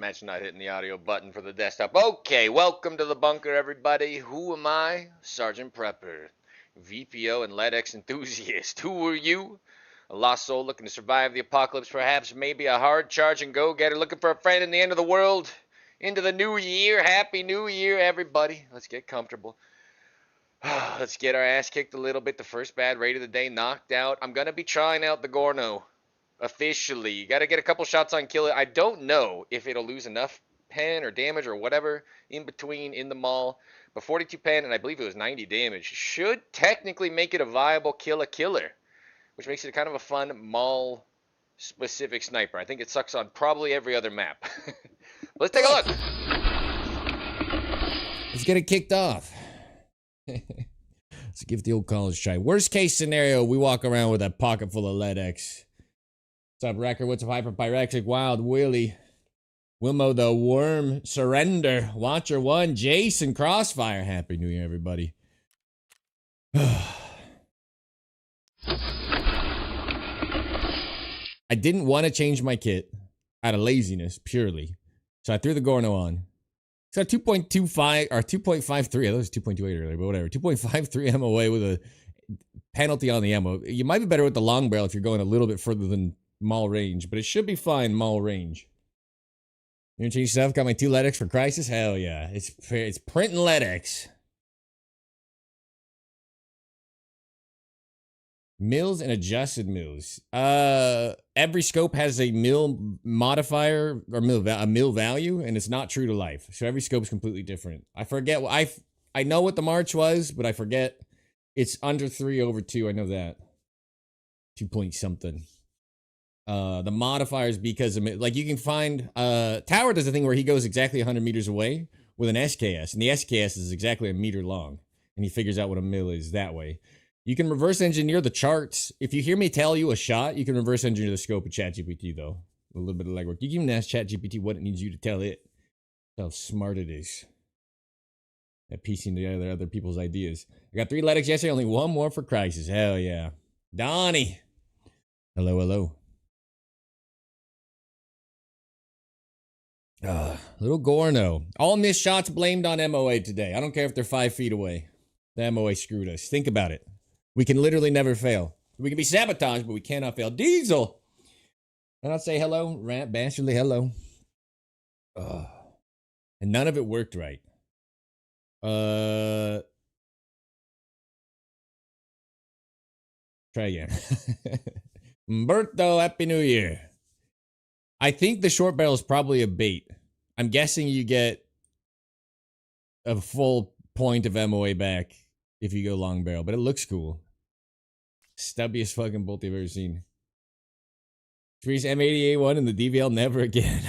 Imagine not hitting the audio button for the desktop. Okay, welcome to the bunker, everybody. Who am I? Sergeant Prepper, VPO and LEDX enthusiast. Who are you? A lost soul looking to survive the apocalypse, perhaps, maybe a hard-charging go-getter looking for a friend in the end of the world. Into the new year. Happy New Year, everybody. Let's get comfortable. Let's get our ass kicked a little bit. The first bad raid of the day knocked out. I'm going to be trying out the Gorno. Officially, you got to get a couple shots on kill it. I don't know if it'll lose enough pen or damage or whatever in between in the mall, but 42 pen and I believe it was 90 damage should technically make it a viable killer, which makes it kind of a fun mall specific sniper. I think it sucks on probably every other map. Let's take a look. Let's get it kicked off. Let's give the old college try. Worst case scenario, we walk around with a pocket full of LEDX. What's up, Wrecker? What's up, Hyper Pyrexic? Wild Willie. Wilmo the Worm. Surrender. Watcher 1. Jason Crossfire. Happy New Year, everybody. I didn't want to change my kit out of laziness, purely. So I threw the Gorno on. It's got 2.25 or 2.53. I thought it was 2.28 earlier, but whatever. 2.53 MOA with a penalty on the ammo. You might be better with the long barrel if you're going a little bit further than mall range, but it should be fine mall range. You know, change stuff. Got my 2 LEDX for Crisis. Hell yeah, it's printing LEDX. Mills and adjusted mills. Every scope has a mill modifier or a mill value, and it's not true to life. So every scope is completely different. I forget what I know what the March was, but I forget. It's under 3/2. I know that. 2 point something. The modifiers, because of like you can find Tower does a thing where he goes exactly 100 meters away with an SKS, and the SKS is exactly a meter long, and he figures out what a mill is that way. You can reverse engineer the charts. If you hear me tell you a shot, you can reverse engineer the scope of ChatGPT, though. A little bit of legwork. You can even ask ChatGPT what it needs you to tell it. How smart it is at piecing together other people's ideas. I got 3 LEDX yesterday, only 1 more for Crisis. Hell yeah. Donnie. Hello, hello. Little Gorno. All missed shots blamed on MOA today. I don't care if they're 5 feet away. The MOA screwed us. Think about it. We can literally never fail. We can be sabotaged, but we cannot fail. Diesel! And I'll say hello. Rant bastardly hello. And none of it worked right. Try again. Umberto, Happy New Year. I think the short barrel is probably a bait. I'm guessing you get a full point of MOA back if you go long barrel, but it looks cool. Stubbiest fucking bolt they've ever seen. Trees M80A1 and the DVL never again.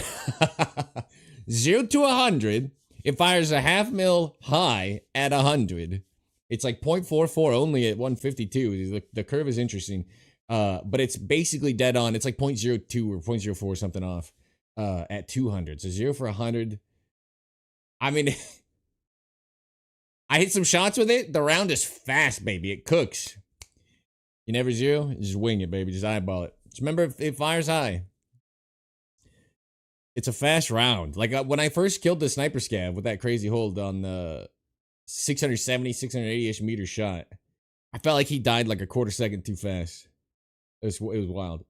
0 to 100. It fires a half mil high at 100. It's like 0.44 only at 152. The curve is interesting. But it's basically dead on. It's like 0.02 or 0.04 something off at 200. So 0 for 100. I mean, I hit some shots with it. The round is fast, baby. It cooks. You never zero? You just wing it, baby. Just eyeball it. Just remember, it fires high. It's a fast round. Like when I first killed the sniper scav with that crazy hold on the 670, 680-ish meter shot, I felt like he died like a quarter second too fast. It was wild.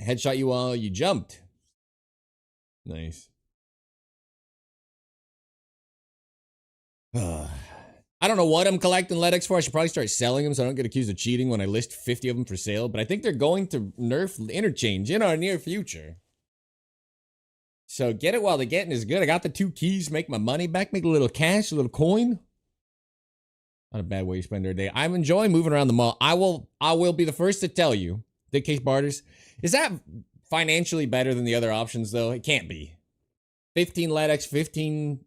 Headshot you while you jumped. Nice. I don't know what I'm collecting LEDX for. I should probably start selling them so I don't get accused of cheating when I list 50 of them for sale. But I think they're going to nerf interchange in our near future. So get it while the getting is good. I got the 2 keys. Make my money back. Make a little cash, a little coin. Not a bad way to spend their day. I'm enjoying moving around the mall. I will be the first to tell you, Dick Case Barters, is that financially better than the other options, though? It can't be. 15 LEDX, 15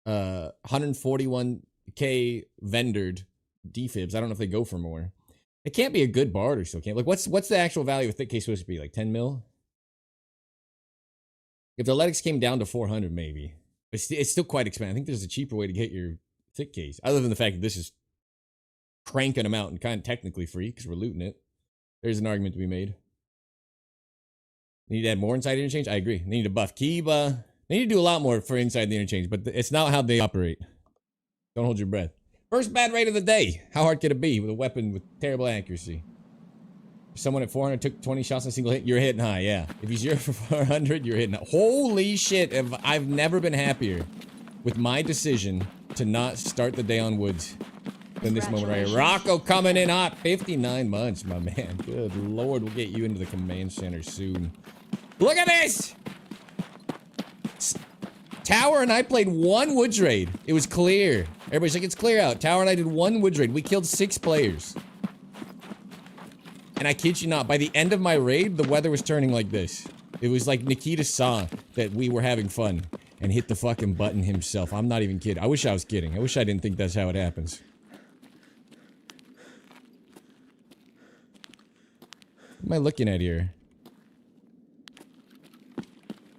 141k vendored defibs. I don't know if they go for more. It can't be a good barter, still can't. Like, what's the actual value of Thick Case supposed to be? Like 10 mil? If the LEDX came down to 400, maybe. But it's still quite expensive. I think there's a cheaper way to get your Thick Case, other than the fact that this is cranking them out and kind of technically free because we're looting it. There's an argument to be made. They need to add more inside the interchange. I agree. They need to buff Kiba. They need to do a lot more for inside the interchange, but it's not how they operate. Don't hold your breath. First bad raid of the day. How hard could it be with a weapon with terrible accuracy? If someone at 400 took 20 shots in a single hit, you're hitting high, yeah. If he's 0 for 400, you're hitting high. Holy shit, I've never been happier with my decision to not start the day on woods than this moment right here. Rocco coming in hot. 59 months, my man. Good lord, we'll get you into the command center soon. Look at this! Tower and I played one woods raid. It was clear. Everybody's like, it's clear out. Tower and I did one woods raid. We killed 6 players. And I kid you not, by the end of my raid, the weather was turning like this. It was like Nikita saw that we were having fun and hit the fucking button himself. I'm not even kidding. I wish I was kidding. I wish I didn't think that's how it happens. What am I looking at here?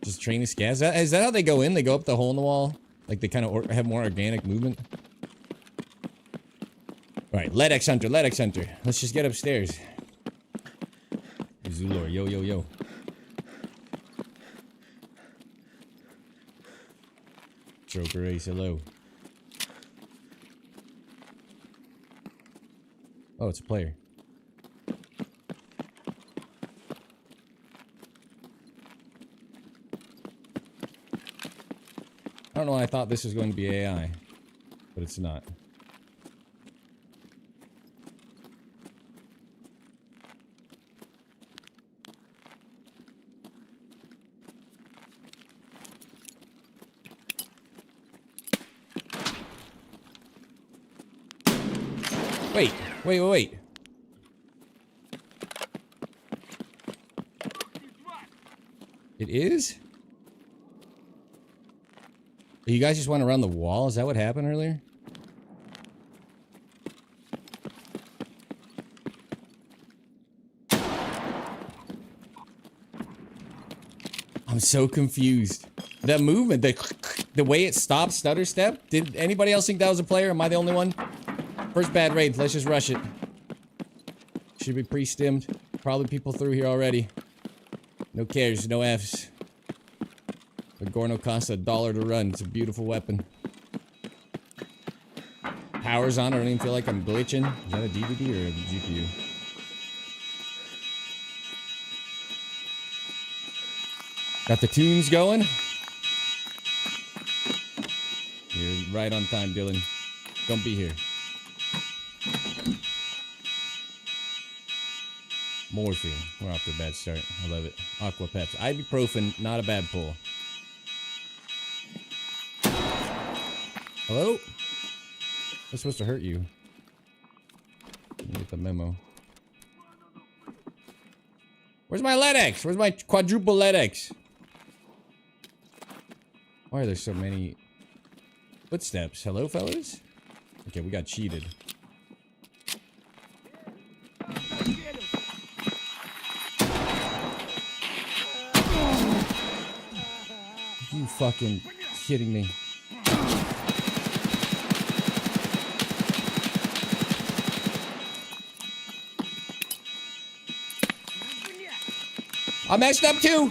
Just training scavs? Is that how they go in? They go up the hole in the wall? Like they kind of have more organic movement? Alright, Ledex Hunter, Ledex Hunter. Let's just get upstairs. Zulor, yo, yo, yo. Joker Ace, hello. Oh, it's a player. I don't know why I thought this was going to be AI, but it's not. Wait. It is? You guys just went around the wall? Is that what happened earlier? I'm so confused. That movement, the way it stopped stutter step. Did anybody else think that was a player? Am I the only one? First bad raid. Let's just rush it. Should be pre-stimmed. Probably people through here already. No cares, no Fs. The Gorno costs $1 to run. It's a beautiful weapon. Power's on. I don't even feel like I'm glitching. Is that a DVD or a GPU? Got the tunes going. You're right on time, Dylan. Don't be here. Morphine. We're off to a bad start. I love it. Aqua Peps. Ibuprofen, not a bad pull. Hello? That's supposed to hurt you. Let me get the memo. Where's my LEDX? Where's my quadruple LEDX? Why are there so many footsteps? Hello, fellas? Okay, we got cheated. You fucking kidding me? I messed up too!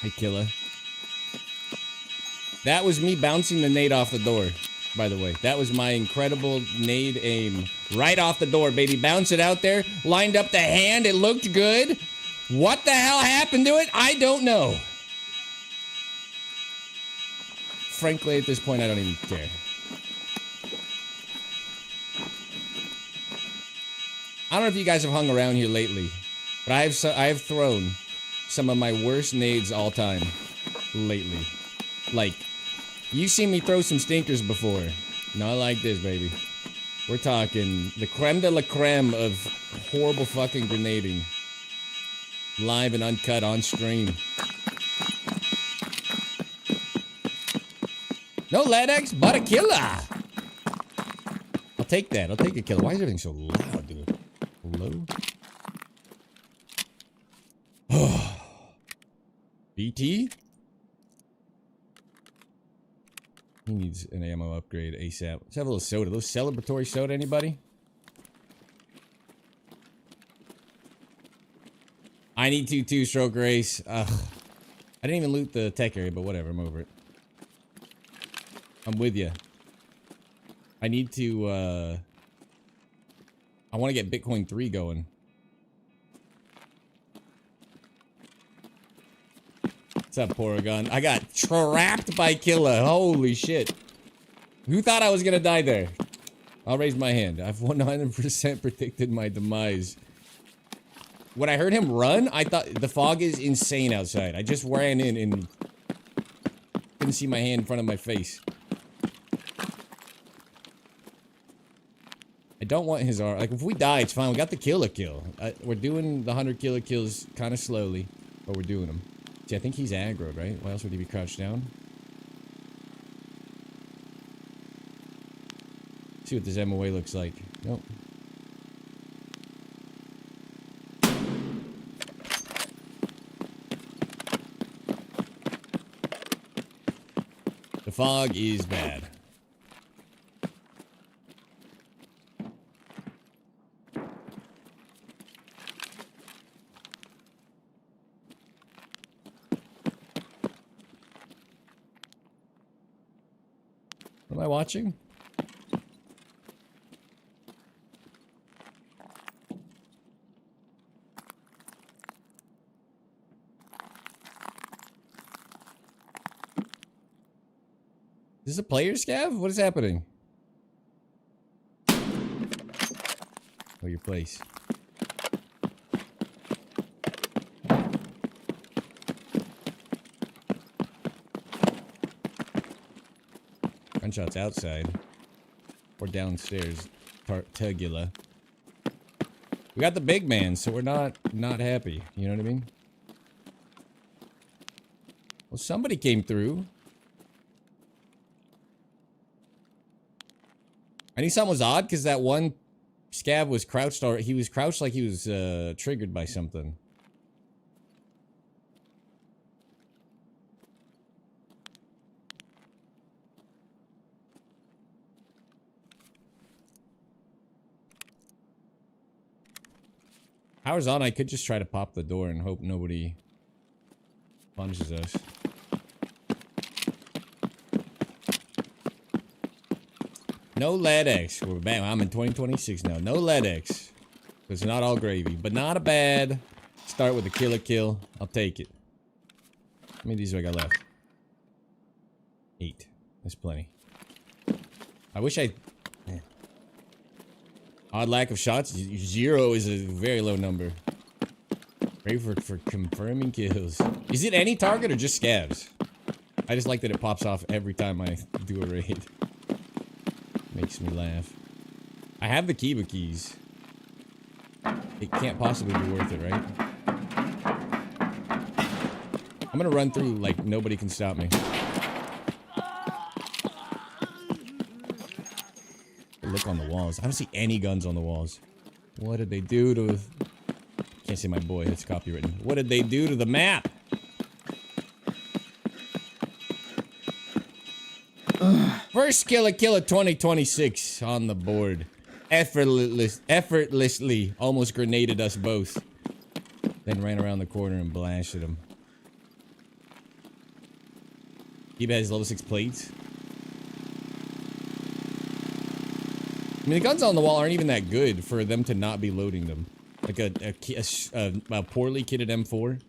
Hey, killer. That was me bouncing the nade off the door, by the way. That was my incredible nade aim. Right off the door, baby. Bounce it out there. Lined up the hand. It looked good. What the hell happened to it? I don't know. Frankly, at this point, I don't even care. I don't know if you guys have hung around here lately, but I have thrown some of my worst nades all time lately. Like, you've seen me throw some stinkers before. Not like this, baby. We're talking the creme de la creme of horrible fucking grenading. Live and uncut on stream. No LEDX, but a killer! I'll take that. I'll take a killer. Why is everything so loud, dude? Hello? BT? He needs an ammo upgrade ASAP. Let's have a little soda. A little celebratory soda, anybody? I need to two-stroke race. Ugh. I didn't even loot the tech area, but whatever. I'm over it. I'm with you. I need to, I want to get Bitcoin 3 going. What's up, Porygon? I got trapped by Killa. Holy shit. Who thought I was gonna die there? I'll raise my hand. I've 100% predicted my demise. When I heard him run, I thought the fog is insane outside. I just ran in and couldn't see my hand in front of my face. I don't want his R. Like, if we die, it's fine. We got the killer kill. We're doing the 100 killer kills kind of slowly, but we're doing them. See, I think he's aggroed, right? Why else would he be crouched down? See what this MOA looks like. Nope. The fog is bad. What am I watching? Is this a player scav? What is happening? Oh, your place. Gunshots outside. Or downstairs. Tugula. We got the big man, so we're not happy. You know what I mean? Well, somebody came through. I knew something was odd because that one scav was crouched, or he was crouched like he was triggered by something. Power's on. I could just try to pop the door and hope nobody punches us. No LEDX. We're back. I'm in 2026 now. No LEDX. It's not all gravy, but not a bad start with a killer kill. I'll take it. How many of these do I got left? 8. That's plenty. I wish I... Man. Odd lack of shots. 0 is a very low number. Ready for confirming kills. Is it any target or just scavs? I just like that it pops off every time I do a raid. Makes me laugh. I have the Kiba keys. It can't possibly be worth it, right? I'm gonna run through like nobody can stop me. Look on the walls. I don't see any guns on the walls. What did they do to... Can't say my boy, it's copywritten. What did they do to the map? First kill of 2026 on the board. Effortlessly almost grenaded us both. Then ran around the corner and blasted him. He has level 6 plates. I mean, the guns on the wall aren't even that good for them to not be loading them. Like a poorly kitted M4.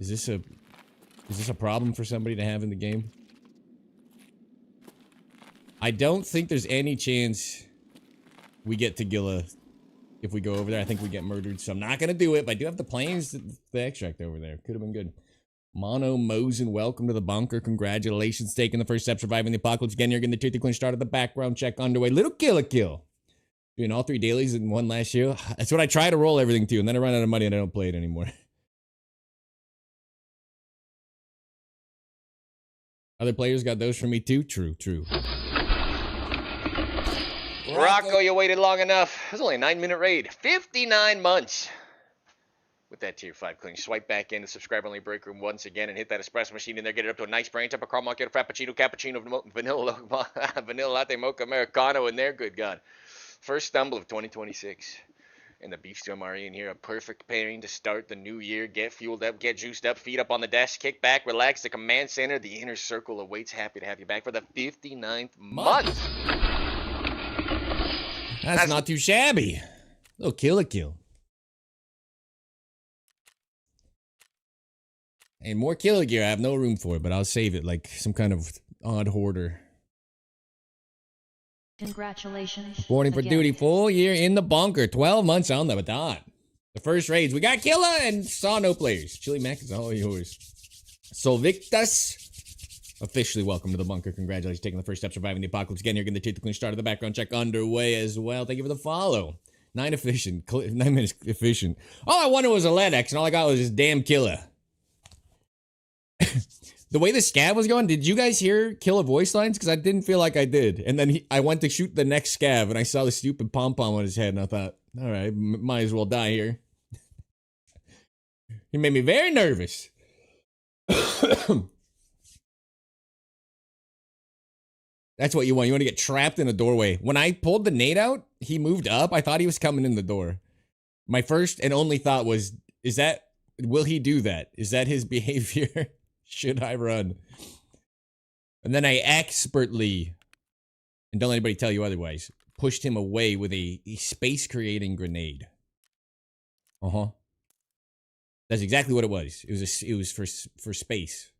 Is this a problem for somebody to have in the game? I don't think there's any chance we get to Gilla if we go over there. I think we get murdered, so I'm not gonna do it. But I do have the planes, the extract over there. Could have been good. Mono Mosen, welcome to the bunker. Congratulations, taking the first step, surviving the apocalypse. Again, you're getting the 2 clinch started. The background check underway. Little kill. Doing all 3 dailies in one last year. That's what I try to roll everything to, and then I run out of money and I don't play it anymore. Other players got those from me too. True. Rocco, you waited long enough. It was only a 9-minute raid. 59 months. With that tier 5 clean, swipe back into subscriber only break room once again and hit that espresso machine in there. Get it up to a nice brain temper, caramel macchiato, frappuccino, cappuccino, vanilla latte, mocha, americano in there. Good God. First stumble of 2026. and the beef stew Mari in here, a perfect pairing to start the new year. Get fueled up, get juiced up, feet up on the desk, kick back, relax. The command center, the inner circle awaits. Happy to have you back for the 59th month. That's not too shabby. Little kill. And more killer gear, I have no room for it, but I'll save it like some kind of odd hoarder. Congratulations. Reporting for duty, full year in the bunker, 12 months on the baton. The first raids, we got Killa and saw no players. Chili Mac is all yours. Solvictus, officially welcome to the bunker. Congratulations, taking the first step, surviving the apocalypse. Again, you're going to take the clean start of the background check underway as well. Thank you for the follow. 9 minutes efficient. All I wanted was a LEDX, and all I got was this damn Killa. The way the scav was going, did you guys hear Killa voice lines? Because I didn't feel like I did. And then I went to shoot the next scav, and I saw the stupid pom-pom on his head, and I thought, all right, might as well die here. He made me very nervous. That's what you want. You want to get trapped in a doorway. When I pulled the nade out, he moved up. I thought he was coming in the door. My first and only thought was, will he do that? Is that his behavior? Should I run? And then I expertly, and don't let anybody tell you otherwise, pushed him away with a space-creating grenade. That's exactly what it was. It was for space.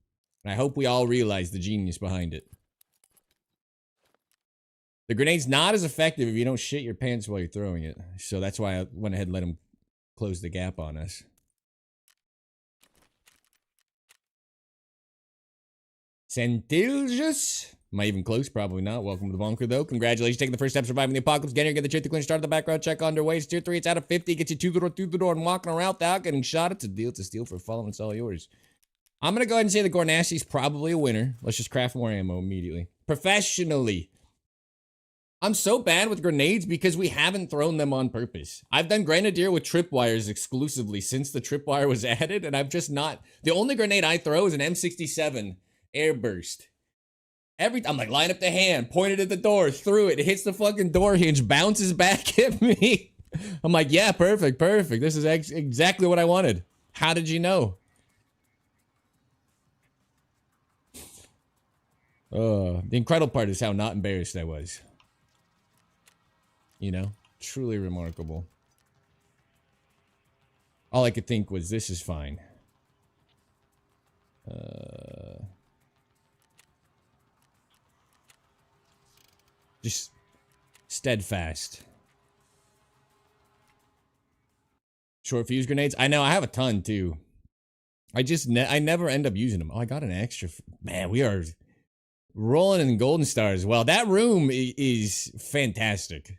And I hope we all realize the genius behind it. The grenade's not as effective if you don't shit your pants while you're throwing it. So that's why I went ahead and let him close the gap on us. Centilgus? Am I even close? Probably not. Welcome to the bunker, though. Congratulations, taking the first step, surviving the apocalypse. Get the check to clean start of the background check underway. It's tier 3, it's out of 50. Get you through the door and walking around without getting shot. It's a deal to steal for following. It's all yours. I'm going to go ahead and say the Gornasti's probably a winner. Let's just craft more ammo immediately. Professionally. I'm so bad with grenades because we haven't thrown them on purpose. I've done Grenadier with tripwires exclusively since the tripwire was added, and I've just not... The only grenade I throw is an M67 airburst. I'm like, line up the hand, point it at the door, threw it, hits the fucking door hinge, bounces back at me. I'm like, yeah, perfect. This is exactly what I wanted. How did you know? The incredible part is how not embarrassed I was. You know, truly remarkable. All I could think was, this is fine. Just steadfast. Short fuse grenades. I know, I have a ton too. I never end up using them. Oh, I got an extra. Man, we are rolling in golden stars. Well, that room is fantastic.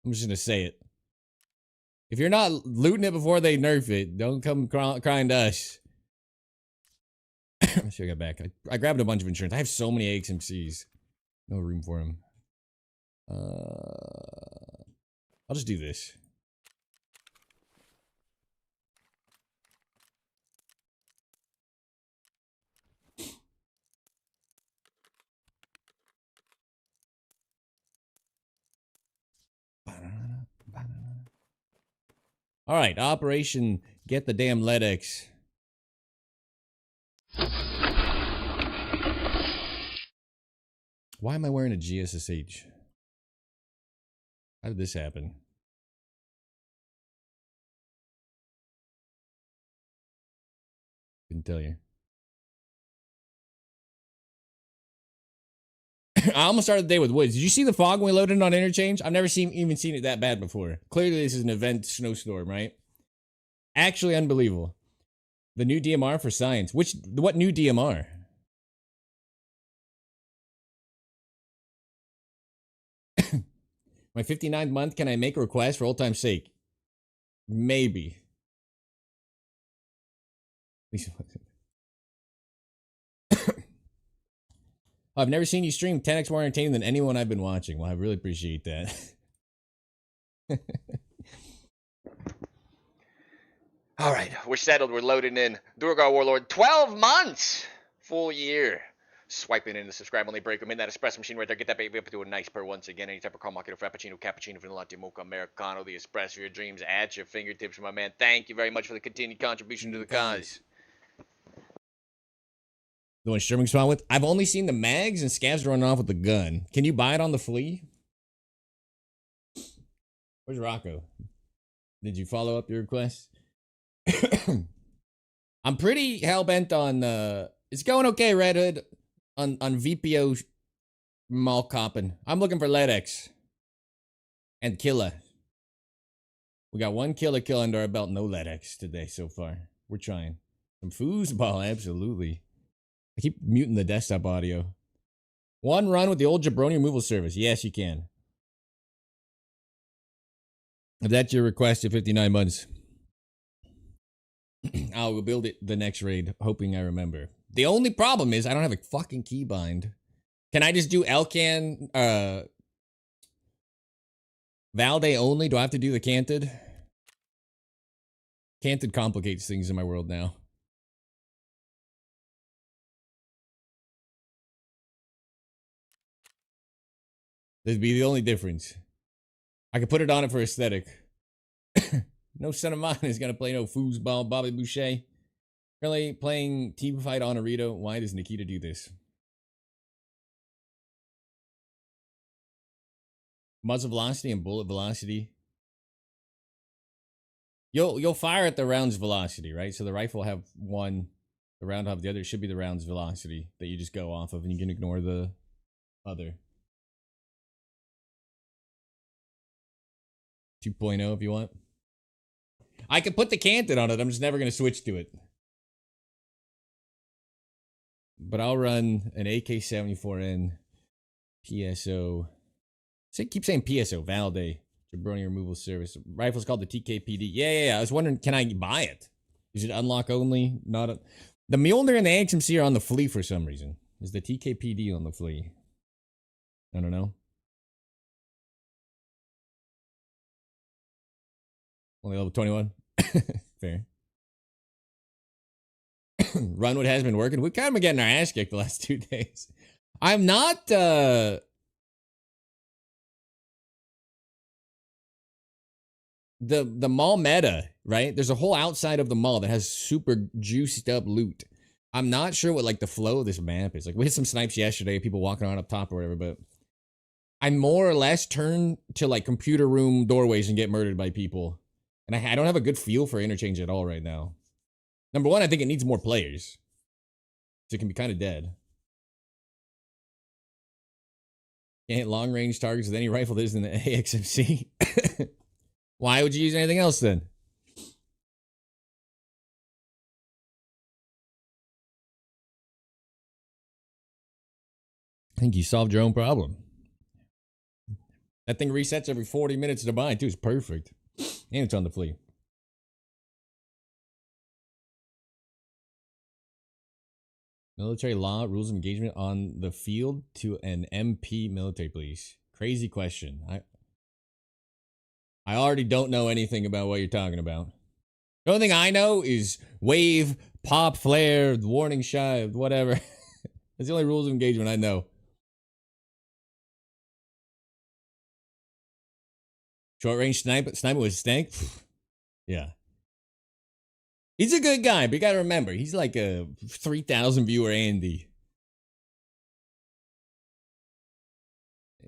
I'm just gonna say it. If you're not looting it before they nerf it, don't come crying to us. Let's see what I got back. I grabbed a bunch of insurance. I have so many XMCs. No room for them. I'll just do this. All right, Operation Get the Damn LEDX. Why am I wearing a GSSH? How did this happen? Couldn't tell you. I almost started the day with woods. Did you see the fog when we loaded in on interchange? I've never even seen it that bad before. Clearly, this is an event snowstorm, right? Actually unbelievable. The new DMR for science. What new DMR? My 59th month, can I make a request for old time's sake? Maybe. I've never seen you stream 10x more entertaining than anyone I've been watching. Well, I really appreciate that. All right, we're settled. We're loading in. Durgar Warlord, 12 months! Full year. Swiping in the subscribe only break them in that espresso machine right there. Get that baby up to a nice purr once again. Any type of caramel, frappuccino, cappuccino, vanilla latte, mocha, americano, the espresso of your dreams at your fingertips, my man. Thank you very much for the continued contribution to the cause. The one streaming spawn with? I've only seen the mags and scavs running off with the gun. Can you buy it on the flea? Where's Rocco? Did you follow up your request? I'm pretty hell-bent on, it's going okay, Red Hood, on VPO mall copping. I'm looking for LEDX. And Killer. We got one killer under our belt, no LEDX today so far. We're trying. Some foosball, absolutely. I keep muting the desktop audio. One run with the old jabroni removal service. Yes, you can. If that's your request at 59 months, I'll build it the next raid, hoping I remember. The only problem is I don't have a fucking keybind. Can I just do Elcan, Valde only? Do I have to do the Canted? Canted complicates things in my world now. That'd be the only difference. I could put it on it for aesthetic. No son of mine is gonna play no foosball, Bobby Boucher. Currently playing Team Fight on Arito. Why does Nikita do this? Muzzle velocity and bullet velocity. You'll fire at the round's velocity, right? So the rifle will have one, the round will have the other. It should be the round's velocity that you just go off of, and you can ignore the other. 2.0 if you want. I could put the Canted on it. I'm just never going to switch to it. But I'll run an AK-74N PSO. Keep saying PSO. Valde. Jabroni removal service. Rifle's called the TKPD. Yeah. I was wondering, can I buy it? Is it unlock only? Not a... The Mjolnir and the XMC are on the flea for some reason. Is the TKPD on the flea? I don't know. Only level 21. Fair. Run what has been working. We've kind of been getting our ass kicked the last 2 days. I'm not, the mall meta, right? There's a whole outside of the mall that has super juiced up loot. I'm not sure what, like, the flow of this map is. Like, we hit some snipes yesterday, people walking around up top or whatever, but I more or less turn to, like, computer room doorways and get murdered by people. And I don't have a good feel for interchange at all right now. Number one, I think it needs more players. So it can be kind of dead. Can't hit long range targets with any rifle that isn't an AXMC. Why would you use anything else then? I think you solved your own problem. That thing resets every 40 minutes to buy too. It's perfect. And it's on the flea. Military law, rules of engagement on the field to an MP military police. Crazy question. I already don't know anything about what you're talking about. The only thing I know is wave, pop, flare, warning shot, whatever. That's the only rules of engagement I know. Short range sniper with stank? Yeah. He's a good guy, but you gotta remember, he's like a 3,000 viewer Andy.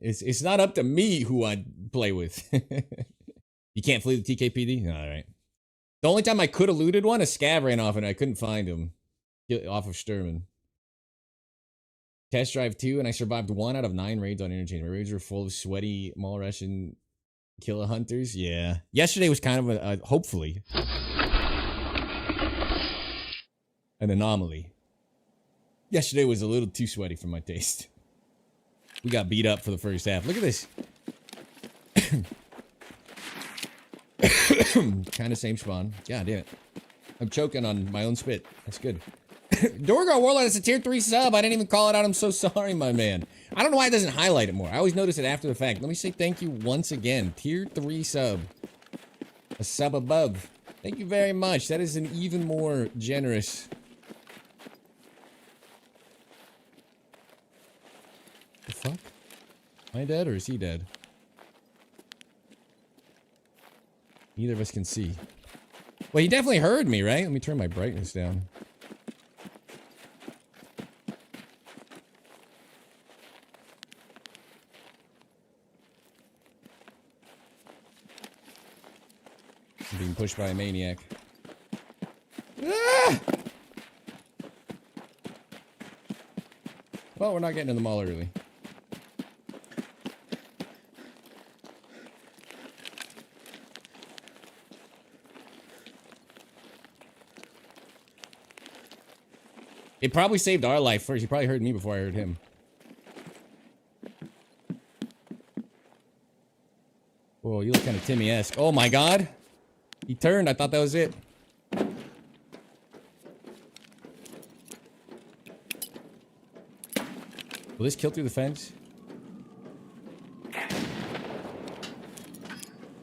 It's not up to me who I play with. You can't flee the TKPD? Alright. The only time I could have looted one, a scav ran off and I couldn't find him. Off of Sturman. Test drive 2, and I survived 1 out of 9 raids on interchange. My raids were full of sweaty mall Russian killer hunters. Yeah. Yesterday was kind of a hopefully an anomaly. Yesterday was a little too sweaty for my taste. We got beat up for the first half. Look at this. Kind of same spawn. God damn it. I'm choking on my own spit. That's good. Dorgar Warlord, it's a tier 3 sub. I didn't even call it out. I'm so sorry, my man. I don't know why it doesn't highlight it more. I always notice it after the fact. Let me say thank you once again. Tier 3 sub. A sub above. Thank you very much. That is an even more generous Am I dead or is he dead? Neither of us can see. Well, he definitely heard me, right? Let me turn my brightness down. I'm being pushed by a maniac. Ah! Well, we're not getting in the mall early. It probably saved our life first. He probably heard me before I heard him. Whoa, you look kind of Timmy-esque. Oh my god! He turned. I thought that was it. Will this kill through the fence?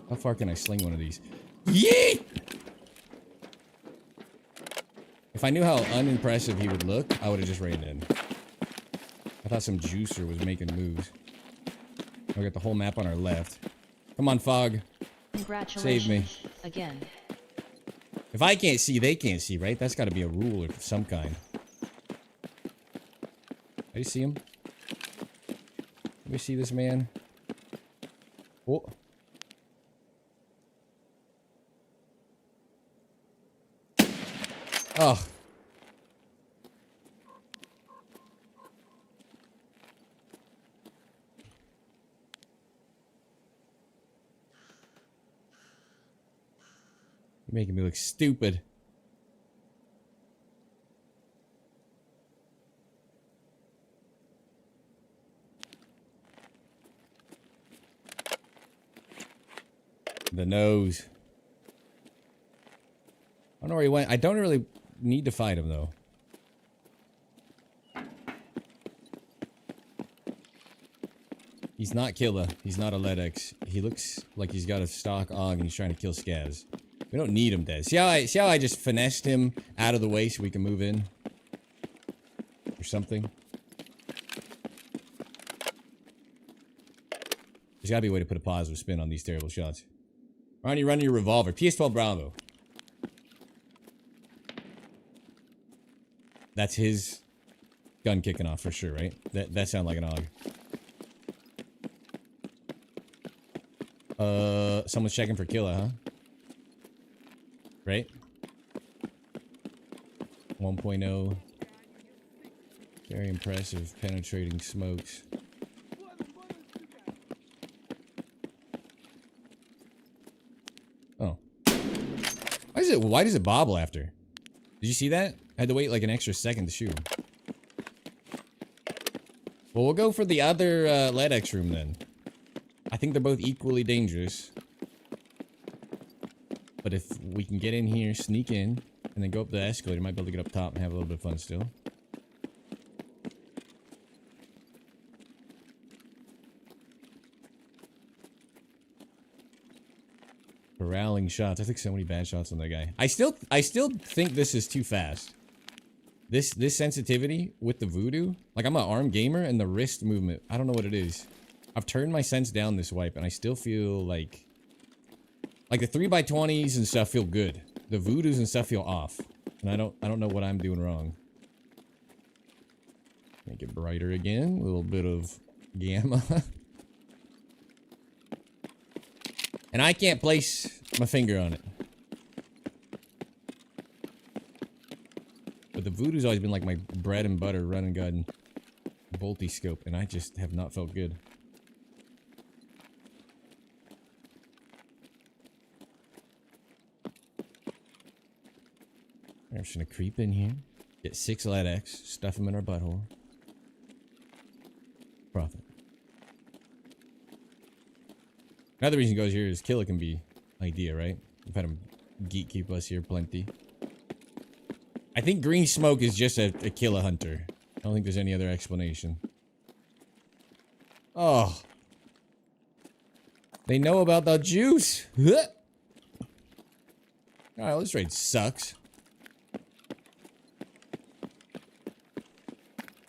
How far can I sling one of these? Yeet! If I knew how unimpressive he would look, I would have just ran in. I thought some juicer was making moves. We got the whole map on our left. Come on, Fog. Congratulations. Save me. Again. If I can't see, they can't see, right? That's got to be a rule of some kind. I see him. Let me see this man. Oh. Oh. You're making me look stupid. The nose. I don't know where he went. I don't really need to fight him, though. He's not killer. He's not a LEDX. He looks like he's got a stock AUG and he's trying to kill Scavs. We don't need him dead. See how I just finessed him out of the way so we can move in? Or something? There's gotta be a way to put a positive spin on these terrible shots. Why aren't you running your revolver? PS12 Bravo. That's his gun kicking off for sure, right? That sounded like an AUG. Someone's checking for killer, huh? Right? 1.0. Very impressive, penetrating smokes. Oh. Why does it bobble after? Did you see that? I had to wait like an extra second to shoot him. Well, we'll go for the other LEDX room then. I think they're both equally dangerous. But if we can get in here, sneak in, and then go up the escalator, might be able to get up top and have a little bit of fun still. Corralling shots. I took so many bad shots on that guy. I still think this is too fast. This sensitivity with the voodoo, like I'm an arm gamer and the wrist movement, I don't know what it is. I've turned my sense down this wipe and I still feel like the 3x20s and stuff feel good. The voodoos and stuff feel off. And I don't know what I'm doing wrong. Make it brighter again, a little bit of gamma. And I can't place my finger on it. But the voodoo's always been like my bread and butter run and gun bolty scope, and I just have not felt good. I'm just gonna creep in here, get 6 LEDX, stuff them in our butthole. Profit. Another reason he goes here is killer can be idea, right? We've had him geek keep us here plenty. I think green smoke is just a killer hunter. I don't think there's any other explanation. Oh. They know about the juice. Alright, this raid sucks.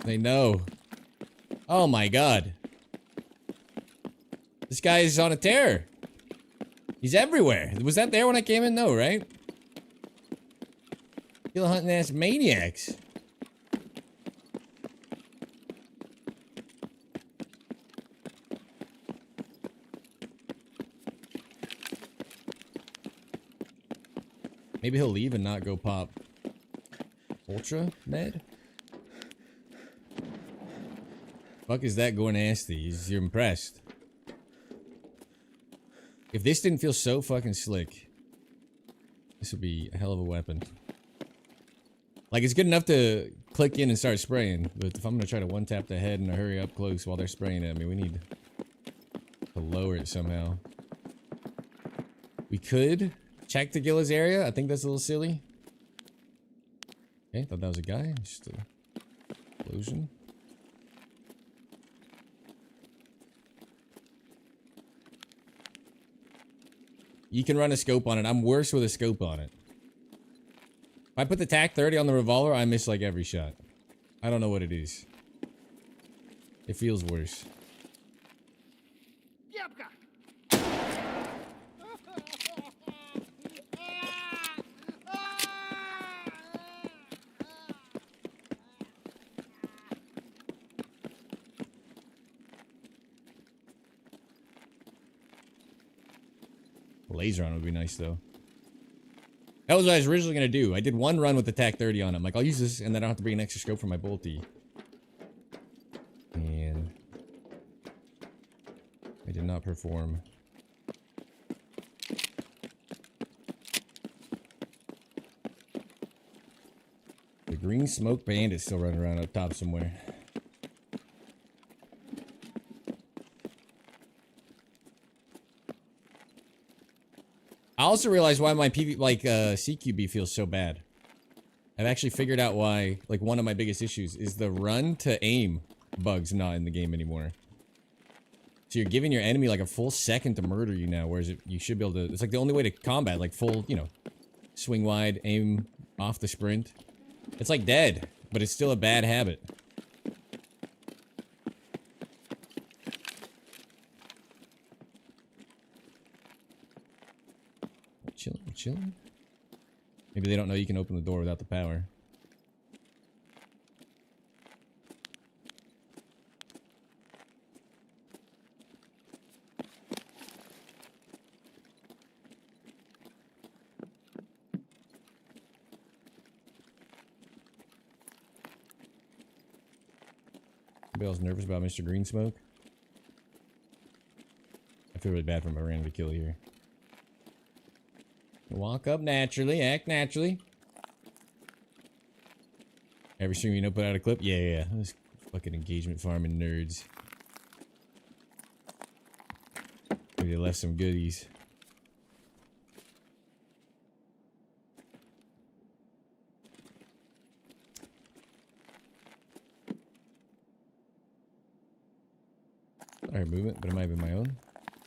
They know. Oh my god. This guy is on a tear. He's everywhere. Was that there when I came in? No, right? Kill hunting ass maniacs. Maybe he'll leave and not go pop Ultra Med? Fuck is that going nasty? You're impressed. If this didn't feel so fucking slick, this would be a hell of a weapon. Like, it's good enough to click in and start spraying, but if I'm gonna try to one-tap the head and hurry up close while they're spraying at me, we need to lower it somehow. We could check the Gilla's area. I think that's a little silly. Okay, thought that was a guy. Just an illusion. You can run a scope on it. I'm worse with a scope on it. If I put the TAC 30 on the revolver, I miss like every shot. I don't know what it is. It feels worse. Laser on would be nice though. That was what I was originally gonna do. I did one run with the TAC 30 on. I'm like, I'll use this and then I don't have to bring an extra scope for my bolty. And I did not perform. The green smoke bandit still running around up top somewhere. I also realized why my CQB feels so bad. I've actually figured out why, like, one of my biggest issues is the run to aim bug's not in the game anymore. So you're giving your enemy like a full second to murder you now, whereas you should be able to, it's like the only way to combat, like full, you know, swing wide, aim off the sprint. It's like dead, but it's still a bad habit. Chilling. Maybe they don't know you can open the door without the power. Anybody else nervous about Mr. Green Smoke? I feel really bad for my random kill here. Walk up naturally, act naturally. Every stream you know put out a clip? Yeah. Those fucking engagement farming nerds. Maybe they left some goodies. Alright, movement, but it might have been my own.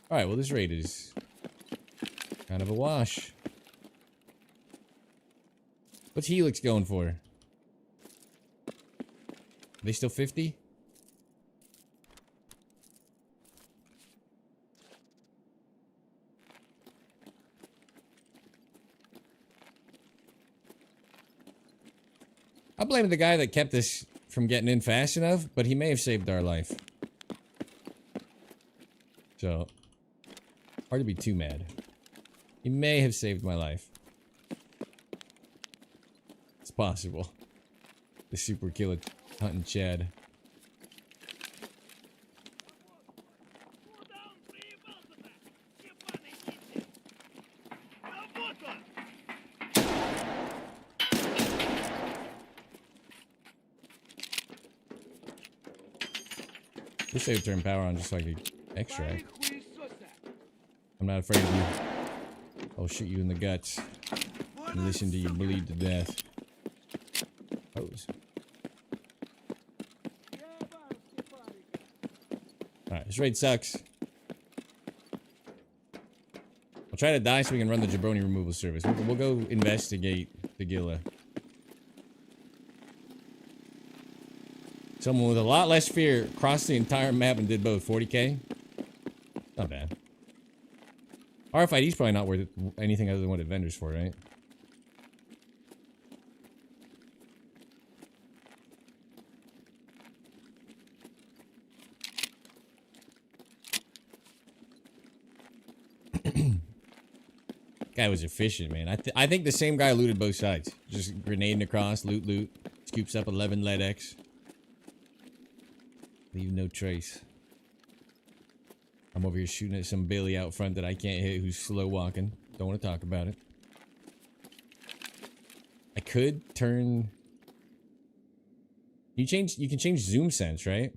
Alright, well this raid is kind of a wash. What's Helix going for? Are they still 50? I blame the guy that kept us from getting in fast enough, but he may have saved our life. So, hard to be too mad. He may have saved my life. It's possible. The super killer hunting Chad. Wish they would turn power on just so I could extract. I'm not afraid of you. I'll shoot you in the guts and listen to you bleed to death. Pose. Alright, this raid sucks. I'll try to die so we can run the jabroni removal service. We'll go investigate the Gila. Someone with a lot less fear crossed the entire map and did both. 40k? Not bad. RFID's probably not worth anything other than what it vendors for, right? Guy was efficient, man. I think the same guy looted both sides. Just grenading across, loot. Scoops up 11 lead X. Leave no trace. I'm over here shooting at some Billy out front that I can't hit who's slow walking. Don't want to talk about it. I could turn... You can change zoom sense, right?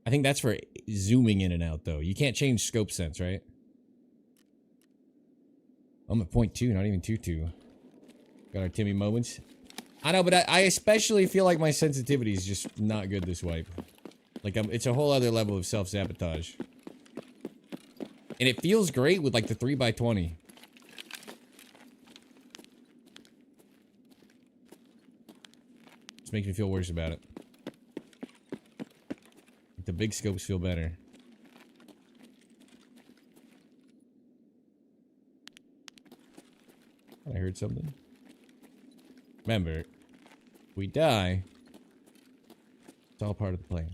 I think that's for zooming in and out, though. You can't change scope sense, right? I'm at 0.2, not even 2.2. Got our Timmy moments. I know, but I especially feel like my sensitivity is just not good this wipe. Like, it's a whole other level of self-sabotage. And it feels great with, like, the 3x20. This makes me feel worse about it. The big scopes feel better. I heard something. Remember, if we die, it's all part of the plan.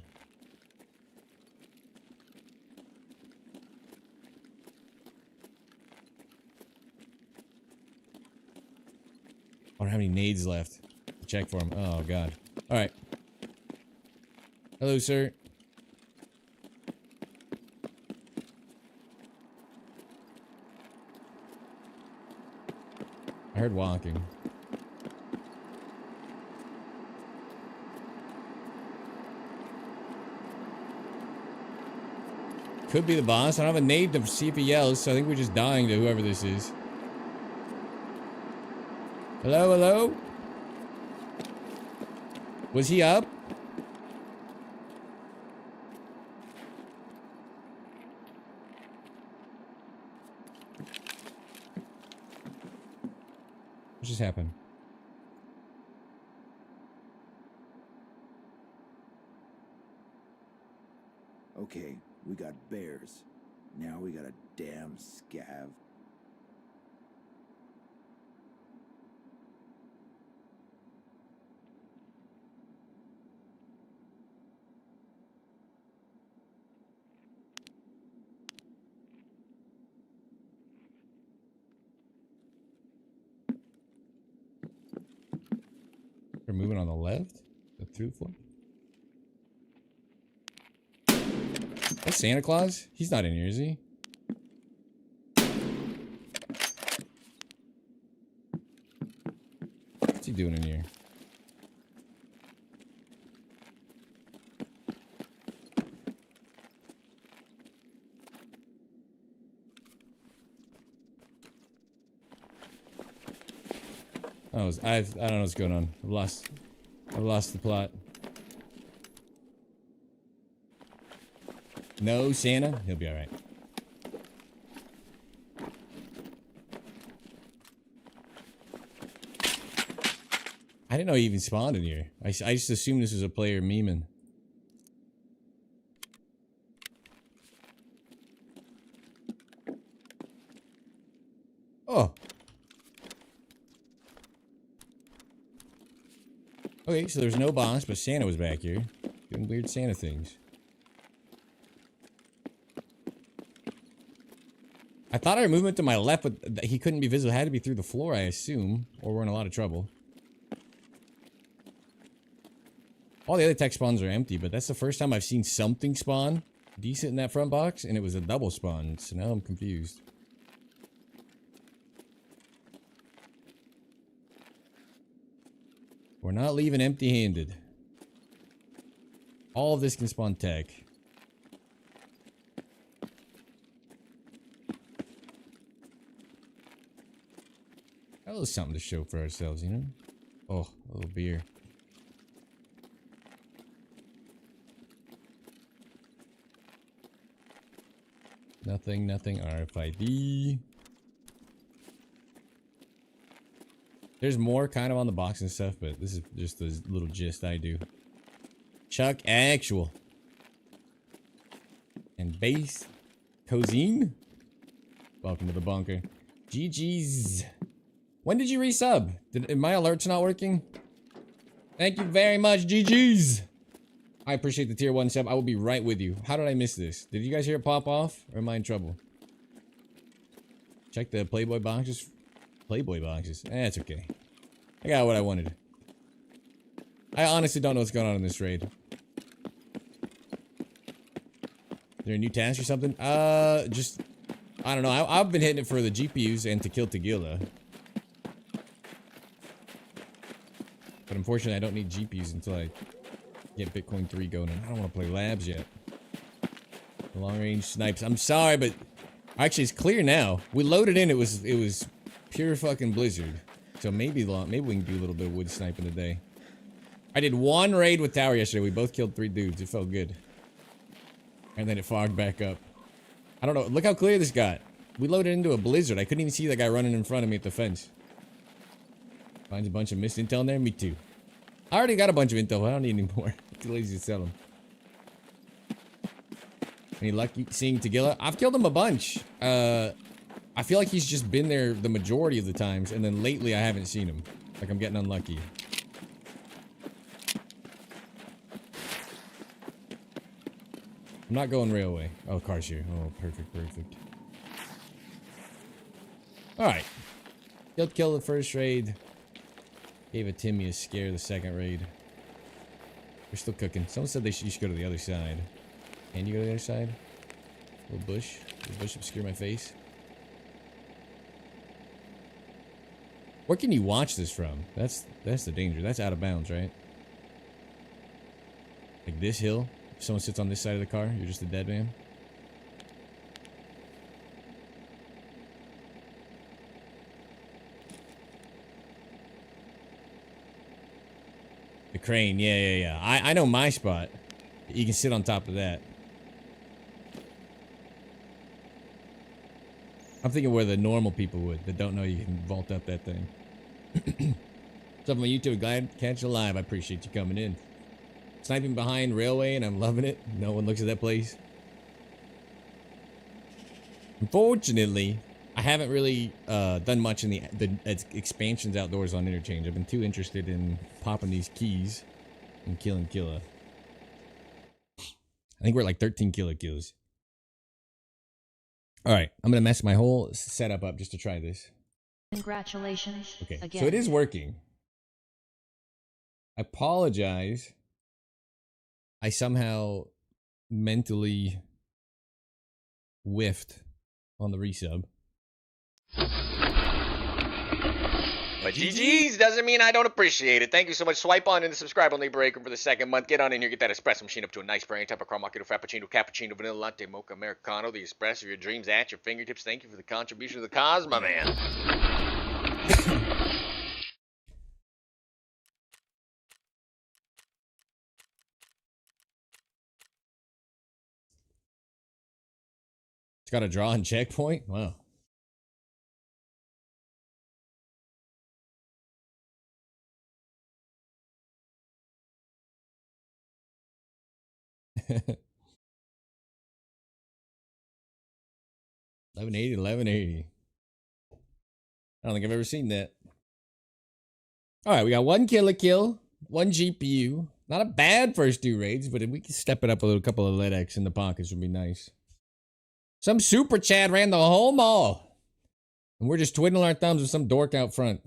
I don't have any nades left. Check for them. Oh, God. Alright. Hello, sir. I heard walking. Could be the boss. I don't have a nade to see if he yells, so I think we're just dying to whoever this is. Hello, hello? Was he up? What just happened? Okay, we got bears. Now we got a damn scav. We're moving on the left? The through floor? That's Santa Claus? He's not in here, is he? What's he doing in here? Oh, I don't know what's going on. I've lost the plot. No, Santa? He'll be alright. I didn't know he even spawned in here. I just assumed this was a player memeing. Oh. Okay, so there's no boss, but Santa was back here. Doing weird Santa things. I thought our movement to my left, but he couldn't be visible. It had to be through the floor, I assume. Or we're in a lot of trouble. All the other tech spawns are empty, but that's the first time I've seen something spawn decent in that front box, and it was a double spawn, so now I'm confused. We're not leaving empty-handed. All of this can spawn tech. That was something to show for ourselves, you know? Oh, a little beer. Nothing, RFID. There's more kind of on the box and stuff, but this is just the little gist I do. Chuck actual. And base. Cozine. Welcome to the bunker. GG's. When did you resub? Did my alerts not working? Thank you very much, GG's. I appreciate the tier 1 sub. I will be right with you. How did I miss this? Did you guys hear it pop off? Or am I in trouble? Check the Playboy boxes. Playboy boxes. That's okay. I got what I wanted. I honestly don't know what's going on in this raid. Is there a new task or something? Just... I don't know. I've been hitting it for the GPUs and to kill Tagilla. But unfortunately, I don't need GPUs until I get Bitcoin 3 going. And I don't want to play labs yet. The long range snipes. I'm sorry, but actually, it's clear now. We loaded in. It was pure fucking blizzard. So maybe we can do a little bit of wood sniping today. I did one raid with Tower yesterday. We both killed 3 dudes. It felt good. And then it fogged back up. I don't know. Look how clear this got. We loaded into a blizzard. I couldn't even see the guy running in front of me at the fence. Finds a bunch of missed intel in there. Me too. I already got a bunch of intel. I don't need any more. I'm too lazy to sell them. Any luck seeing Tagilla? I've killed him a bunch. I feel like he's just been there the majority of the times, and then lately I haven't seen him. Like I'm getting unlucky. I'm not going railway. Oh, car's here. Oh, perfect, perfect. Alright. Kill the first raid. Gave a Timmy a scare the second raid. We're still cooking. Someone said you should go to the other side. Can you go to the other side? Little bush. Little bush obscure my face. Where can you watch this from? That's the danger. That's out of bounds, right? Like this hill? If someone sits on this side of the car, you're just a dead man. The crane, yeah. I know my spot. You can sit on top of that. I'm thinking where the normal people would, that don't know you can vault up that thing. What's up, my YouTube? Glad to catch you live. I appreciate you coming in. Sniping behind railway, and I'm loving it. No one looks at that place. Unfortunately, I haven't really done much in the expansions outdoors on Interchange. I've been too interested in popping these keys and killing Killa. I think we're at like 13 kills. Alright, I'm gonna mess my whole setup up just to try this. Congratulations. Okay, again. so it is working. I apologize. I somehow mentally whiffed on the resub. But GG's doesn't mean I don't appreciate it. Thank you so much. Swipe on in the subscribe only breaker for the second month. Get on in here, get that espresso machine up to a nice brand type of caramel macchiato, frappuccino, cappuccino, vanilla latte, mocha, americano, the espresso of your dreams at your fingertips. Thank you for the contribution to the cause, my man. It's got a draw and checkpoint? Wow. $11.80. I don't think I've ever seen that. Alright, we got one kill, one GPU. Not a bad first 2 raids, but if we can step it up a little, couple of LEDX in the pockets would be nice. Some super Chad ran the whole mall. And we're just twiddling our thumbs with some dork out front.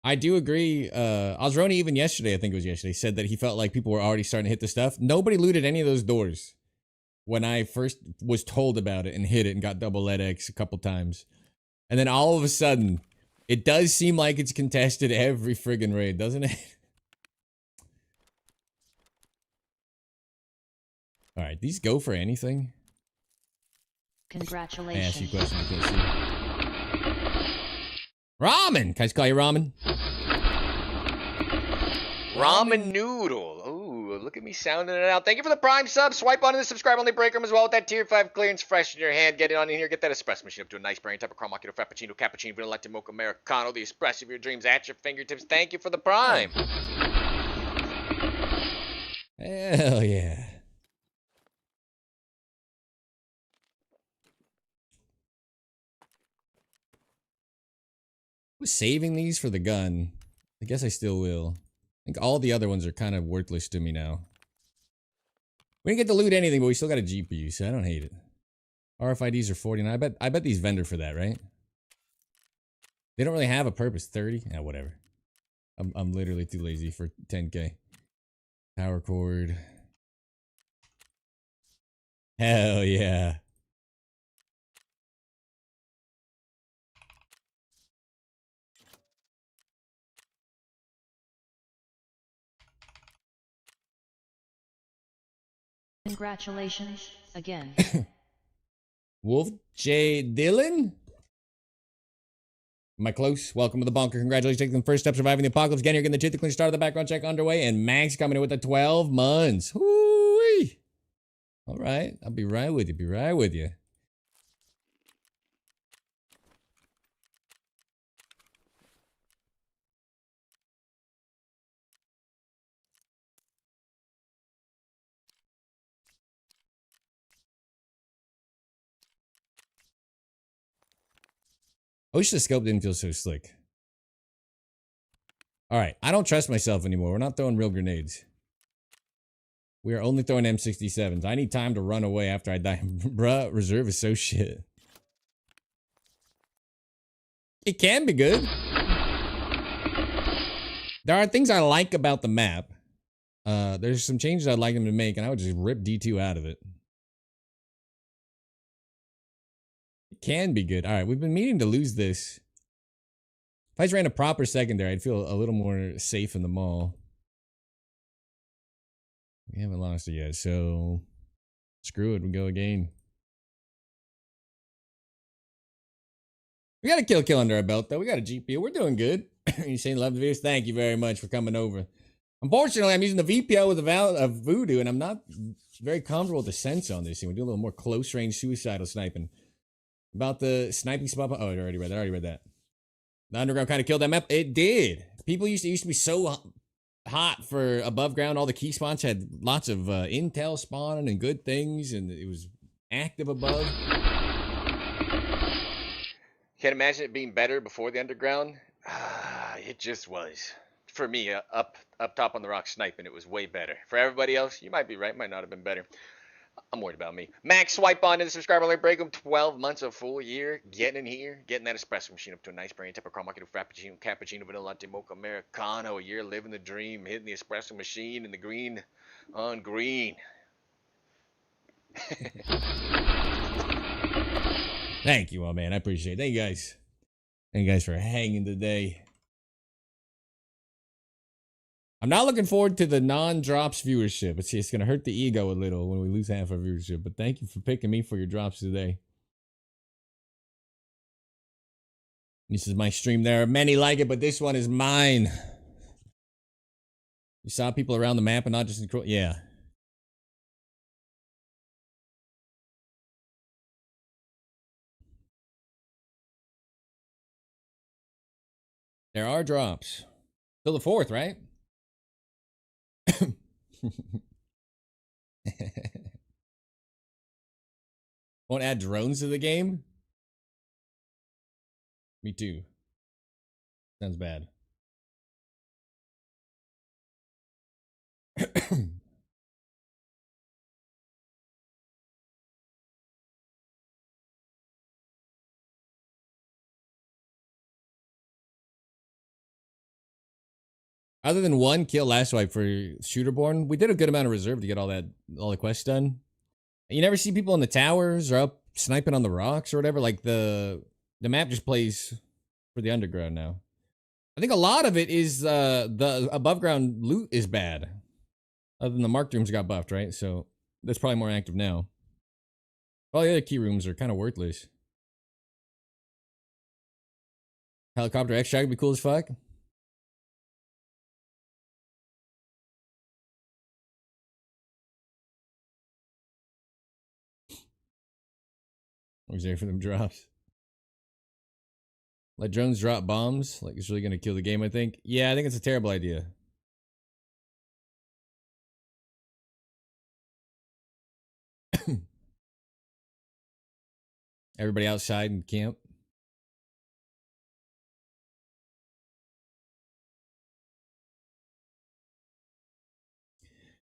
I do agree. Osroni, even yesterday, I think it was yesterday, said that he felt like people were already starting to hit the stuff. Nobody looted any of those doors when I first was told about it and hit it and got double LEDX a couple times. And then all of a sudden, it does seem like it's contested every friggin' raid, doesn't it? Alright, these go for anything? Congratulations. I asked you a question, I can't see. Ramen! Can I just call you Ramen? Ramen noodle. Ooh, look at me sounding it out. Thank you for the prime sub. Swipe on in the subscribe only breaker as well with that tier 5 clearance fresh in your hand. Get it on in here. Get that espresso machine up to a nice brand type of caramel macchiato, frappuccino, cappuccino, vanilla latte, mocha, americano. The espresso of your dreams at your fingertips. Thank you for the prime. Hell yeah. I was saving these for the gun. I guess I still will. I think all the other ones are kind of worthless to me now. We didn't get to loot anything, but we still got a GPU, so I don't hate it. RFIDs are 49. I bet these vendor for that, right? They don't really have a purpose. 30? Yeah, whatever. I'm literally too lazy for 10k. Power cord. Hell yeah. Congratulations, again. Wolf J. Dillon? Am I close? Welcome to the bunker. Congratulations, taking the first step surviving the apocalypse. Again, you're getting the tooth to clean start of the background check underway, and Max coming in with the 12 months. Whoo-wee. All right, I'll be right with you. Be right with you. I wish the scope didn't feel so slick. All right, I don't trust myself anymore. We're not throwing real grenades. We are only throwing M67s. I need time to run away after I die. Bruh, reserve is so shit. It can be good. There are things I like about the map. There's some changes I'd like them to make, and I would just rip D2 out of it. It can be good. All right, we've been meaning to lose this. If I just ran a proper secondary, I'd feel a little more safe in the mall. We haven't lost it yet, so screw it. We go again. We got a kill under our belt, though. We got a GPU. We're doing good. You saying love the videos? Thank you very much for coming over. Unfortunately, I'm using the VPO with the Voodoo, and I'm not very comfortable with the sense on this thing. We do a little more close-range suicidal sniping. About the sniping spot. Oh, I already read that. I already read that. The underground kind of killed that map. It did. People used to be so hot for above ground. All the key spawns had lots of intel spawning and good things, and it was active above. Can't imagine it being better before the underground. It just was. For me, up top on the rock sniping, it was way better. For everybody else, you might be right, might not have been better. I'm worried about me. Max, swipe on to the subscriber link, break them 12 months, a full year. Getting in here, getting that espresso machine up to a nice brand, type of caramel, frappuccino, cappuccino, vanilla latte, mocha, americano. A year living the dream, hitting the espresso machine in the green on green. Thank you, my man. I appreciate it. Thank you guys. Thank you guys for hanging today. I'm not looking forward to the non-drops viewership. It's going to hurt the ego a little when we lose half our viewership. But thank you for picking me for your drops today. This is my stream. There are many like it, but this one is mine. You saw people around the map and not just in... Yeah. There are drops. Till the 4th, right? Won't add drones to the game? Me too. Sounds bad. Other than one kill last wipe for Shooterborn, we did a good amount of reserve to get all the quests done. You never see people in the towers or up sniping on the rocks or whatever. Like the map just plays for the underground now. I think a lot of it is the above ground loot is bad. Other than the marked rooms got buffed, right? So that's probably more active now. All the other key rooms are kind of worthless. Helicopter extract would be cool as fuck. I was there for them drops. Let drones drop bombs. Like, it's really going to kill the game, I think. Yeah, I think it's a terrible idea. Everybody outside in camp.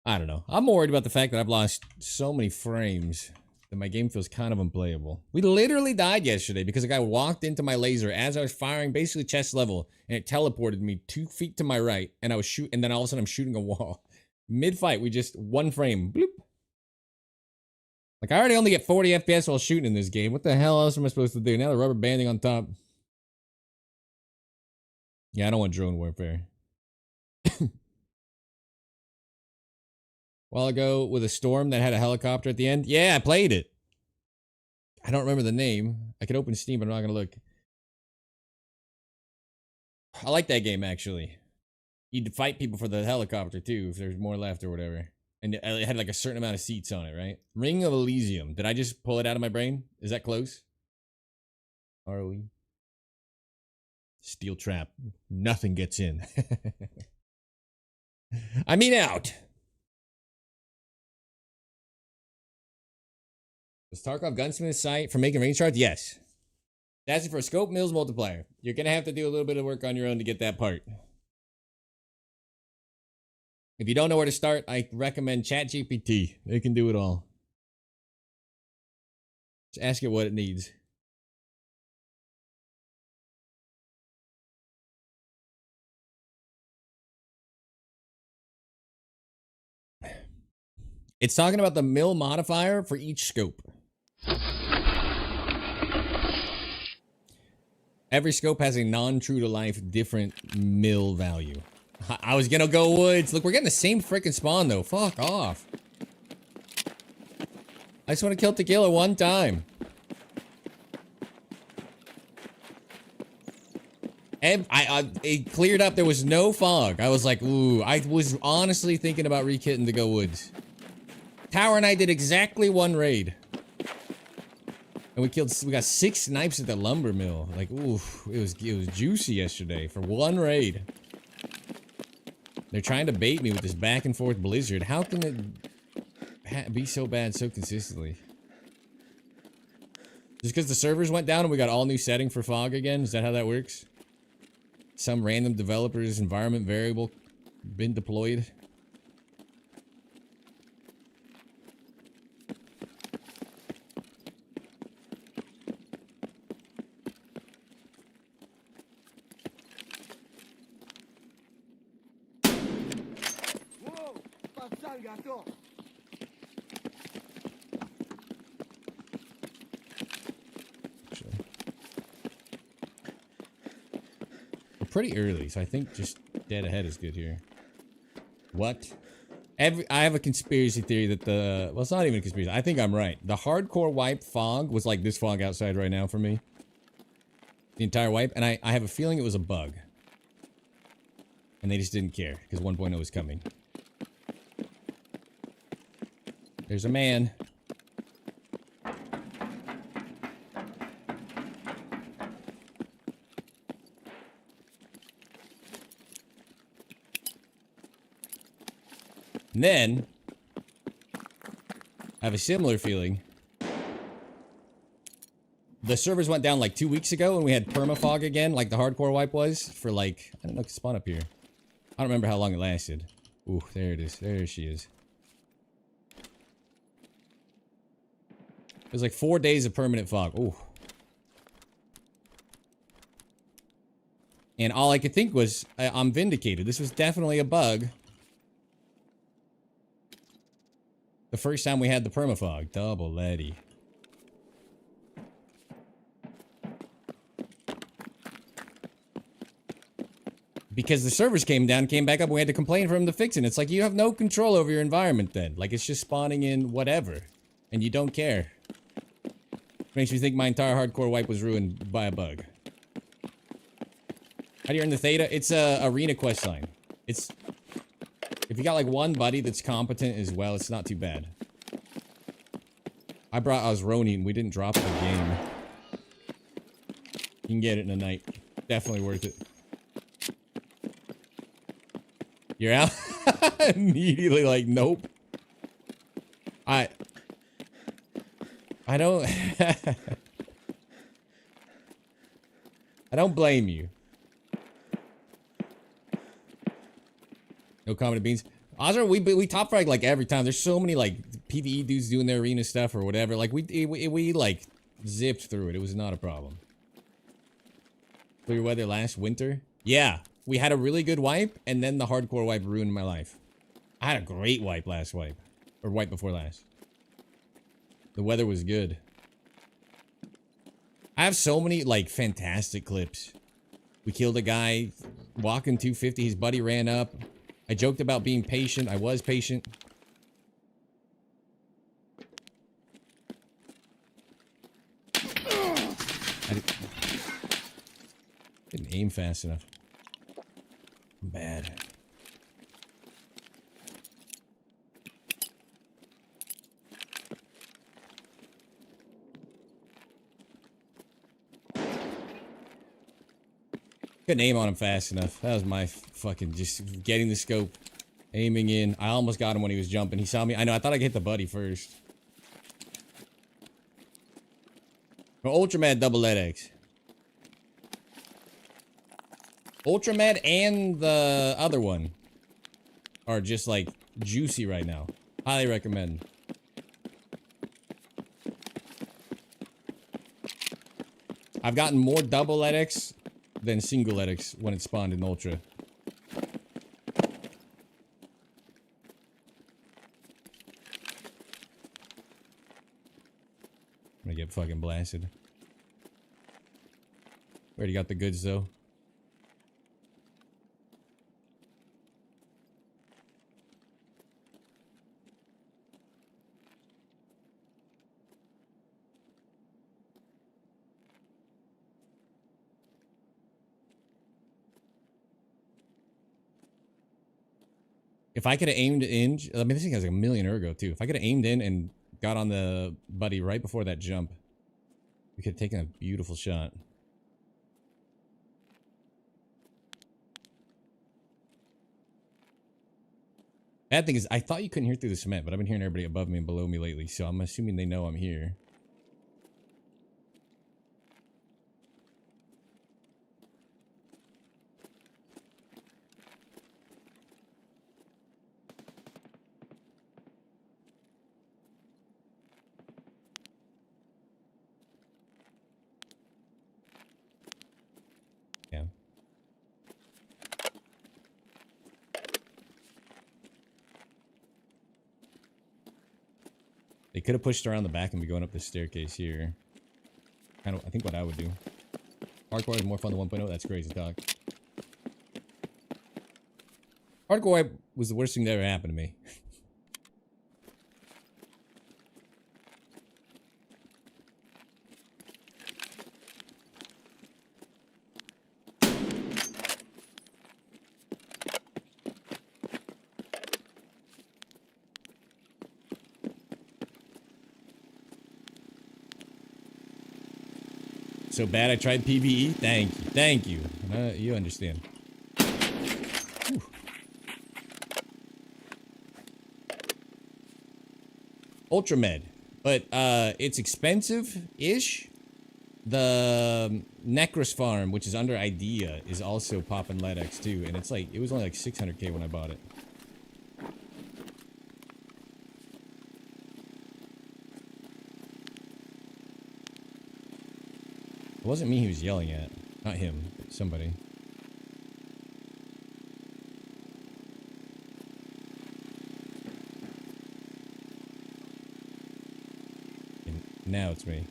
I don't know. I'm more worried about the fact that I've lost so many frames that my game feels kind of unplayable. We literally died yesterday because a guy walked into my laser as I was firing basically chest level, and it teleported me 2 feet to my right, and I was shooting, and then all of a sudden I'm shooting a wall. Mid-fight, we just one frame. Bloop. Like, I already only get 40 FPS while shooting in this game. What the hell else am I supposed to do? Now the rubber banding on top. Yeah, I don't want drone warfare. While ago with a storm that had a helicopter at the end. Yeah, I played it. I don't remember the name. I could open Steam, but I'm not going to look. I like that game, actually. You'd fight people for the helicopter, too, if there's more left or whatever. And it had like a certain amount of seats on it, right? Ring of Elysium. Did I just pull it out of my brain? Is that close? ROE. Steel trap. Nothing gets in. I mean out. Was Tarkov Gunsmith site for making range charts? Yes. That's it for Scope Mills Multiplier. You're going to have to do a little bit of work on your own to get that part. If you don't know where to start, I recommend ChatGPT. It can do it all. Just ask it what it needs. It's talking about the mill modifier for each scope. Every scope has a non-true to life different mill value. I was gonna go woods. Look, we're getting the same freaking spawn though. Fuck off. I just want to kill Tequila one time. And it cleared up. There was no fog. I was like, ooh. I was honestly thinking about rekitting to go woods. Tower and I did exactly one raid. And we got 6 snipes at the lumber mill. Like, ooh, it was juicy yesterday for one raid. They're trying to bait me with this back and forth blizzard. How can it be so bad so consistently? Just because the servers went down and we got all new setting for fog again? Is that how that works? Some random developer's environment variable been deployed? Pretty early, so I think just dead ahead is good here. What? I have a conspiracy theory that well, it's not even a conspiracy. I think I'm right. The hardcore wipe fog was like this fog outside right now for me. The entire wipe, and I have a feeling it was a bug. And they just didn't care, because 1.0 was coming. There's a man. And then, I have a similar feeling. The servers went down like 2 weeks ago and we had permafog again, like the hardcore wipe was, for like, I don't know, spawn up here. I don't remember how long it lasted. Ooh, there it is. There she is. It was like 4 days of permanent fog. Ooh. And all I could think was, I'm vindicated. This was definitely a bug. The first time we had the permafog. Double letty. Because the servers came down, came back up, and we had to complain for them to fix it. It's like, you have no control over your environment then. Like, it's just spawning in whatever. And you don't care. Makes me think my entire hardcore wipe was ruined by a bug. How do you earn the theta? It's a arena quest line. It's... If you got like one buddy that's competent as well, it's not too bad. I brought Osroni and we didn't drop the game. You can get it in a night. Definitely worth it. You're out? Immediately like, nope. I don't... I don't blame you. No comment beans. Ozra, we top frag like every time. There's so many like PvE dudes doing their arena stuff or whatever. Like we like zipped through it. It was not a problem. Clear weather last winter. Yeah, we had a really good wipe, and then the hardcore wipe ruined my life. I had a great wipe last wipe, or wipe before last. The weather was good. I have so many like fantastic clips. We killed a guy walking 250. His buddy ran up. I joked about being patient. I was patient. I didn't aim fast enough. I'm bad. Couldn't aim on him fast enough. That was my fucking just getting the scope, aiming in. I almost got him when he was jumping. He saw me. I know. I thought I could hit the buddy first. Well, Ultramad double LEDX. Ultramad and the other one are just like juicy right now. Highly recommend. I've gotten more double LEDX than single LEDX when it spawned in Ultra. I'm gonna get fucking blasted. Already got the goods though. If I could have aimed in, I mean, this thing has like a million ergo too. If I could have aimed in and got on the buddy right before that jump, we could have taken a beautiful shot. Bad thing is, I thought you couldn't hear through the cement, but I've been hearing everybody above me and below me lately, so I'm assuming they know I'm here. Yeah. They could have pushed around the back and be going up the staircase here. Kind of, I think what I would do. Hardcore is more fun than 1.0. That's crazy talk. Hardcore was the worst thing that ever happened to me. So bad I tried PvE? Thank you. Thank you. You understand. Whew. Ultramed. But it's expensive-ish. The Necros farm, which is under Idea, is also popping LEDX too. And it's like, it was only like 600k when I bought it. It wasn't me he was yelling at. Not him. Somebody. And now it's me.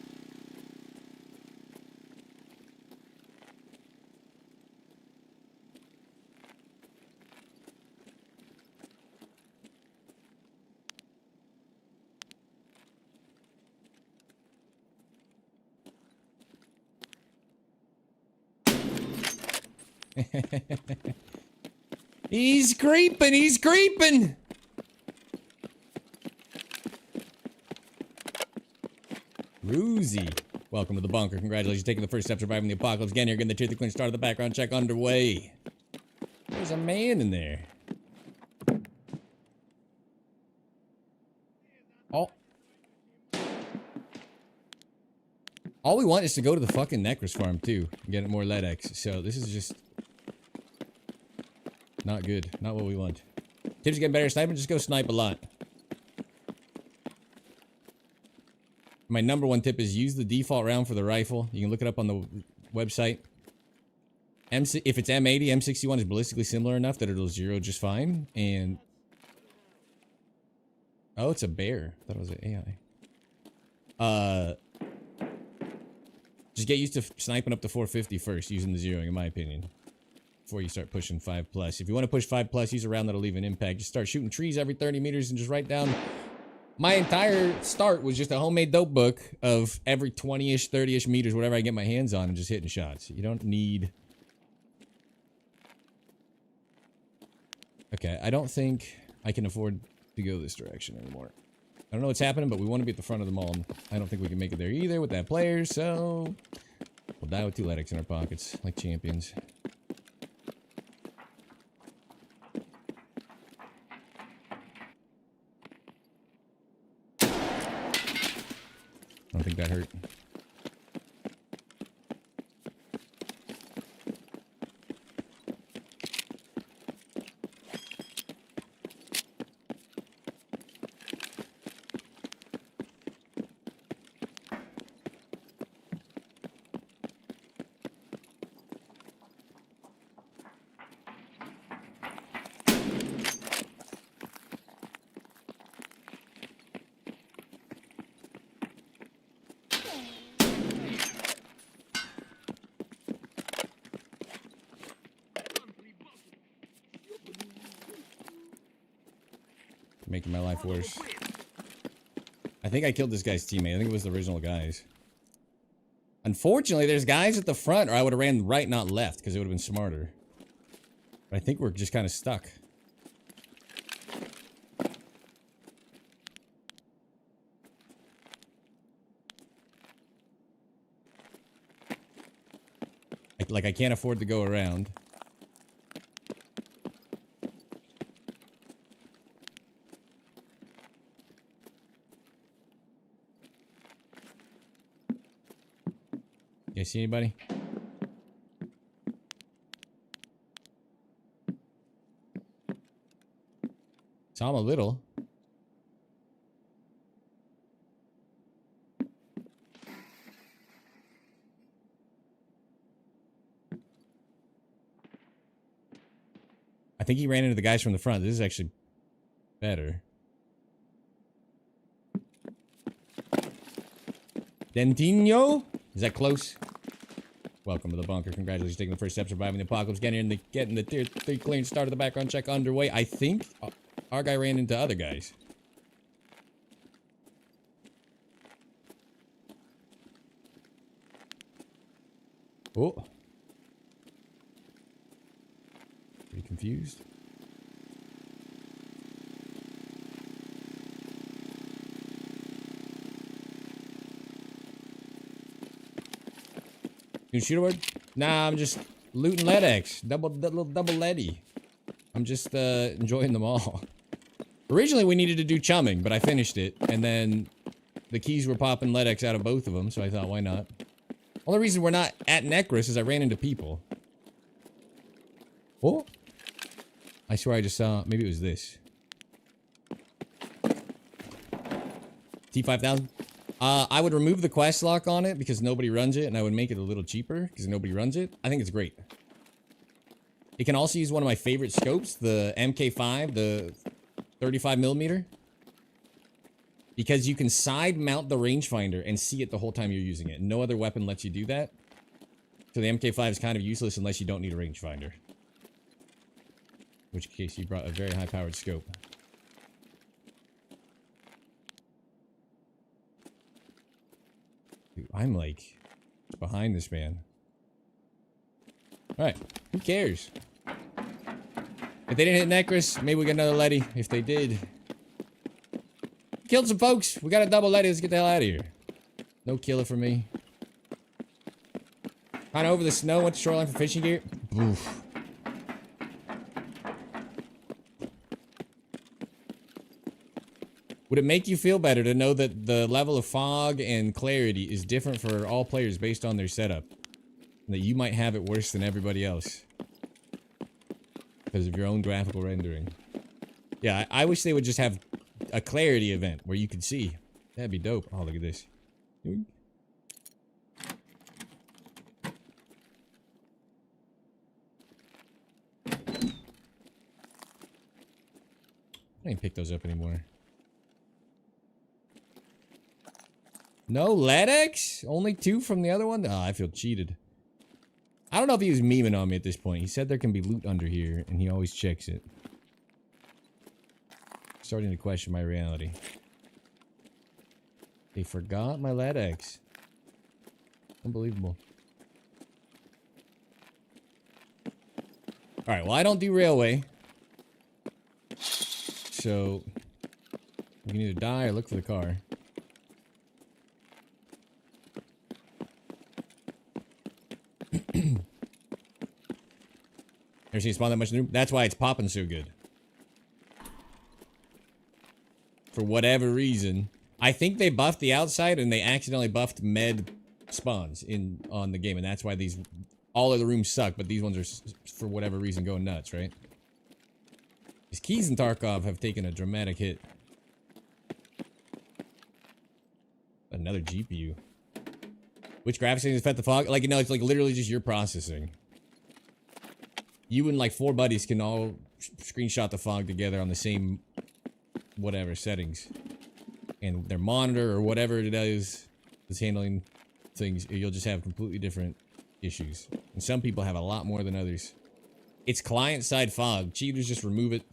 He's creeping, he's creeping! Roozy. Welcome to the bunker. Congratulations taking the first step surviving the apocalypse. Again, you're getting the tier 3 clean start of the background check underway. There's a man in there. All we want is to go to the fucking Necros farm, too. And get more lead X. So this is just... not good. Not what we want. Tips get better at sniping, just go snipe a lot. My number one tip is use the default round for the rifle. You can look it up on the website. If it's M80, M61 is ballistically similar enough that it'll zero just fine. And... oh, it's a bear. I thought it was an AI. Just get used to sniping up to 450 first, using the zeroing, in my opinion. Before you start pushing 5+. If you want to push 5+, use a round that'll leave an impact. Just start shooting trees every 30 meters and just write down... my entire start was just a homemade dope book of every 20-ish, 30-ish meters, whatever I get my hands on, and just hitting shots. You don't need... okay, I don't think I can afford to go this direction anymore. I don't know what's happening, but we want to be at the front of the mall. I don't think we can make it there either with that player, so... we'll die with 2 Ledics in our pockets, like champions. I don't think that hurt. Making my life worse. I think I killed this guy's teammate. I think it was the original guys. Unfortunately, there's guys at the front, or I would have ran right, not left, because it would have been smarter. But I think we're just kind of stuck. Like, I can't afford to go around. You guys see anybody? Saw him a little. I think he ran into the guys from the front. This is actually better. Dentino? Is that close? Welcome to the bunker. Congratulations on taking the first step, surviving the apocalypse, getting the tier 3 clearance, started the background check underway. I think our guy ran into other guys. Oh. Pretty confused. You shoot a word? Nah, I'm just looting LEDX. Double leady. I'm just enjoying them all. Originally, we needed to do chumming, but I finished it, and then the keys were popping LEDX out of both of them, so I thought, why not? Only reason we're not at Necros is I ran into people. Oh! I swear I just saw... maybe it was this. T5000? I would remove the quest lock on it because nobody runs it, and I would make it a little cheaper because nobody runs it. I think it's great. It can also use one of my favorite scopes, the MK5, the 35mm. Because you can side mount the rangefinder and see it the whole time you're using it. No other weapon lets you do that. So the MK5 is kind of useless unless you don't need a rangefinder. In which case you brought a very high-powered scope. Dude, I'm like behind this man. Alright, who cares? If they didn't hit Necros, maybe we get another Letty. If they did... killed some folks. We got a double Letty. Let's get the hell out of here. No killer for me. Kind of over the snow. Went to shoreline for fishing gear. Oof. Would it make you feel better to know that the level of fog and clarity is different for all players based on their setup? And that you might have it worse than everybody else because of your own graphical rendering. Yeah, I wish they would just have a clarity event where you could see. That'd be dope. Oh, look at this. I ain't pick those up anymore. No LEDX? Only 2 from the other one? Oh, I feel cheated. I don't know if he was memeing on me at this point. He said there can be loot under here, and he always checks it. Starting to question my reality. They forgot my LEDX. Unbelievable. Alright, well I don't do railway. So, you can either die or look for the car. Never seen it spawn that much in the room? That's why it's popping so good. For whatever reason. I think they buffed the outside and they accidentally buffed med spawns on the game. And that's why these... all of the rooms suck, but these ones are, for whatever reason, going nuts, right? These Keys and Tarkov have taken a dramatic hit. Another GPU. Which graphics settings affect the fog? Like, you know, it's like literally just your processing. You and like 4 buddies can all screenshot the fog together on the same whatever settings. And their monitor or whatever it is handling things, you'll just have completely different issues. And some people have a lot more than others. It's client-side fog. Cheaters just remove it.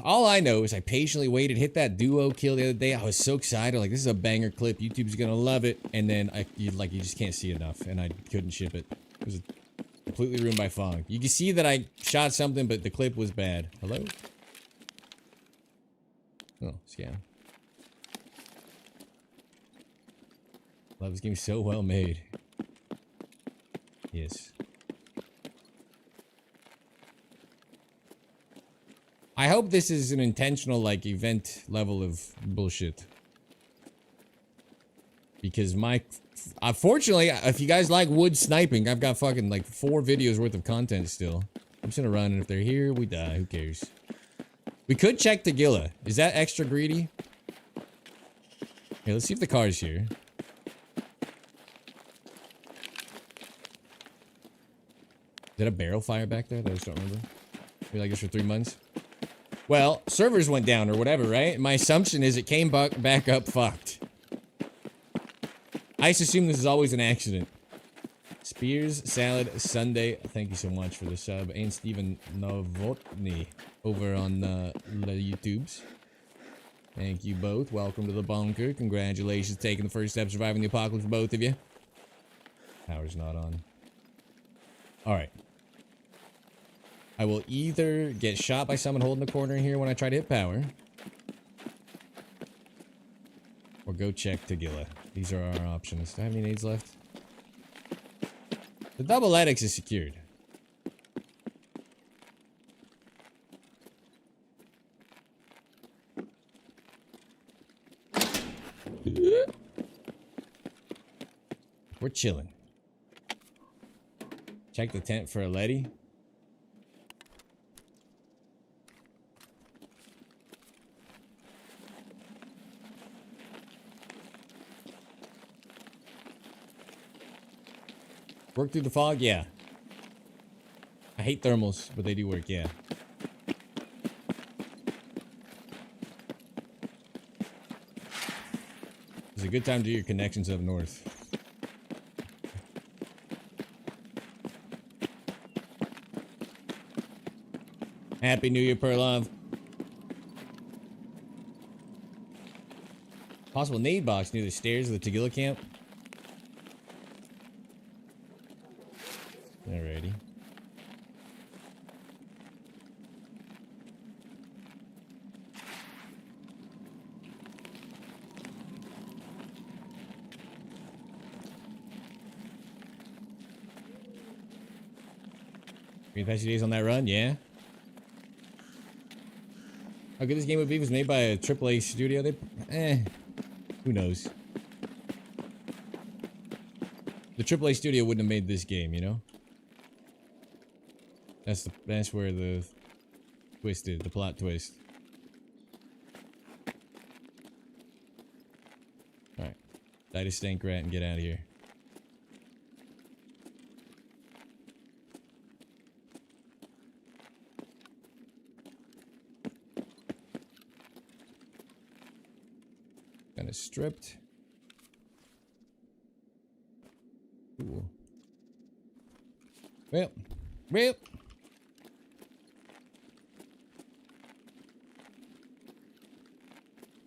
All I know is I patiently waited, hit that duo kill the other day. I was so excited, like this is a banger clip. YouTube's gonna love it, and then you just can't see enough, and I couldn't ship it. It was completely ruined by fog. You can see that I shot something, but the clip was bad. Hello? Oh, scam. Love this game so well made. Yes. I hope this is an intentional, like, event level of bullshit. Because unfortunately, if you guys like wood sniping, I've got fucking, like, 4 videos worth of content still. I'm just gonna run, and if they're here, we die. Who cares? We could check Tagilla. Is that extra greedy? Okay, let's see if the car's here. Is that a barrel fire back there? I just don't remember. Maybe like this for 3 months. Well, servers went down or whatever, right? My assumption is it came back up fucked. I just assume this is always an accident. Spears, Salad, Sunday. Thank you so much for the sub. And Steven Novotny over on the YouTubes. Thank you both. Welcome to the bunker. Congratulations taking the first step surviving the apocalypse, both of you. Power's not on. Alright. I will either get shot by someone holding the corner here when I try to hit power, or go check Tagilla. These are our options. Do I have any nades left? The double edix is secured. We're chilling. Check the tent for a Letty. Work through the fog? Yeah. I hate thermals, but they do work, yeah. It's a good time to do your connections up north. Happy New Year, Perlov. Possible nade box near the stairs of the Tagilla camp. Alrighty. You past your days on that run? Yeah. How good this game would be if it was made by a AAA studio? Who knows? The AAA studio wouldn't have made this game, you know? That's where the twist is, the plot twist. Alright. Die to stank rat and get out of here. Kinda stripped. Cool. Well.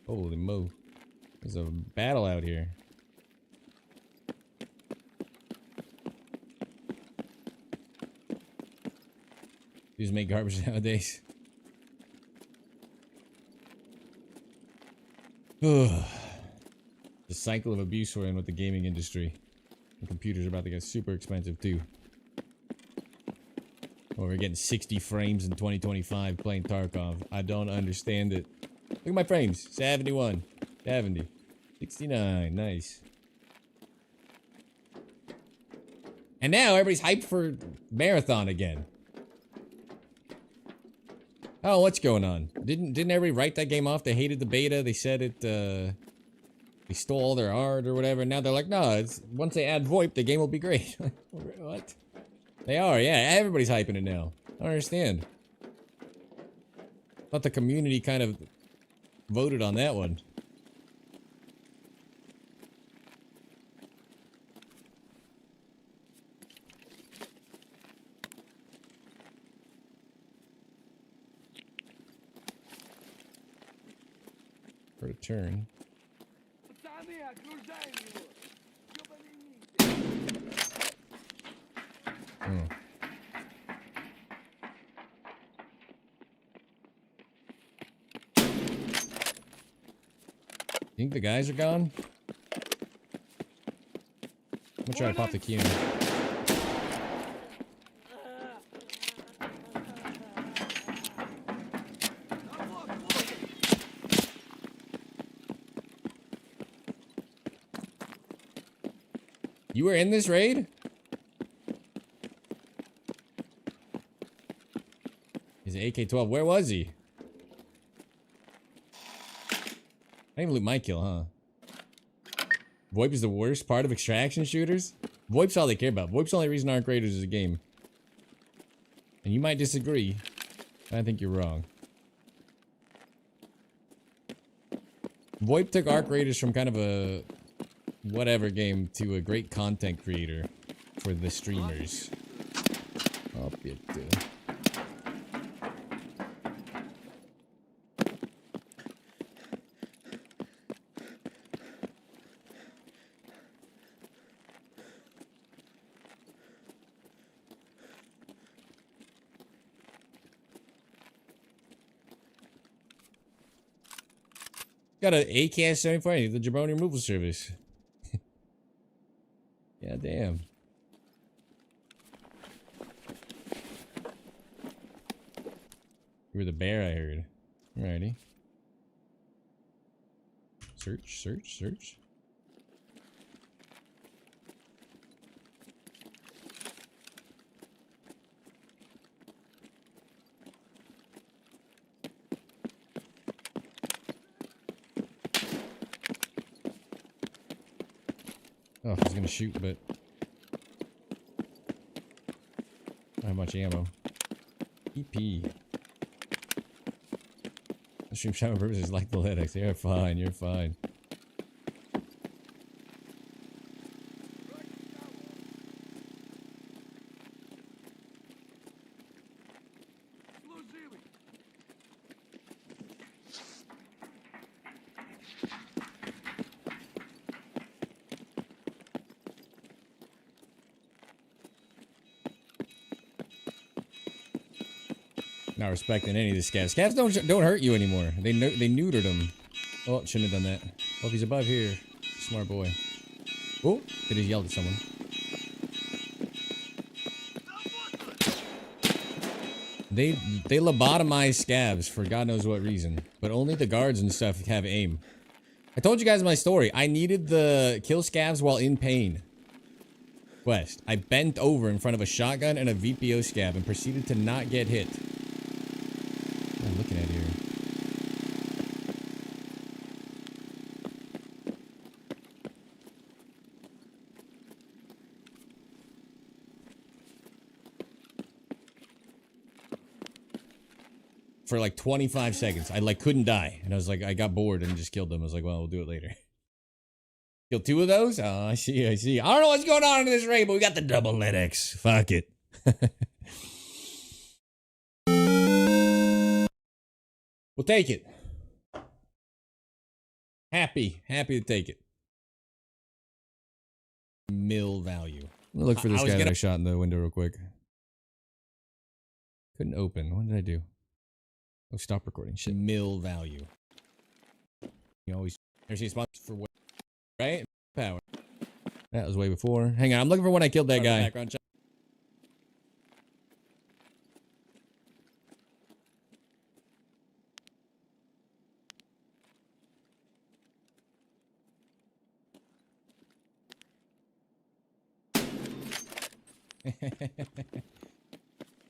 Holy mo. There's a battle out here. You just make garbage nowadays. The cycle of abuse we're in with the gaming industry. And computers are about to get super expensive too. Oh, we're getting 60 frames in 2025 playing Tarkov. I don't understand it. Look at my frames. 71. 70. 69. Nice. And now everybody's hyped for Marathon again. Oh, what's going on? Didn't everybody write that game off? They hated the beta. They said it, they stole all their art or whatever. Now they're like, no, it's once they add VoIP, the game will be great. What? They are, yeah. Everybody's hyping it now. I don't understand. Thought the community kind of voted on that one. For a turn. Oh. Think the guys are gone? I'm gonna try to pop the key in. You were in this raid? He's an AK-12. Where was he? I didn't even loot my kill, huh? VoIP is the worst part of extraction shooters? VoIP's all they care about. VoIP's the only reason Arc Raiders is a game. And you might disagree, but I think you're wrong. VoIP took Arc Raiders from kind of a whatever game to a great content creator for the streamers. Up it. Got an ACAS 74, the jabroni removal service. Yeah, damn. You were the bear, I heard. Alrighty. Search. Oh, I was gonna shoot, but I don't have much ammo. EP. The stream shower purposes like the Linux. You're fine, you're fine. Not respecting any of the scavs. Scavs don't hurt you anymore. They neutered them. Oh, shouldn't have done that. Oh, he's above here. Smart boy. Oh, he just yelled at someone. They lobotomize scavs for God knows what reason, but only the guards and stuff have aim. I told you guys my story. I needed the kill scavs while in pain quest. I bent over in front of a shotgun and a VPO scav and proceeded to not get hit. What am I looking at here? For like 25 seconds. I like couldn't die. And I was like, I got bored and just killed them. I was like, well, we'll do it later. Kill 2 of those? Oh, I see, I see. I don't know what's going on in this raid, but we got the double LEDX. Fuck it. We'll take it. Happy to take it. Mill value. I'm gonna look for this guy that I shot in the window real quick. Couldn't open. What did I do? Oh, stop recording. Shit. Mill value. You always there's a spot for what, right? Power. That was way before. Hang on, I'm looking for when I killed that guy. Background check.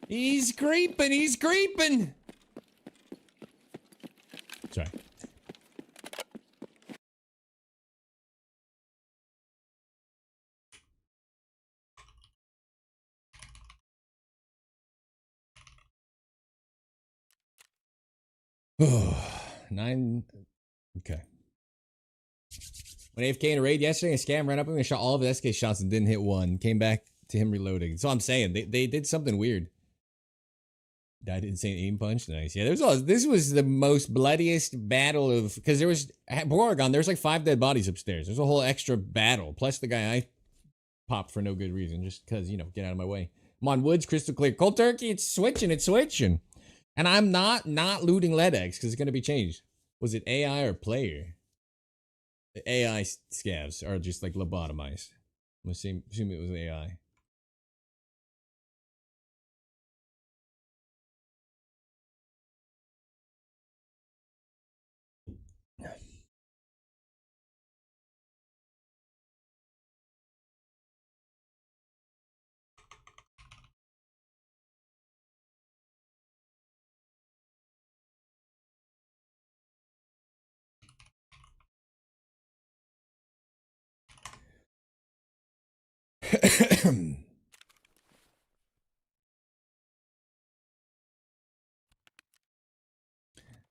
He's creeping, he's creeping. Sorry. Oh, 9. Okay. When AFK in a raid yesterday, a scam ran up on me and shot all of his SK shots and didn't hit one. Came back to him reloading. So I'm saying they did something weird. Died insane aim punch. Nice. Yeah, this was the most bloodiest battle of because there was at Boragon, there's like 5 dead bodies upstairs. There's a whole extra battle. Plus the guy I popped for no good reason, just because, you know, get out of my way. I'm on woods, crystal clear. Cold turkey, it's switching. And I'm not looting LEDX because it's gonna be changed. Was it AI or player? The AI scavs are just like lobotomized. I'm assuming it was AI.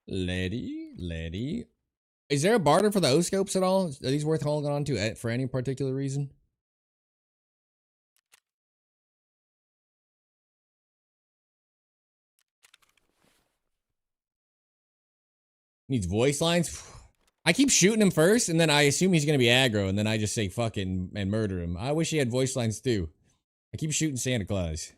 Letty. Is there a barter for the O-scopes at all? Are these worth holding on to for any particular reason? Needs voice lines? I keep shooting him first, and then I assume he's gonna be aggro, and then I just say fuck it and murder him. I wish he had voice lines too. I keep shooting Santa Claus.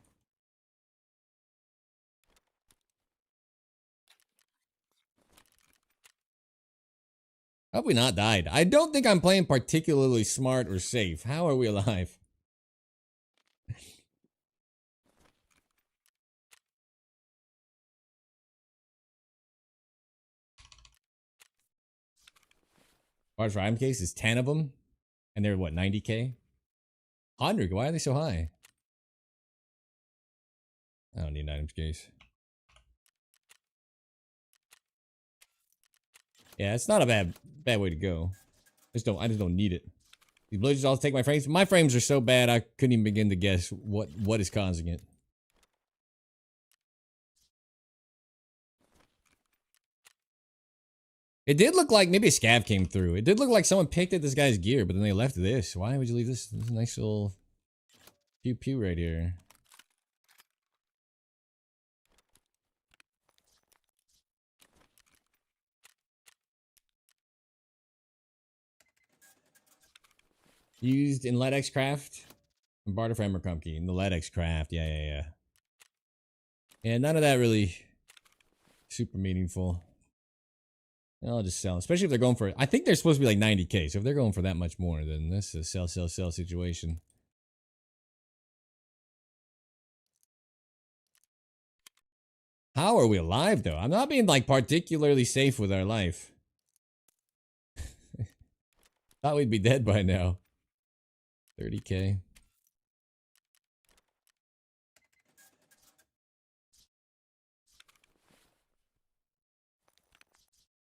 How have we not died? I don't think I'm playing particularly smart or safe. How are we alive? Large rhyme case is 10 of them, and they're what, 90k? 100. Why are they so high? I don't need an items case. Yeah, it's not a bad way to go. I just don't need it. These blizzards all take my frames. My frames are so bad I couldn't even begin to guess what is causing it. It did look like maybe a scav came through. It did look like someone picked at this guy's gear, but then they left this. Why would you leave this? This is a nice little pew pew right here. Used in LEDX craft and barter for Emercom key in the LEDX craft. Yeah. Yeah, none of that really super meaningful. I'll just sell, especially if they're going for. I think they're supposed to be like 90k. So if they're going for that much more, then this is a sell situation. How are we alive, though? I'm not being, like, particularly safe with our life. Thought we'd be dead by now. 30K.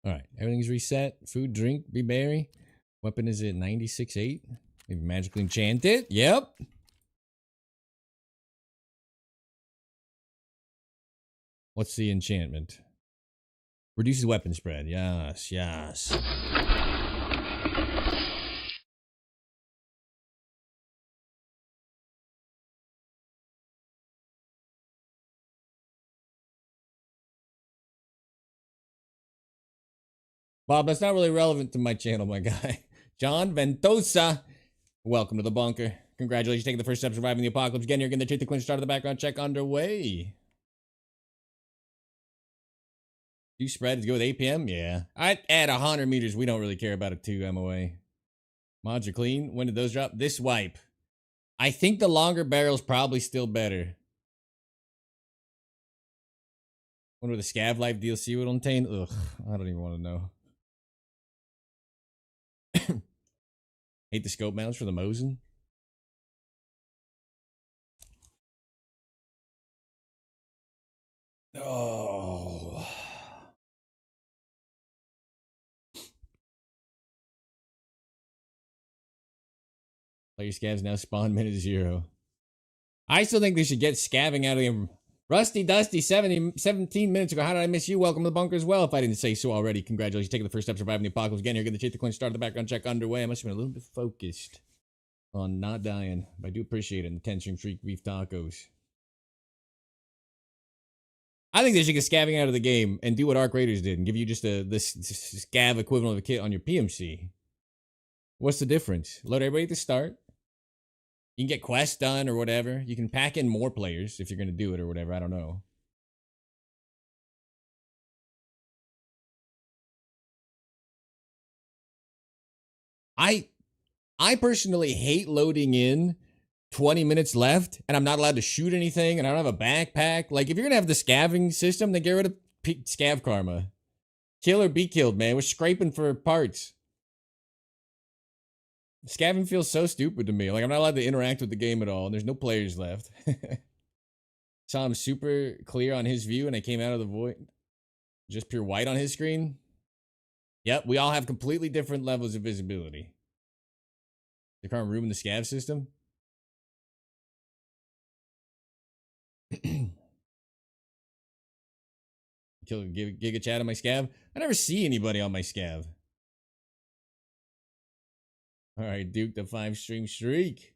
Alright, everything's reset. Food, drink, be berry. Weapon is at 96.8. Maybe magically enchant it. Yep. What's the enchantment? Reduces weapon spread. Yes, yes. Bob, that's not really relevant to my channel, my guy. John Ventosa, welcome to the bunker. Congratulations, taking the first step, surviving the apocalypse. Again, you're going to take the clinch, start of the background check underway. Do spread to go with 8 p.m.? Yeah. At 100 meters, we don't really care about a 2 MOA. Mods are clean. When did those drop? This wipe. I think the longer barrel's probably still better. Wonder what the Scav Life DLC would contain. Ugh, I don't even want to know. Hate the scope mounts for the Mosin. Oh. Player scavs now spawn minute 0. I still think they should get scavving out of the game. Rusty Dusty 17 minutes ago. How did I miss you? Welcome to the bunker as well. If I didn't say so already, congratulations. Taking the first step, surviving the apocalypse. Again, you're going to take the clinch, start the background check underway. I must have been a little bit focused on not dying, but I do appreciate it. And the 10 stream streak beef tacos. I think they should get scavving out of the game and do what Arc Raiders did and give you just this scav equivalent of a kit on your PMC. What's the difference? Load everybody at the start. You can get quests done or whatever. You can pack in more players if you're going to do it or whatever. I don't know. I personally hate loading in 20 minutes left and I'm not allowed to shoot anything and I don't have a backpack. Like, if you're going to have the scavving system, then get rid of scav karma. Kill or be killed, man. We're scraping for parts. Scavving feels so stupid to me. Like, I'm not allowed to interact with the game at all, and there's no players left. Saw him super clear on his view, and I came out of the void. Just pure white on his screen. Yep, we all have completely different levels of visibility. The current room in the scav system. Kill Giga Chat on my scav. I never see anybody on my scav. All right, Duke, the 5 stream streak.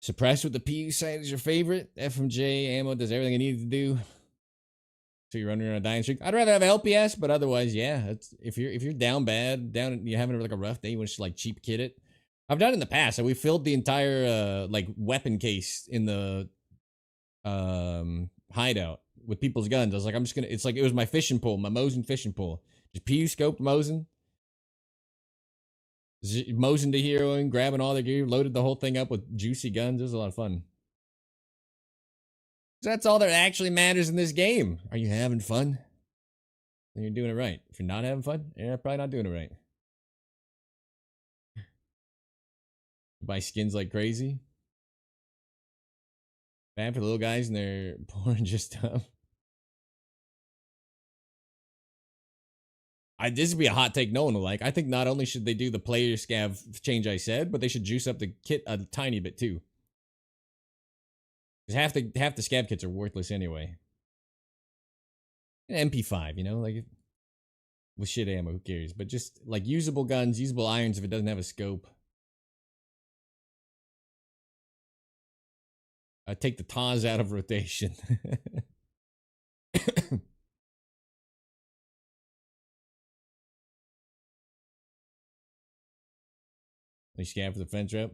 Suppressed with the PU site is your favorite. FMJ ammo does everything it needs to do. So you're running on a dying streak. I'd rather have LPS, but otherwise, yeah. It's, if you're down bad, you're having like a rough day, you want to just like cheap kit it. I've done it in the past. So we filled the entire like weapon case in the hideout with people's guns. I was like, I'm just gonna. It's like it was my fishing pole, my Mosin fishing pole. Just PU scoped Mosin. Mosin to heroing, grabbing all their gear, loaded the whole thing up with juicy guns. It was a lot of fun. That's all that actually matters in this game. Are you having fun? Then you're doing it right. If you're not having fun, you're probably not doing it right. Buy skins like crazy. Bad for the little guys and they're pouring just stuff. This would be a hot take no one will like. I think not only should they do the player scav change I said, but they should juice up the kit a tiny bit too. Because half the scav kits are worthless anyway. An MP5, you know, like with shit ammo, who cares? But just like usable guns, usable irons if it doesn't have a scope. Take the Taz out of rotation. They scan for the fence rep.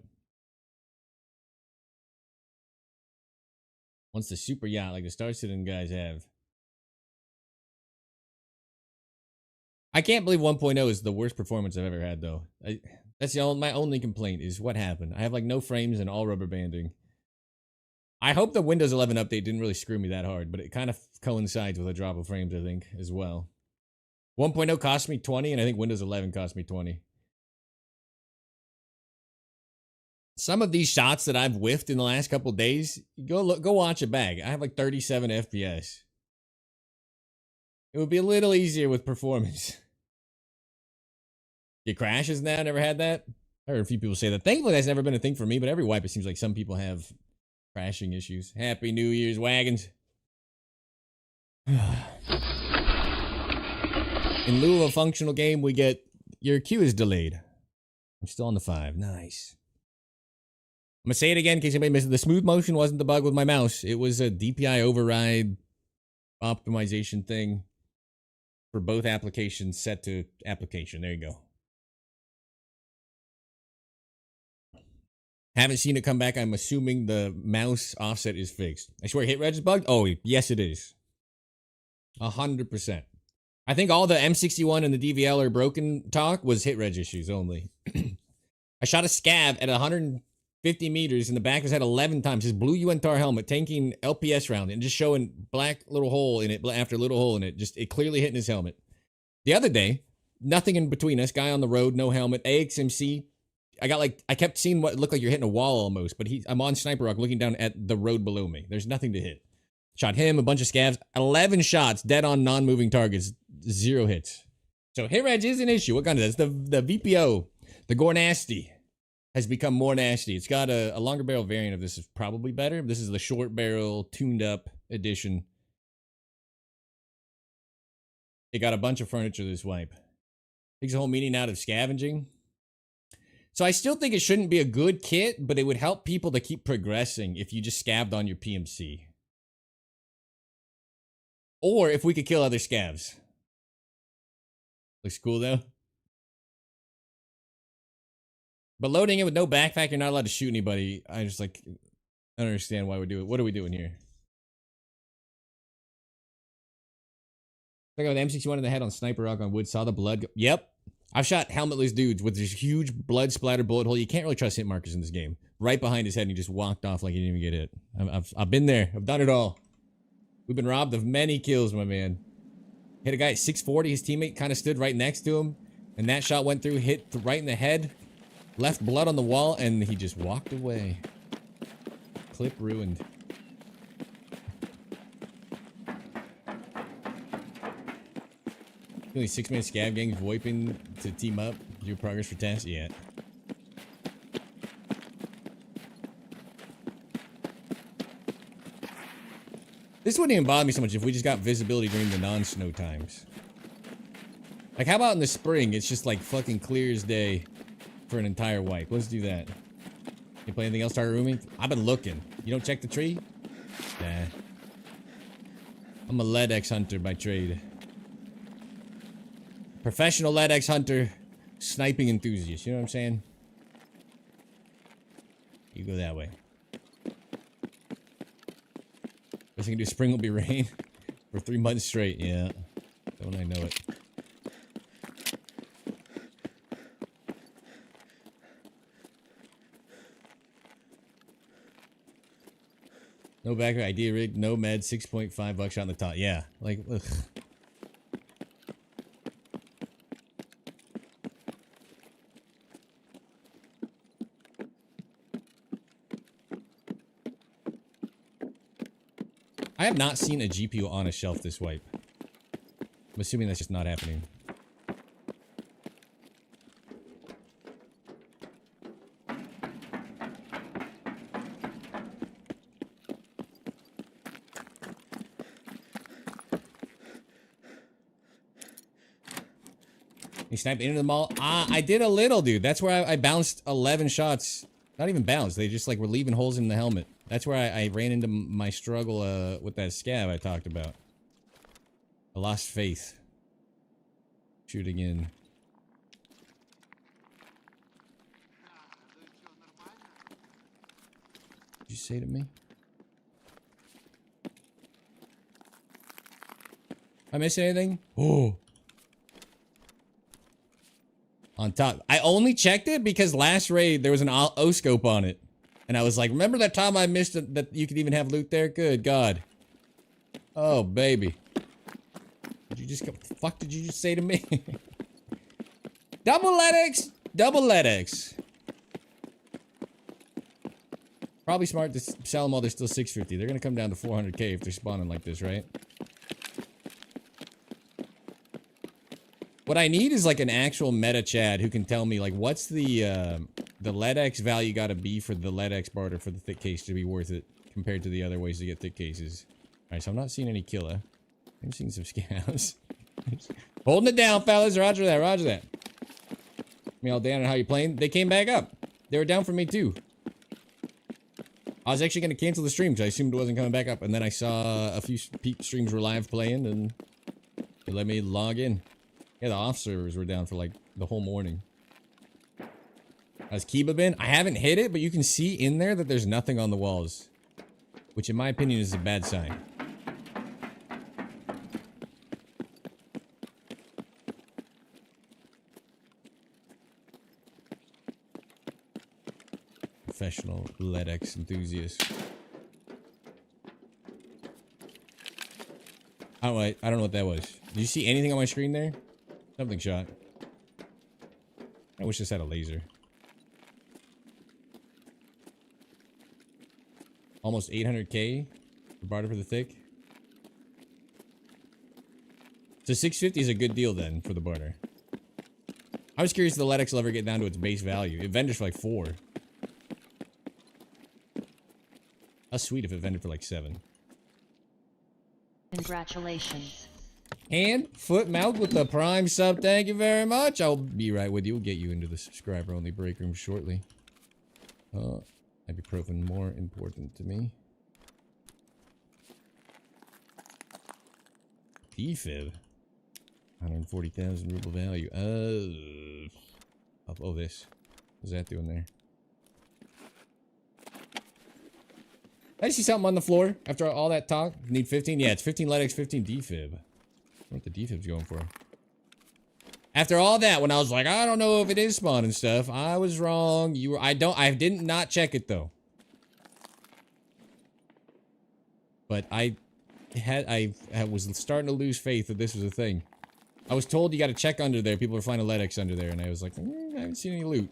Once the super yacht like the Star Citizen guys have. I can't believe 1.0 is the worst performance I've ever had though. That's my only complaint is what happened. I have like no frames and all rubber banding. I hope the Windows 11 update didn't really screw me that hard, but it kind of coincides with a drop of frames, I think, as well. 1.0 cost me 20, and I think Windows 11 cost me 20. Some of these shots that I've whiffed in the last couple days, go watch it back. I have like 37 FPS. It would be a little easier with performance. It crashes now, never had that? I heard a few people say that. Thankfully, that's never been a thing for me, but every wipe, it seems like some people have crashing issues. Happy New Year's, wagons. In lieu of a functional game, we get your queue is delayed. I'm still on the 5. Nice. I'm gonna say it again in case anybody missed it. The smooth motion wasn't the bug with my mouse. It was a DPI override optimization thing for both applications set to application. There you go. Haven't seen it come back. I'm assuming the mouse offset is fixed. I swear hit reg is bugged? Oh, yes it is. 100%. I think all the M61 and the DVL are broken talk was hit reg issues only. I shot a scav at 150 meters in the back of his head 11 times. His blue UNTAR helmet, tanking LPS round and just showing black little hole in it after little hole in it. Just it clearly hitting his helmet. The other day, nothing in between us. Guy on the road, no helmet. AXMC. I kept seeing what looked like you're hitting a wall almost, but I'm on Sniper Rock looking down at the road below me. There's nothing to hit. Shot him, a bunch of scavs, 11 shots, dead on non-moving targets, 0 hits. So hit reg is an issue. What gun is that? The VPO, the Gore Nasty, has become more nasty. It's got a longer barrel variant of this is probably better. This is the short barrel, tuned up edition. It got a bunch of furniture this wipe. Takes the whole meaning out of scavenging. So I still think it shouldn't be a good kit, but it would help people to keep progressing if you just scavved on your PMC. Or if we could kill other scavs. Looks cool though. But loading it with no backpack, you're not allowed to shoot anybody. I just I don't understand why we do it. What are we doing here? I got the M61 in the head on Sniper Rock on wood, saw the blood go. Yep. I've shot helmetless dudes with this huge blood splatter bullet hole. You can't really trust hit markers in this game. Right behind his head, and he just walked off like he didn't even get hit. I've been there. I've done it all. We've been robbed of many kills, my man. Hit a guy at 640. His teammate kind of stood right next to him, and that shot went through, hit right in the head, left blood on the wall, and he just walked away. Clip ruined. Only 6-man scav gangs VoIPing to team up, do progress for tasks? Yeah. This wouldn't even bother me so much if we just got visibility during the non-snow times. Like, how about in the spring? It's just like fucking clear as day for an entire wipe. Let's do that. You play anything else, target rooming? I've been looking. You don't check the tree? Nah. I'm a LEDX hunter by trade. Professional LEDX hunter, sniping enthusiast. You know what I'm saying? You go that way. Best I can do, spring will be rain for 3 months straight. Yeah. Don't I know it? No backer, idea rig, no med, 6.5 buckshot on the top. Yeah. Like, ugh. I have not seen a GPU on a shelf this wipe. I'm assuming that's just not happening. You sniped into the mall? I did a little, dude. That's where I bounced 11 shots. Not even bounced. They just like were leaving holes in the helmet. That's where I ran into my struggle with that scav I talked about. I lost faith. Shooting in. Did you say to me? I miss anything? Oh. on top. I only checked it because last raid there was an O-scope on it. And I was like, remember that time I missed it, that you could even have loot there? Good God. Oh, baby. Did you just, what the fuck did you just say to me? Double LEDX! Double LEDX. Probably smart to sell them while they're still 650. They're gonna come down to 400k if they're spawning like this, right? What I need is like an actual meta Chad who can tell me like what's the LEDX value gotta be for the LEDX barter for the thick case to be worth it compared to the other ways to get thick cases. Alright, so I'm not seeing any killer. I'm seeing some scams. Holding it down, fellas. Roger that, roger that. Me all down on how you playing. They came back up. They were down for me too. I was actually gonna cancel the stream because I assumed it wasn't coming back up, and then I saw a few streams were live playing and they let me log in. Yeah, the off servers were down for like the whole morning. Has Kiba been? I haven't hit it, but you can see in there that there's nothing on the walls. Which in my opinion is a bad sign. Professional LEDX enthusiast. I don't know what that was. Did you see anything on my screen there? Something shot. I wish this had a laser. Almost 800k for barter for the thick. So 650 is a good deal then for the barter. I was curious if the LEDX will ever get down to its base value. It vendors for like 4. How sweet if it vended for like 7. Congratulations. Hand, foot, mouth with the prime sub. Thank you very much. I'll be right with you. We'll get you into the subscriber-only break room shortly. Ibuprofen more important to me. Defib. 140,000 ruble value. Oh, this. What's that doing there? I see something on the floor after all that talk. Need 15? Yeah, it's 15 LEDX, 15 defib. What the defib's going for? After all that, when I was like, I don't know if it is spawn and stuff, I was wrong. You were. I didn't not check it though. But I was starting to lose faith that this was a thing. I was told you got to check under there. People are finding LEDX under there, and I was like, I haven't seen any loot.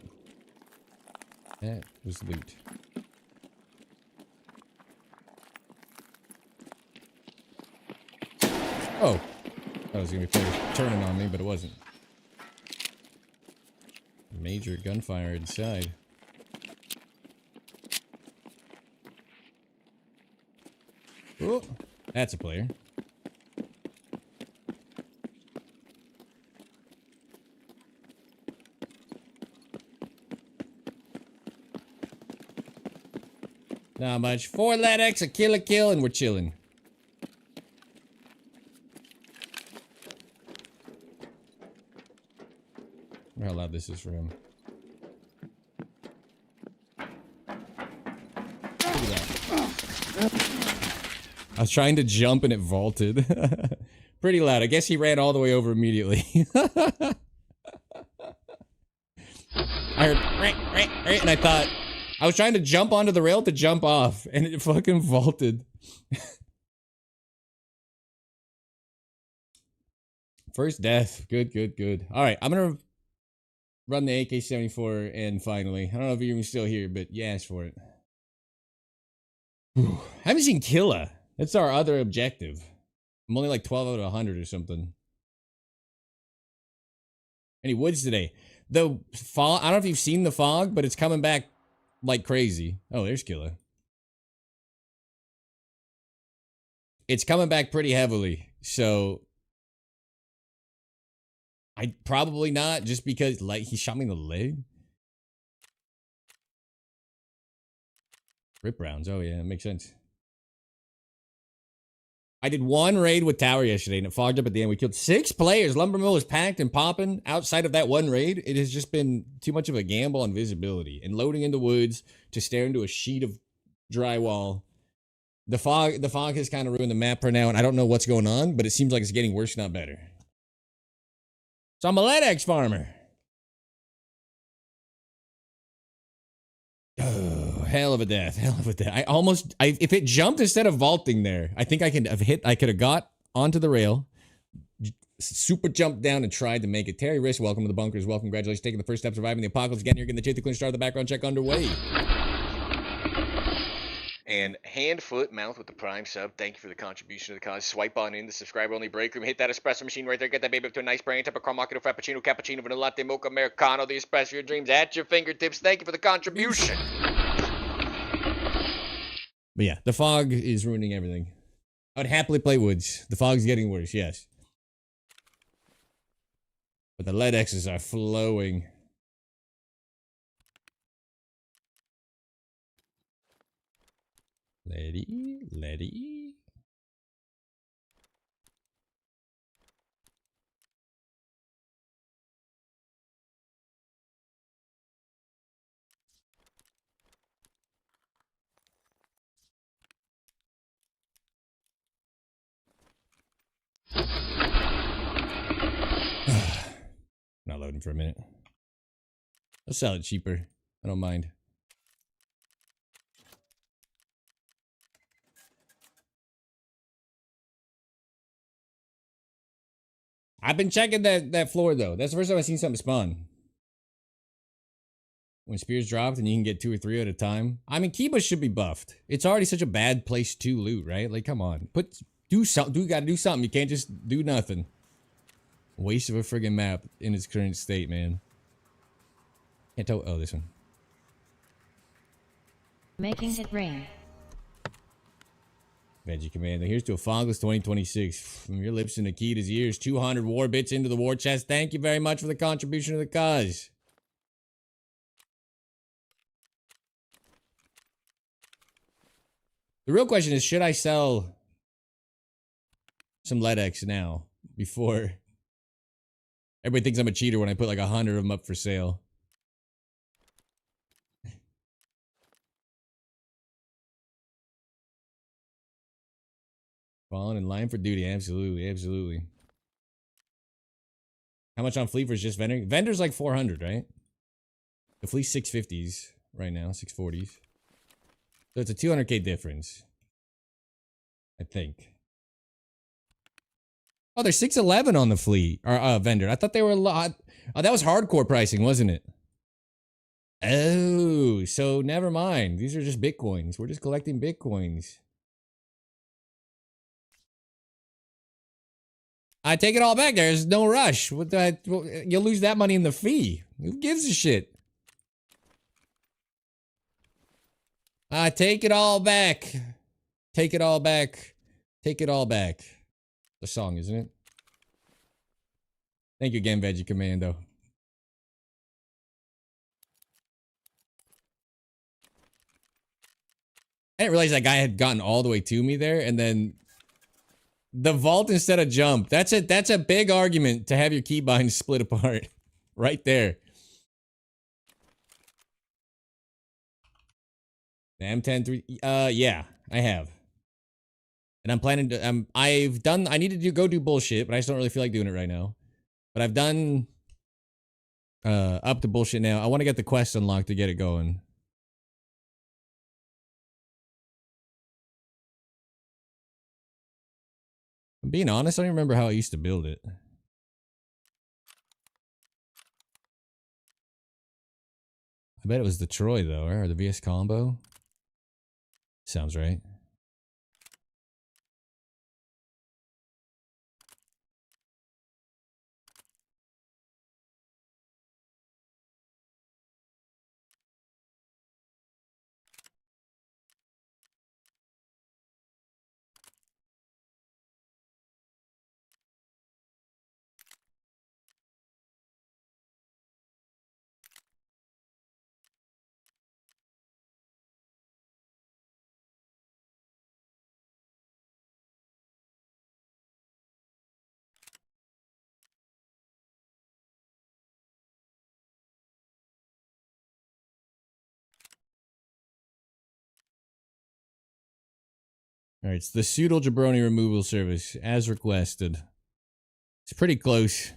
That was loot. Oh, that was gonna be players turning on me, but it wasn't. Major gunfire inside. Oh, that's a player. Not much. 4 LEDX, a kill, and we're chilling. I wonder how loud this is for him. Look at that. I was trying to jump and it vaulted. Pretty loud. I guess he ran all the way over immediately. I heard and I thought I was trying to jump onto the rail to jump off and it fucking vaulted. First death. Good. All right, I'm gonna run the AK-74 and finally. I don't know if you're even still here, but you asked for it. Whew. I haven't seen Killa. That's our other objective. I'm only like 12 out of 100 or something. Any woods today? The fog, I don't know if you've seen the fog, but it's coming back like crazy. Oh, there's Killa. It's coming back pretty heavily, so I probably not, just because like he shot me in the leg. Rip rounds. Oh yeah, it makes sense. I did one raid with Tower yesterday and it fogged up at the end. We killed 6 players. Lumber Mill was packed and popping. Outside of that one raid, it has just been too much of a gamble on visibility and loading into woods to stare into a sheet of drywall. The fog has kind of ruined the map for now, and I don't know what's going on, but it seems like it's getting worse, not better. So I'm a LEDX farmer. Oh, hell of a death. Hell of a death. If it jumped instead of vaulting there, I think I could have got onto the rail, super jumped down and tried to make it. Terry Riss, welcome to the bunkers. Welcome. Congratulations taking the first step, surviving the apocalypse. Getting here, getting the chase, the clean start of the background check underway. And hand, foot, mouth with the prime sub. Thank you for the contribution to the cause. Swipe on in the subscriber only break room. Hit that espresso machine right there. Get that baby up to a nice brand. Type of caramel macchiato, frappuccino, cappuccino, vanilla latte, mocha, americano. The espresso of your dreams at your fingertips. Thank you for the contribution. But yeah, the fog is ruining everything. I would happily play Woods. The fog's getting worse, yes. But the lead X's are flowing. Letty. Not loading for a minute. I'll sell it cheaper. I don't mind. I've been checking that floor though. That's the first time I've seen something spawn. When spears dropped and you can get 2 or 3 at a time. I mean, Kiba should be buffed. It's already such a bad place to loot, right? Like, come on. Do something. Gotta do something. You can't just do nothing. Waste of a friggin' map in its current state, man. Can't tell. Oh, this one. Making it rain. Veggie Commander. Here's to a fogless 2026. From your lips and Akita's ears. 200 war bits into the war chest. Thank you very much for the contribution to the cause. The real question is, should I sell some LEDX now before everybody thinks I'm a cheater when I put like 100 of them up for sale? Falling in line for duty. Absolutely. Absolutely. How much on Fleet versus just vendor? Vendor's like 400, right? The Fleet's 650s right now, 640s. So it's a 200k difference. I think. Oh, there's 611 on the Fleet. Or vendor. I thought they were a lot. Oh, that was hardcore pricing, wasn't it? Oh, so never mind. These are just Bitcoins. We're just collecting Bitcoins. I take it all back. There's no rush. You'll lose that money in the fee. Who gives a shit? I take it all back. Take it all back. Take it all back. The song, isn't it? Thank you again, Veggie Commando. I didn't realize that guy had gotten all the way to me there, and then the vault instead of jump. That's a big argument to have your keybinds split apart. Right there. The M10-3, yeah, I have. And I'm planning to, I need to go do bullshit, but I just don't really feel like doing it right now. But I've done, up to bullshit now. I want to get the quest unlocked to get it going. I'm being honest, I don't remember how I used to build it. I bet it was the Troy though, or the VS combo. Sounds right. Alright, it's the pseudo jabroni removal service, as requested. It's pretty close.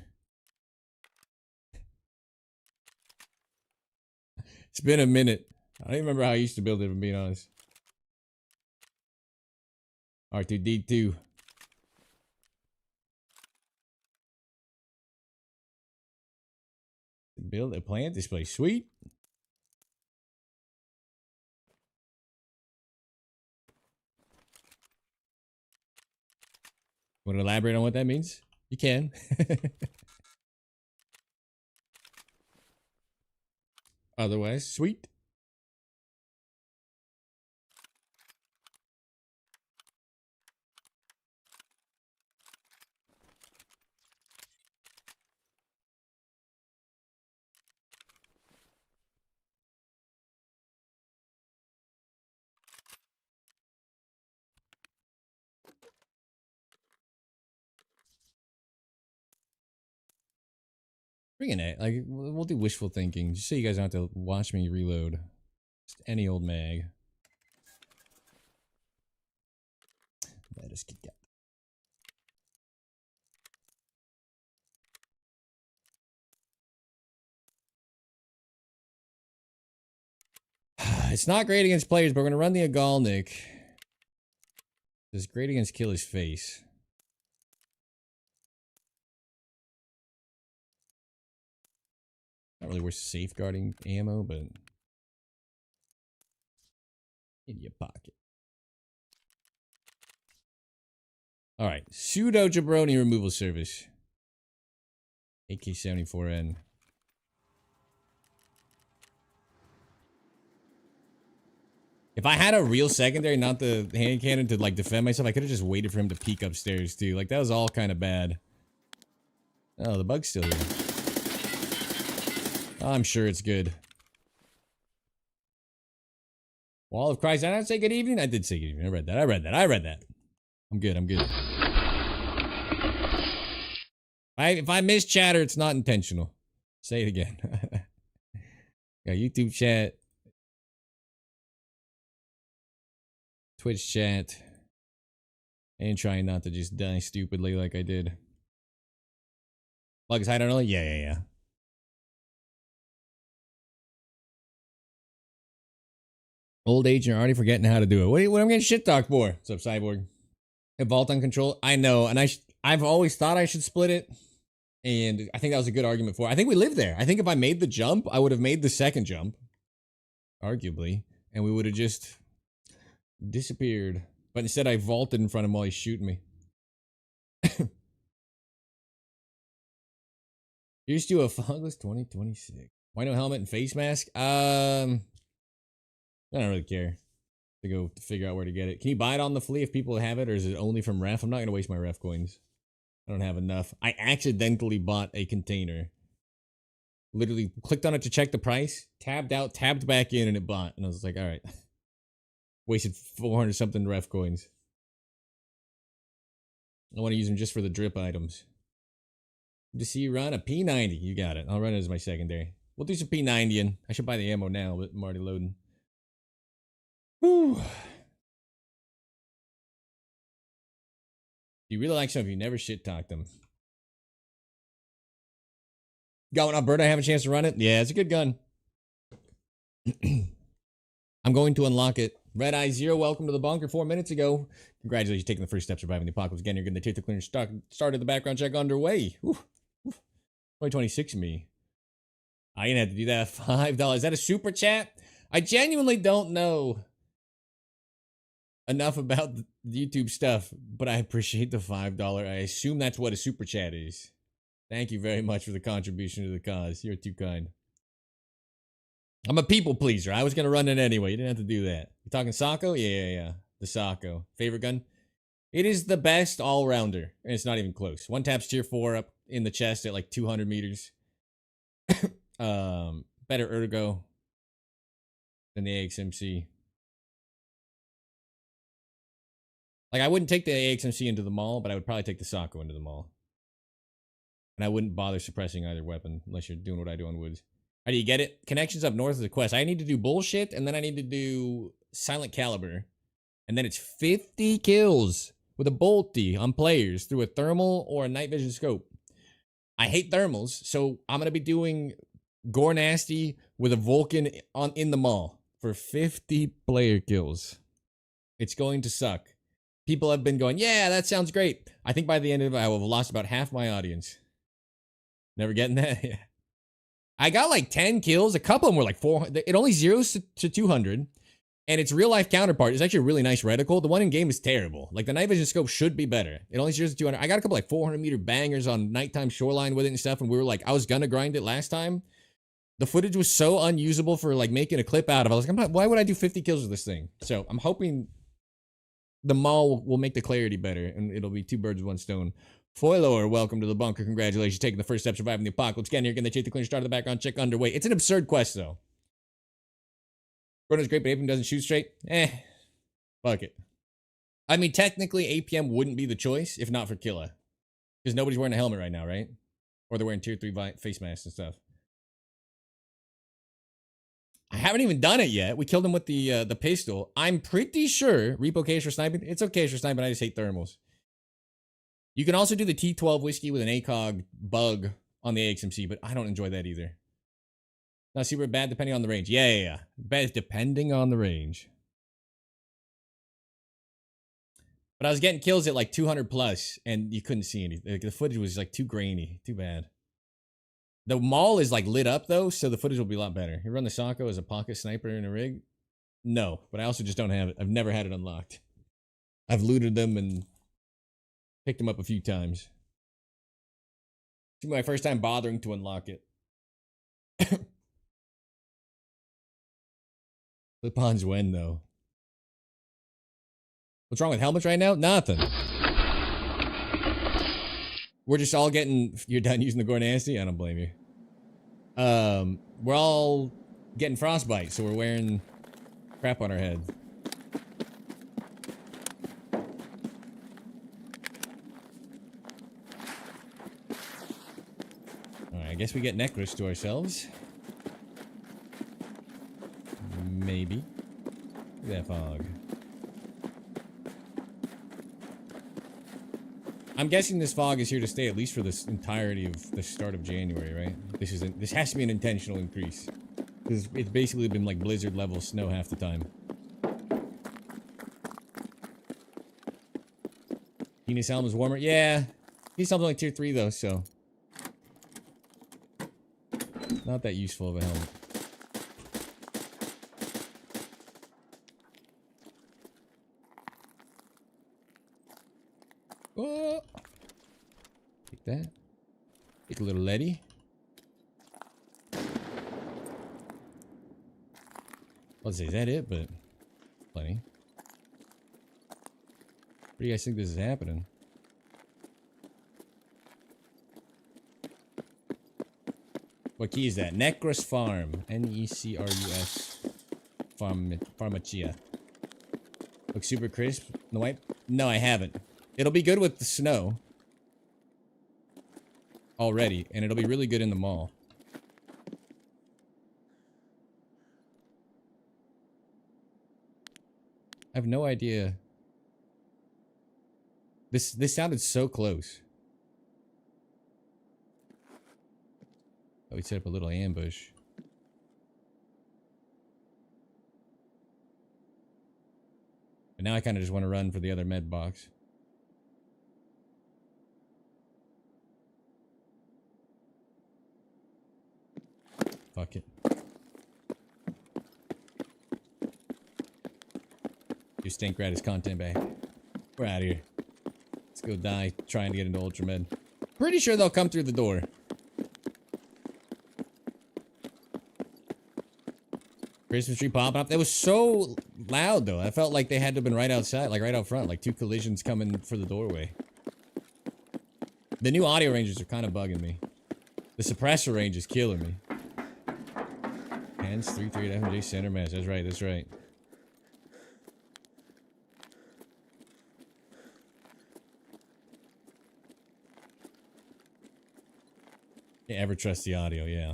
It's been a minute. I don't even remember how I used to build it, if I'm being honest. R2D2. Build a plant display. Sweet. Want to elaborate on what that means? You can. Otherwise, sweet. Bring it. Like, we'll do wishful thinking, just so you guys don't have to watch me reload. Just any old mag. Let us get that. It's not great against players, but we're gonna run the Agalnik. It's great against Killer's face. Not really worth safeguarding ammo, but in your pocket. Alright, pseudo jabroni removal service. AK-74N. If I had a real secondary, not the hand cannon to like defend myself, I could have just waited for him to peek upstairs too. Like that was all kind of bad. Oh, the bug's still here. I'm sure it's good. Wall of Christ. Did I not say good evening? I did say good evening. I read that. I'm good. If I miss chatter, it's not intentional. Say it again. Yeah, YouTube chat. Twitch chat. And trying not to just die stupidly like I did. Bugs, I don't know. Yeah. Old age and already forgetting how to do it. What am I getting shit talked for? What's up, Cyborg? A vault on control. I know, and I've always thought I should split it, and I think that was a good argument for it. I think we live there. I think if I made the jump, I would have made the second jump, arguably, and we would have just disappeared. But instead, I vaulted in front of him while he's shooting me. Here's to a fogless 2026. Why no helmet and face mask? I don't really care. To go figure out where to get it. Can you buy it on the flea if people have it, or is it only from ref? I'm not gonna waste my ref coins. I don't have enough. I accidentally bought a container. Literally clicked on it to check the price, tabbed out, tabbed back in, and it bought. And I was like, all right. Wasted 400 something ref coins. I want to use them just for the drip items. Good to see you run a P90. You got it. I'll run it as my secondary. We'll do some P90 I should buy the ammo now, but I'm already loading. Whew. You really like some of you never shit talk them. Got one Alberta, I have a chance to run it? Yeah, it's a good gun. I'm going to unlock it. Red Eye Zero, welcome to the bunker 4 minutes ago. Congratulations, taking the first step surviving the apocalypse. Again, you're going to take the clearance started the background check underway. Oof. 2026 me. I didn't have to do that. $5. Is that a super chat? I genuinely don't know enough about the YouTube stuff, but I appreciate the $5. I assume that's what a super chat is. Thank you very much for the contribution to the cause. You're too kind. I'm a people pleaser. I was going to run it anyway. You didn't have to do that. You talking Sako? Yeah. The Sako. Favorite gun? It is the best all-rounder, and it's not even close. One taps tier 4 up in the chest at like 200 meters. Better ergo than the AXMC. Like, I wouldn't take the AXMC into the mall, but I would probably take the Sako into the mall. And I wouldn't bother suppressing either weapon unless you're doing what I do on woods. How do you get it? Connections up north of the quest. I need to do bullshit, and then I need to do silent caliber. And then it's 50 kills with a bolty on players through a thermal or a night vision scope. I hate thermals, so I'm going to be doing Gore Nasty with a Vulcan in the mall for 50 player kills. It's going to suck. People have been going, yeah, that sounds great. I think by the end of it, I will have lost about half my audience. Never getting that? Yeah. I got like 10 kills. A couple of them were like 400. It only zeros to 200. And its real life counterpart is actually a really nice reticle. The one in game is terrible. Like the night vision scope should be better. It only zeros to 200. I got a couple like 400 meter bangers on nighttime shoreline with it and stuff. And we were like, I was gonna grind it last time. The footage was so unusable for like making a clip out of. I was like, why would I do 50 kills with this thing? So I'm hoping the mall will make the clarity better and it'll be 2 birds with 1 stone. Foilor, welcome to the bunker. Congratulations, taking the first step, surviving the apocalypse. Again, you're getting the chase the cleaner start of the background check underway. It's an absurd quest though. Chrono's great, but APM doesn't shoot straight. Fuck it. I mean, technically, APM wouldn't be the choice if not for Killa. Because nobody's wearing a helmet right now, right? Or they're wearing tier 3 face masks and stuff. I haven't even done it yet. We killed him with the pistol. I'm pretty sure Repo case for sniping. It's okay for sniping. I just hate thermals. You can also do the T12 whiskey with an ACOG bug on the AXMC, but I don't enjoy that either. Now, super bad depending on the range. Yeah. Bad depending on the range. But I was getting kills at like 200 plus, and you couldn't see anything. Like, the footage was like too grainy. Too bad. The mall is like lit up though, so the footage will be a lot better. You run the Sako as a pocket sniper in a rig? No, but I also just don't have it. I've never had it unlocked. I've looted them and picked them up a few times. It's my first time bothering to unlock it. Flip-ons when though? What's wrong with helmets right now? Nothing. We're just all getting... You're done using the Gore Nasty? I don't blame you. We're all getting frostbite, so we're wearing crap on our head. Alright, I guess we get Necros to ourselves. Maybe. Look at that fog. I'm guessing this fog is here to stay at least for this entirety of the start of January, right? This has to be an intentional increase. Because it's basically been like blizzard level snow half the time. Penis helm is warmer. Yeah. He's something like tier 3 though, so. Not that useful of a helmet. Oh. Take that. Take a little Letty. Let's say, is that it? But plenty. What do you guys think this is happening? What key is that? Necros Farm. Necrus. Pharmacia. Looks super crisp. No, wipe? No, I haven't. It'll be good with the snow. Already. And it'll be really good in the mall. I have no idea. This sounded so close. Oh, we set up a little ambush. But now I kind of just want to run for the other med box. Fuck it. You stink rat his content back. We're out of here. Let's go die trying to get into Ultra Med. Pretty sure they'll come through the door. Christmas tree popping up. That was so loud though. I felt like they had to have been right outside, like right out front, like 2 collisions coming for the doorway. The new audio ranges are kind of bugging me. The suppressor range is killing me. Hands 338 FMJ center mass. That's right, that's right. Can't ever trust the audio, yeah.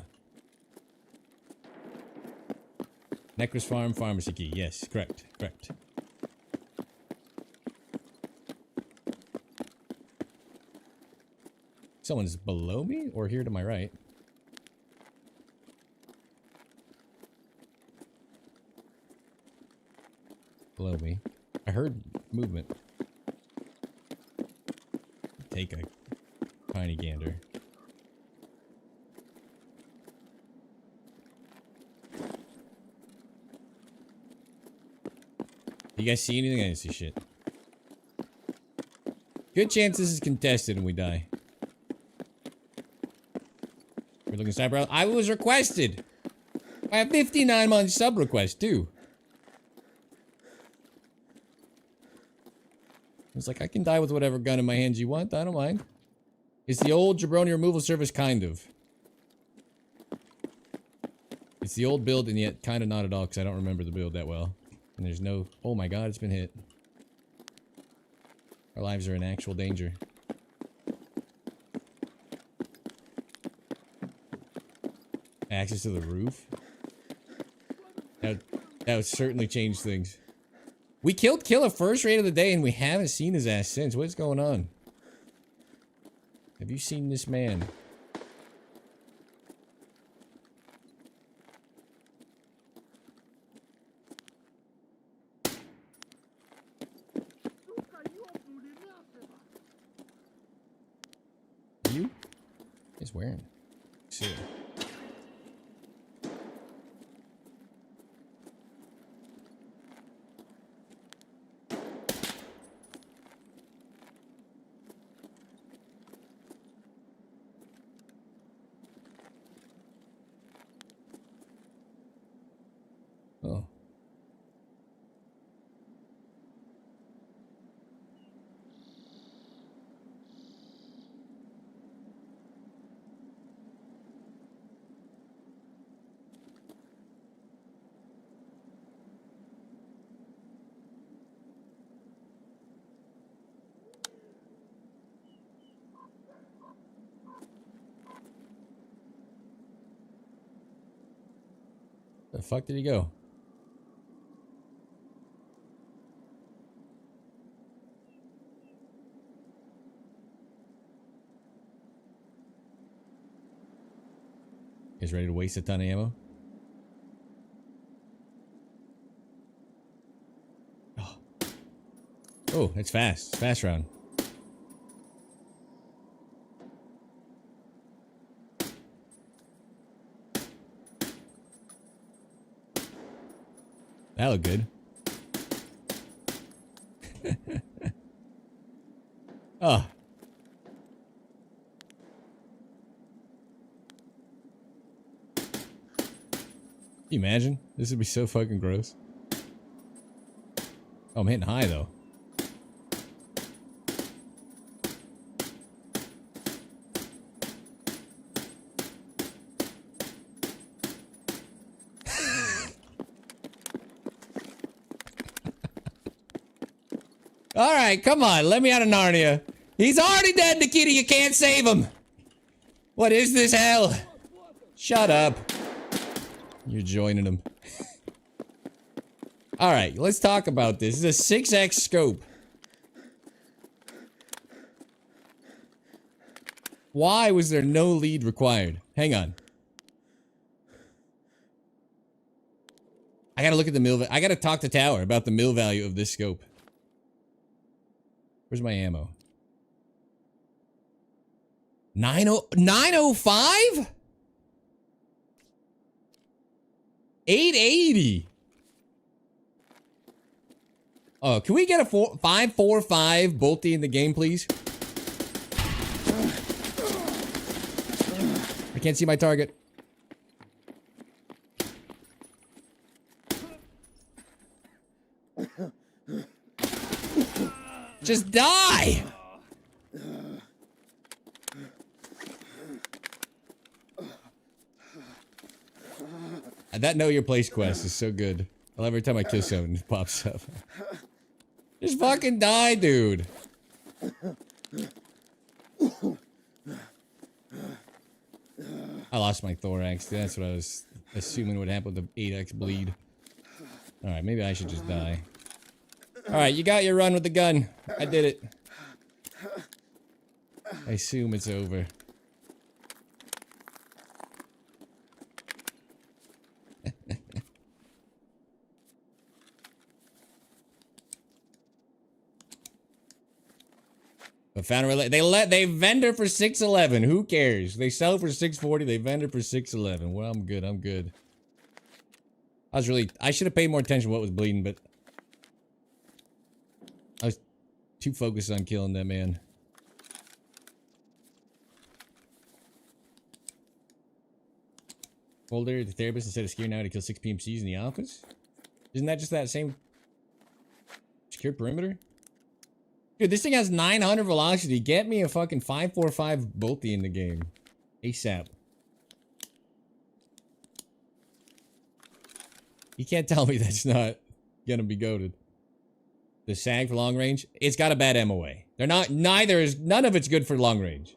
Necros Farm, Pharmacy Key. Yes, correct, correct. Someone's below me or here to my right? below me. I heard movement. Take a tiny gander. You guys see anything? I didn't see shit. Good chance this is contested and we die. We're looking cyber. I was requested. I have 59-month sub request too. It's like I can die with whatever gun in my hands you want. I don't mind. It's the old jabroni removal service, kind of. It's the old build, and yet kind of not at all, because I don't remember the build that well. And there's no... Oh my god, it's been hit. Our lives are in actual danger. Access to the roof? That would certainly change things. We killed Killer first raid of the day, and we haven't seen his ass since. What's going on? Have you seen this man? You? He's wearing. See. Oh. The fuck did he go? Guys ready to waste a ton of ammo? Oh, oh, it's fast. It's fast round. That looked good. Oh. Can you imagine? This would be so fucking gross. Oh, I'm hitting high though. Alright, come on, let me out of Narnia. He's already dead, Nikita, you can't save him! What is this hell? Shut up. You're joining him. Alright, let's talk about this. This is a 6x scope. Why was there no lead required? Hang on. I gotta look at the mill. I gotta talk to Tower about the mill value of this scope. Where's my ammo? 905? 880. Oh, can we get a 545 bolty in the game, please? I can't see my target. Just die! That know your place quest is so good. I love every time I kill someone, it pops up. Just fucking die, dude. I lost my thorax. That's what I was assuming would happen with the 8x bleed. Alright, maybe I should just die. Alright, you got your run with the gun. I did it. I assume it's over. But found they vendor for 611. Who cares? They sell for 640. They vendor for 611. Well, I'm good. I'm good. I should have paid more attention to what was bleeding, but I was too focused on killing that man. Folder, the therapist, instead of scaring out to kill 6 PMCs in the office? Isn't that just that same secure perimeter? Dude, this thing has 900 velocity. Get me a fucking 545 bolty in the game. ASAP. You can't tell me that's not gonna be goated. The SAG for long range, it's got a bad MOA. They're not, none of it's good for long range.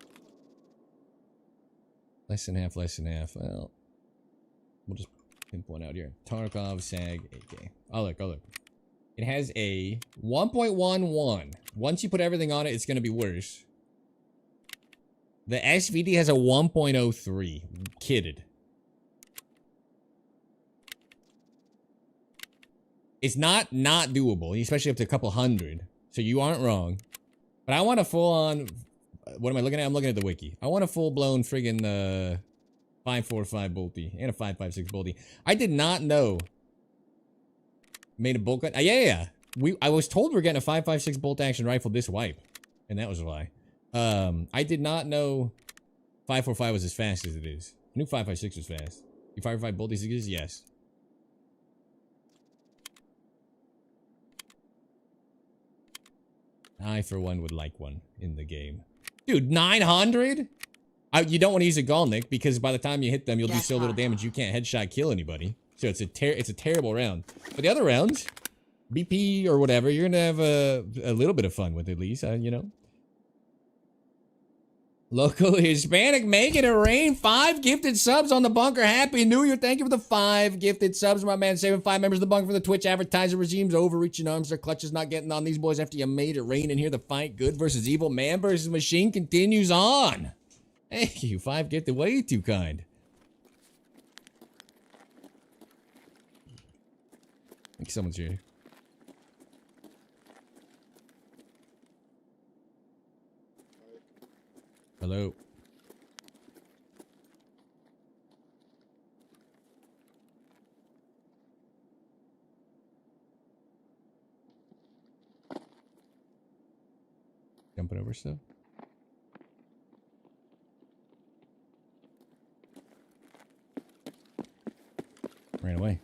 Less than half, less than half. Well, we'll just pinpoint out here. Tarkov, SAG, AK. I'll look. It has a 1.11. Once you put everything on it, it's going to be worse. The SVD has a 1.03. Kidded. It's not doable, especially up to a couple hundred. So you aren't wrong. But I want a full-on... What am I looking at? I'm looking at the wiki. I want a full-blown friggin' 545 bolty and a 556 bolty. I did not know... Made a bolt gun. Yeah. I was told we're getting a 556 bolt action rifle this wipe, and that was a lie. I did not know 545 was as fast as it is. I knew 556 was fast. You 545 bolt these is yes. I for one would like one in the game, dude. 900. You don't want to use a Galnik because by the time you hit them, you'll do so little damage you can't headshot kill anybody. So it's a terrible round. But the other rounds, BP or whatever, you're gonna have a little bit of fun with at least, you know. Local Hispanic making it rain. 5 gifted subs on the bunker. Happy New Year. Thank you for the 5 gifted subs, my man. Saving 5 members of the bunker for the Twitch advertiser regimes. Overreaching arms. Their clutches not getting on these boys after you made it rain in here. The fight, good versus evil, man versus machine, continues on. Thank you. 5 gifted. Way too kind. I think someone's here. Hello. Jumping over stuff. Ran away.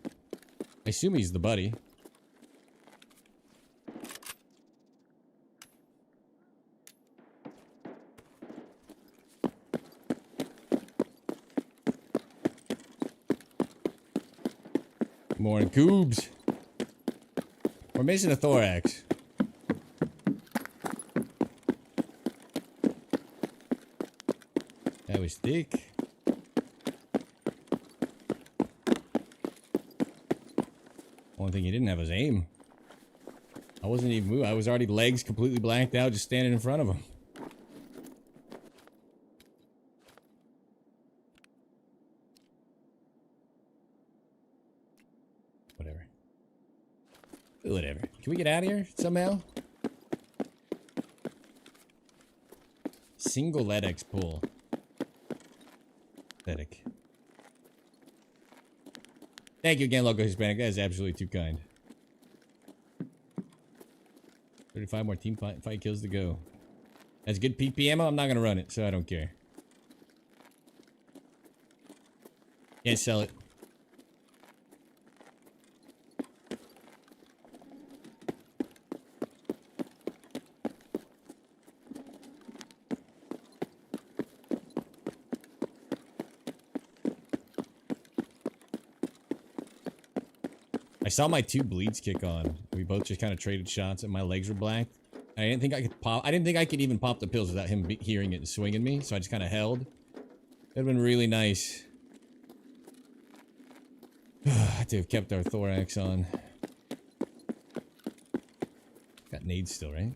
I assume he's the buddy. Morning, Coobs. We're missing a thorax. That was thick. Only thing he didn't have was aim. I wasn't even moving. I was already legs completely blanked out, just standing in front of him. Whatever. Can we get out of here somehow? Single LEDX pull. Pathetic. Thank you again, Local Hispanic. That is absolutely too kind. 35 more team fight kills to go. That's good PP ammo. I'm not going to run it, so I don't care. Can't sell it. I saw my 2 bleeds kick on. We both just kind of traded shots and my legs were black. I didn't think I could pop. I didn't think I could even pop the pills without him hearing it and swinging me. So I just kind of held. It'd been really nice. To have kept our thorax on. Got nades still, right?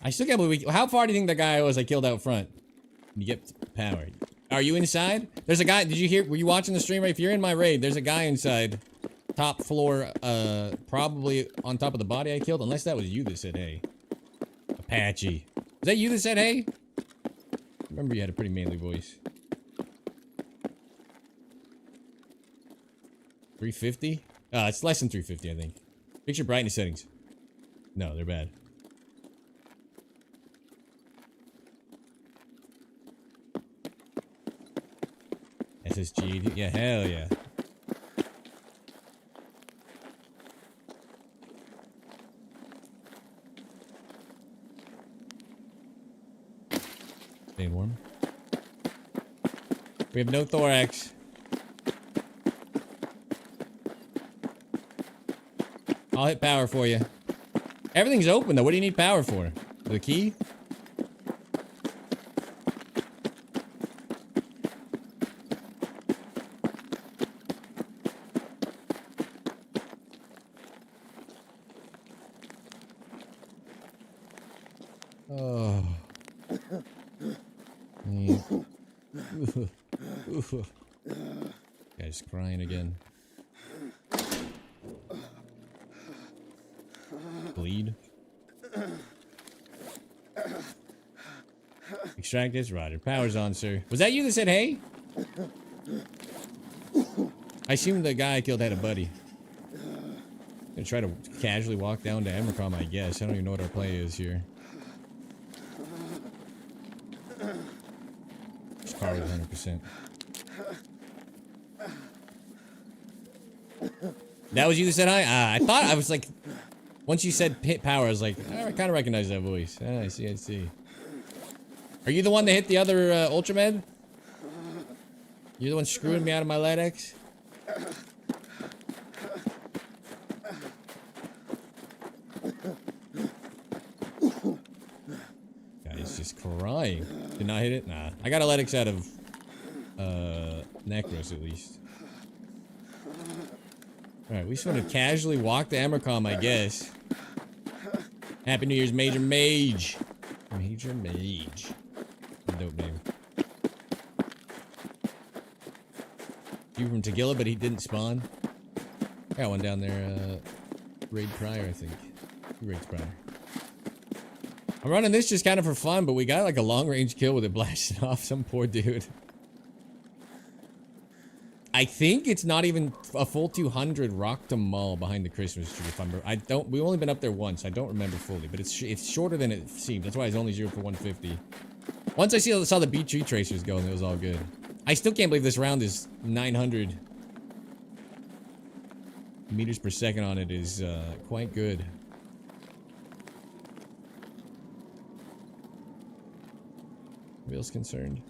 I still can't believe how far do you think the guy was I killed out front? You get power. Are you inside? There's a guy. Did you hear? Were you watching the stream? Right? If you're in my raid, there's a guy inside. top floor, probably on top of the body I killed, unless that was you that said hey. Apache. Was that you that said hey? Remember you had a pretty manly voice. 350? It's less than 350, I think. Picture brightness settings. No, they're bad. SSG, yeah, hell yeah. Staying warm. We have no thorax. I'll hit power for you. Everything's open though. What do you need power for? The key? Oh. Yeah. Guy's crying again. Bleed. Extract this, Roger. Power's on, sir. Was that you that said hey? I assume the guy I killed had a buddy. Gonna try to casually walk down to Emercom, I guess. I don't even know what our play is here. This car was 100%. That was you that said hi? I thought I was like... Once you said hit power, I was like, I kind of recognize that voice. I see, I see. Are you the one that hit the other Ultramed? You're the one screwing me out of my LEDX? Guy's just crying. Did not hit it? Nah. I got a LEDX out of Necros at least. Alright, we just want to casually walk to Emercom, I guess. Happy New Year's, Major Mage. Major Mage. Dope name. You from Tagilla, but he didn't spawn. I got one down there, Raid Prior, I think. He raids Prior. I'm running this just kind of for fun, but we got like a long-range kill with it blasting off some poor dude. I think it's not even a full 200 Rockton Mall behind the Christmas tree. If we've only been up there once. I don't remember fully, but it's shorter than it seems. That's why it's only 0 for 150. Once I saw the B tree tracers going, it was all good. I still can't believe this round is 900 meters per second on it is quite good. Wheels concerned.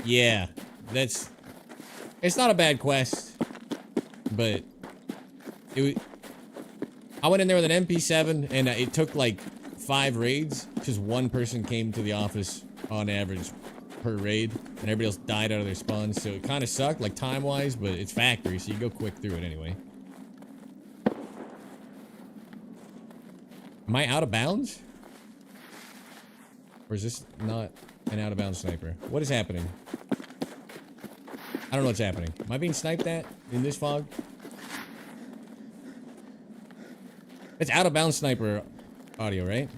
Yeah, it's not a bad quest, but I went in there with an MP7 and it took like 5 raids because one person came to the office on average per raid and everybody else died out of their spawns, so it kind of sucked like time wise, but it's factory, so you go quick through it anyway. Am I out of bounds? Or is this not an out of bounds sniper? What is happening? I don't know what's happening. Am I being sniped at in this fog? It's out of bounds sniper audio, right?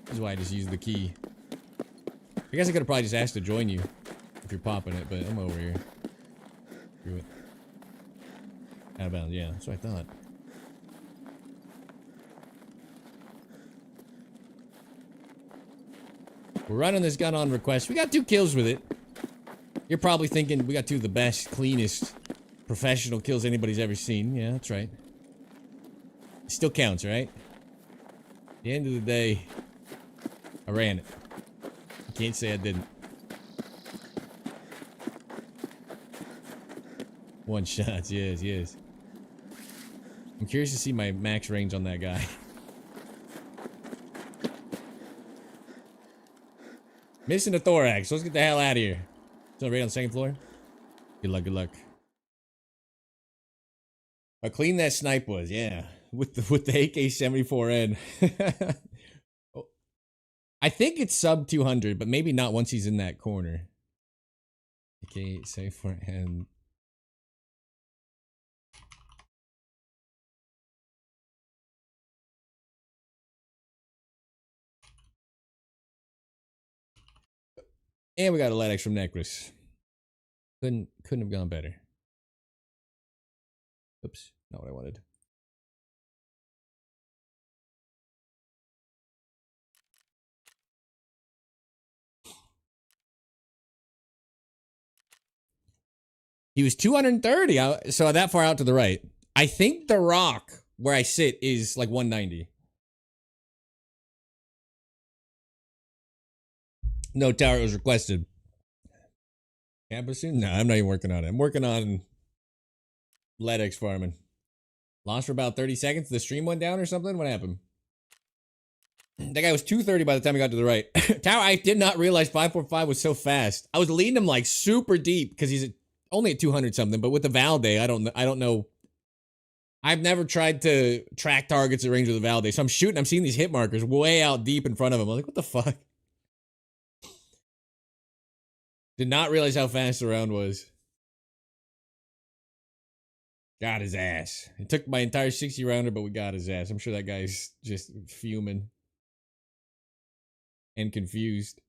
This is why I just used the key. I guess I could have probably just asked to join you if you're popping it, but I'm over here. Screw it. Out of bounds, yeah, that's what I thought. We're running this gun on request. We got 2 kills with it. You're probably thinking we got 2 of the best, cleanest, professional kills anybody's ever seen. Yeah, that's right. It still counts, right? At the end of the day, I ran it. You can't say I didn't. 1 shots, yes, yes. I'm curious to see my max range on that guy. Missing a thorax. Let's get the hell out of here. Still right on the 2nd floor. Good luck, good luck. How clean that snipe was, yeah. With the AK-74N. I think it's sub 200, but maybe not once he's in that corner. Okay, safe forehand. And we got a light X from Necros. Couldn't have gone better. Oops, not what I wanted. He was 230, so that far out to the right. I think the rock where I sit is like 190. No tower was requested. Campus soon? No, I'm not even working on it. I'm working on LEDX farming. Lost for about 30 seconds. The stream went down or something? What happened? That guy was 230 by the time he got to the right. Tower, I did not realize 545 was so fast. I was leading him like super deep because he's only at 200 something, but with the Valde, I don't know. I've never tried to track targets at range with the Valde, so I'm shooting. I'm seeing these hit markers way out deep in front of him. I'm like, what the fuck? Did not realize how fast the round was. Got his ass. It took my entire 60 rounder, but we got his ass. I'm sure that guy's just fuming and confused.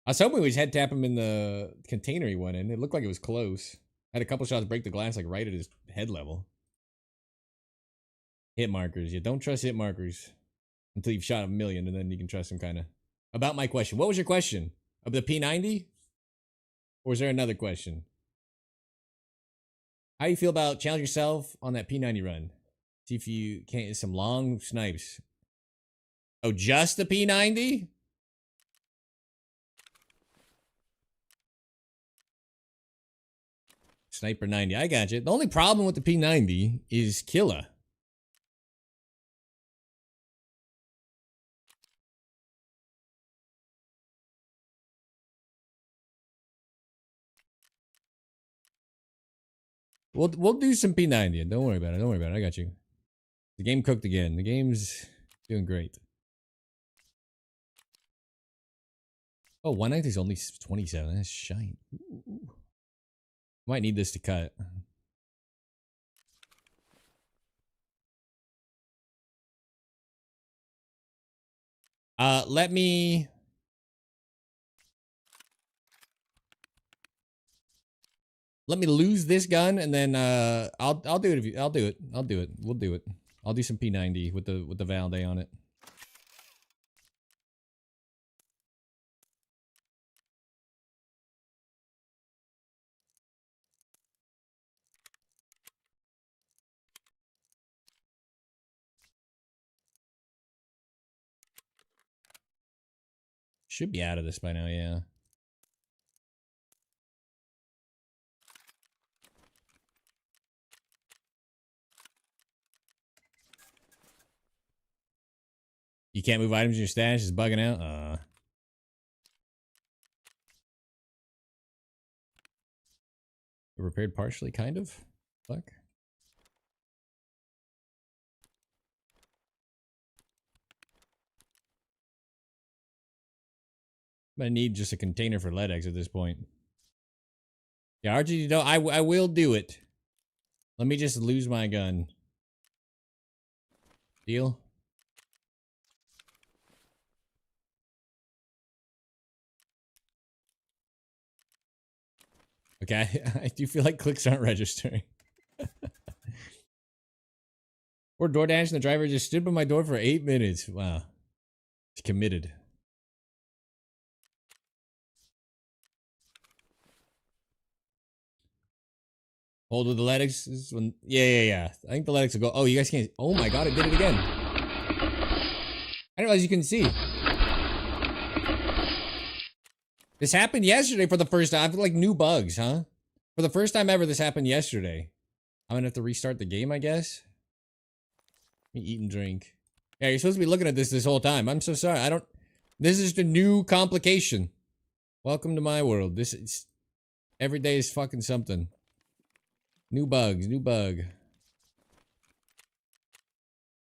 I was hoping we just head tap him in the container he went in. It looked like it was close. Had a couple shots break the glass like right at his head level. Hit markers. You don't trust hit markers until you've shot a million, and then you can trust them kind of. About my question. What was your question? Of the P90? Or is there another question? How do you feel about challenge yourself on that P90 run? See if you can't hit some long snipes. Oh, just the P90? Sniper 90. I got you. The only problem with the P90 is killer. We'll do some P90. Don't worry about it. Don't worry about it. I got you. The game cooked again. The game's doing great. Oh, 190 is only 27. That's shite. Ooh. Might need this to cut. Let me lose this gun, and then I'll do it. I'll do it. We'll do it. I'll do some P90 with the Valde on it. Should be out of this by now, yeah. You can't move items in your stash. It's bugging out. Repaired partially, kind of. Fuck. I'm gonna need just a container for LEDX at this point. Yeah, RGD, I will do it. Let me just lose my gun. Deal? Okay, I do feel like clicks aren't registering. Or DoorDash and the driver just stood by my door for 8 minutes. Wow. He's committed. Hold with the LEDX. Yeah. I think the LEDX will go. Oh, you guys can't. Oh my god, it did it again. I didn't realize you can see. This happened yesterday for the first time. I feel like new bugs, huh? For the first time ever, this happened yesterday. I'm gonna have to restart the game, I guess. Let me eat and drink. Yeah, you're supposed to be looking at this whole time. I'm so sorry. I don't. This is the new complication. Welcome to my world. This is. Every day is fucking something. New bugs, new bug.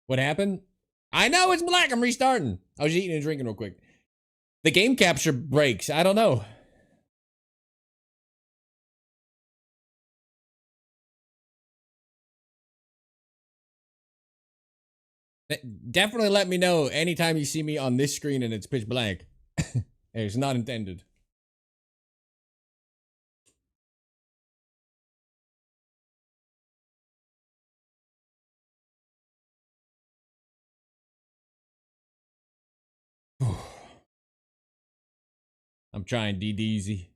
What happened? I know it's black. I'm restarting. I was eating and drinking real quick. The game capture breaks. I don't know. Definitely let me know anytime you see me on this screen and it's pitch black. It's not intended. I'm trying DDZ.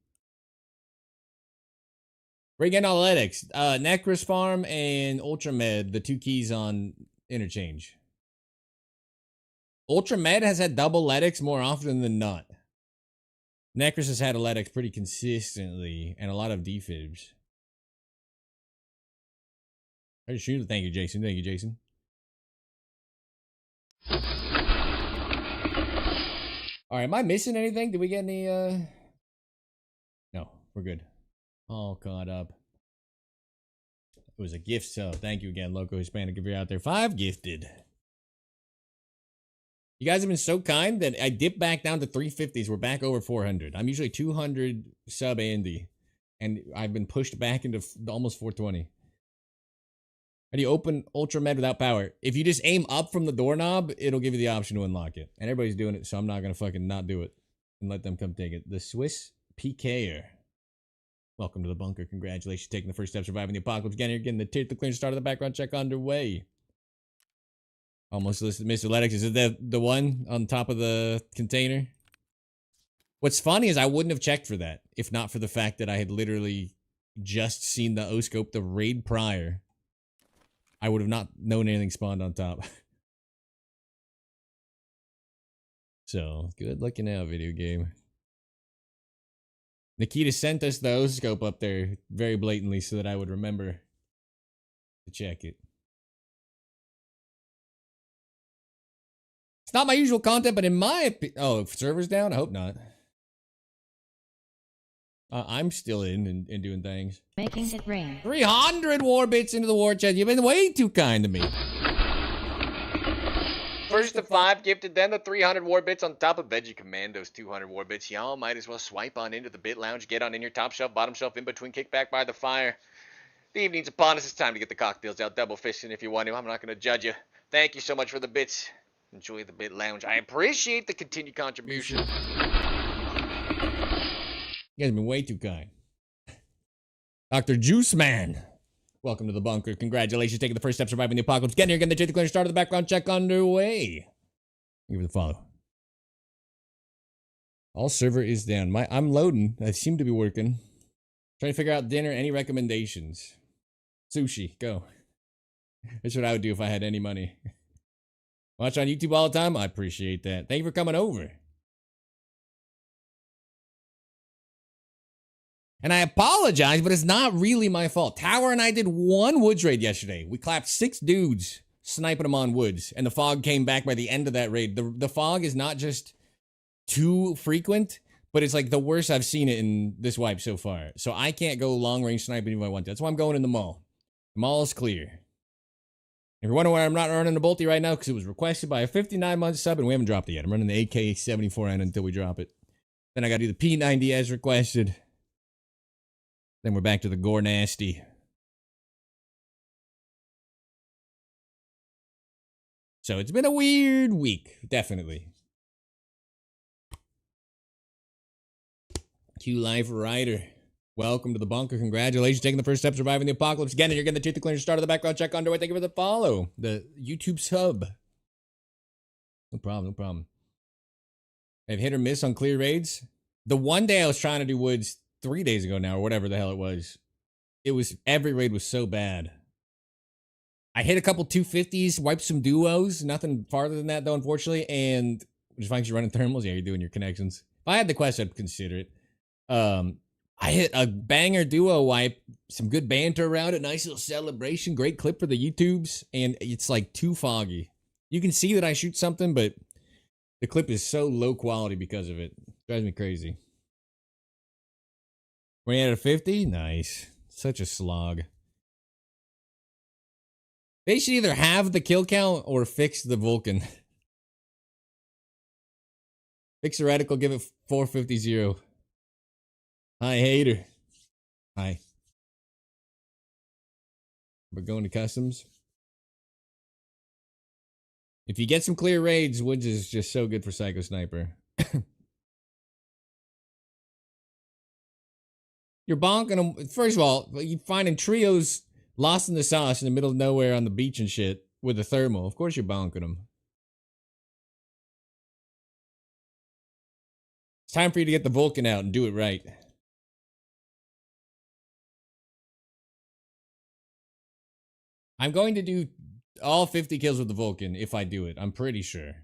Rig Analytics, Necros Farm and Ultramed, the two keys on interchange. Ultramed has had double Letics more often than not. Necros has had a Letics pretty consistently and a lot of defibs. Thank you, Jason. Thank you, Jason. All right, am I missing anything? Did we get any, No, we're good. All caught up. It was a gift, so thank you again, Loco Hispanic, if you're out there. 5 gifted. You guys have been so kind that I dipped back down to 350s. We're back over 400. I'm usually 200 sub Andy, and I've been pushed back into almost 420. How do you open Ultramed without power? If you just aim up from the doorknob, it'll give you the option to unlock it. And everybody's doing it, so I'm not going to fucking not do it and let them come take it. The Swiss PKer. Welcome to the bunker. Congratulations, taking the first step, surviving the apocalypse. Getting the tier 2 clearance start of the background check underway. Almost listed Mr. Lennox. Is it the one on top of the container? What's funny is I wouldn't have checked for that if not for the fact that I had literally just seen the O-scope the raid prior. I would have not known anything spawned on top. So, good looking out, video game. Nikita sent us the O-scope up there very blatantly so that I would remember to check it. It's not my usual content, but in my opinion... Oh, if server's down? I hope not. I'm still in and doing things. Making it rain. 300 war bits into the war chest. You've been way too kind to me. First to 5 gifted, then the 300 war bits on top of Veggie Commando's 200 war bits. Y'all might as well swipe on into the bit lounge, get on in your top shelf, bottom shelf, in between, kick back by the fire. The evening's upon us. It's time to get the cocktails out, double fisting if you want to. I'm not going to judge you. Thank you so much for the bits. Enjoy the bit lounge. I appreciate the continued contribution. You guys have been way too kind. Dr. Juice Man. Welcome to the bunker. Congratulations, taking the first step, surviving the apocalypse. Getting here, getting the clear start of the background check underway. Give it the follow. All server is down. I'm loading. I seem to be working. Trying to figure out dinner. Any recommendations? Sushi. Go. That's what I would do if I had any money. Watch on YouTube all the time. I appreciate that. Thank you for coming over. And I apologize, but it's not really my fault. Tower and I did one woods raid yesterday. We clapped 6 dudes sniping them on woods, and the fog came back by the end of that raid. The fog is not just too frequent, but it's like the worst I've seen it in this wipe so far. So I can't go long range sniping if I want to. That's why I'm going in the mall. The mall is clear. If you're wondering why I'm not earning a bolty right now, because it was requested by a 59-month sub, and we haven't dropped it yet. I'm running the AK-74N until we drop it. Then I got to do the P90 as requested. Then we're back to the Gore Nasty. So it's been a weird week, definitely. Q Life Rider. Welcome to the bunker. Congratulations, taking the first step, surviving the apocalypse. Again, you're getting the tooth cleaner start of the background check underway. Thank you for the follow. The YouTube sub. No problem, no problem. I've hit or miss on clear raids. The one day I was trying to do woods 3 days ago now, or whatever the hell it was, every raid was so bad. I hit a couple 250s, wiped some duos, nothing farther than that though, unfortunately, and just fine, you're running thermals. Yeah, you're doing your connections. If I had the quest, I'd consider it. I hit a banger duo wipe, some good banter around it, nice little celebration, great clip for the YouTubes, and it's like too foggy. You can see that I shoot something, but the clip is so low quality because of it. Drives me crazy. 20 out of 50? Nice. Such a slog. They should either have the kill count or fix the Vulcan. Fix the radical, give it 450. Hi, hater. Hi. We're going to customs. If you get some clear raids, Woods is just so good for Psycho Sniper. You're bonking them. First of all, you finding trios lost in the sauce in the middle of nowhere on the beach and shit with a thermal. Of course you're bonking them. It's time for you to get the Vulcan out and do it right. I'm going to do all 50 kills with the Vulcan if I do it. I'm pretty sure.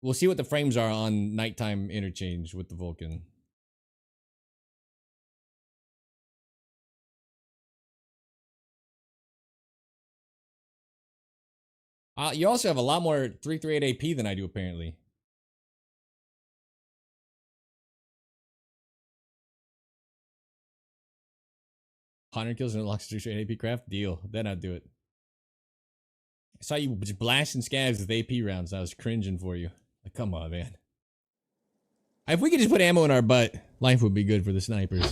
We'll see what the frames are on nighttime interchange with the Vulcan. You also have a lot more 338 AP than I do, apparently. $100 kills and unlocks 338 AP craft? Deal. Then I'd do it. I saw you just blasting scabs with AP rounds. I was cringing for you. Like, come on, man. If we could just put ammo in our butt, life would be good for the snipers.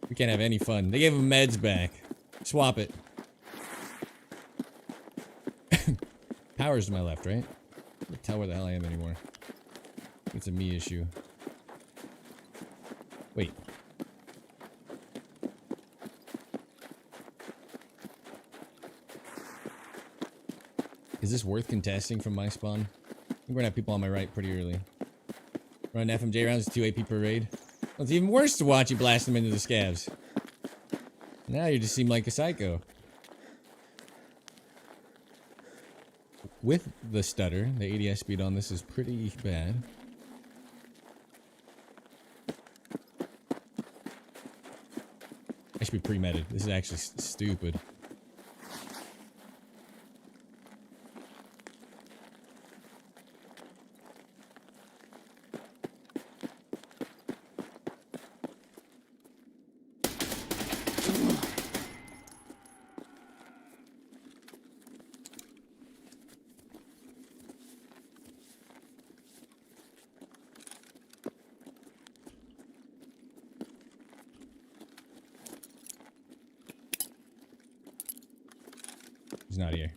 We can't have any fun. They gave him meds back. Swap it. Power's to my left, right? I can't tell where the hell I am anymore. It's a me issue. Wait. Is this worth contesting from my spawn? I think we're gonna have people on my right pretty early. Run FMJ rounds, 2 AP per raid. Well, it's even worse to watch you blast them into the scavs. Now you just seem like a psycho. With the stutter, the ADS speed on this is pretty bad. I should be pre-meted. This is actually stupid. He's not here.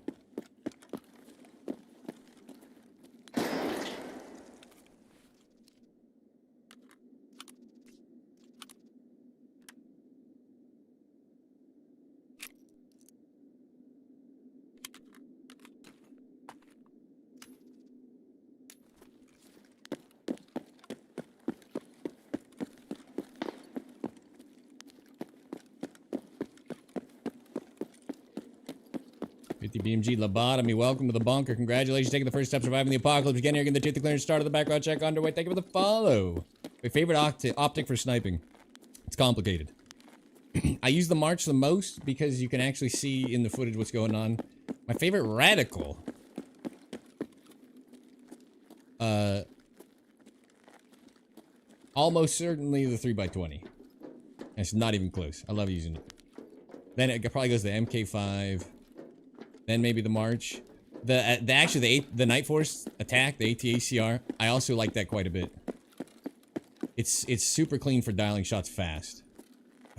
BMG Lobotomy, welcome to the bunker. Congratulations, taking the first step, surviving the apocalypse. Again, you're getting the tooth clearance, start of the background check underway. Thank you for the follow. My favorite optic for sniping. It's complicated. I use the March the most because you can actually see in the footage what's going on. My favorite radical. Almost certainly the 3x20. It's not even close. I love using it. Then it probably goes to the MK5. Then maybe the March. The Night Force attack, the ATACR, I also like that quite a bit. It's super clean for dialing shots fast.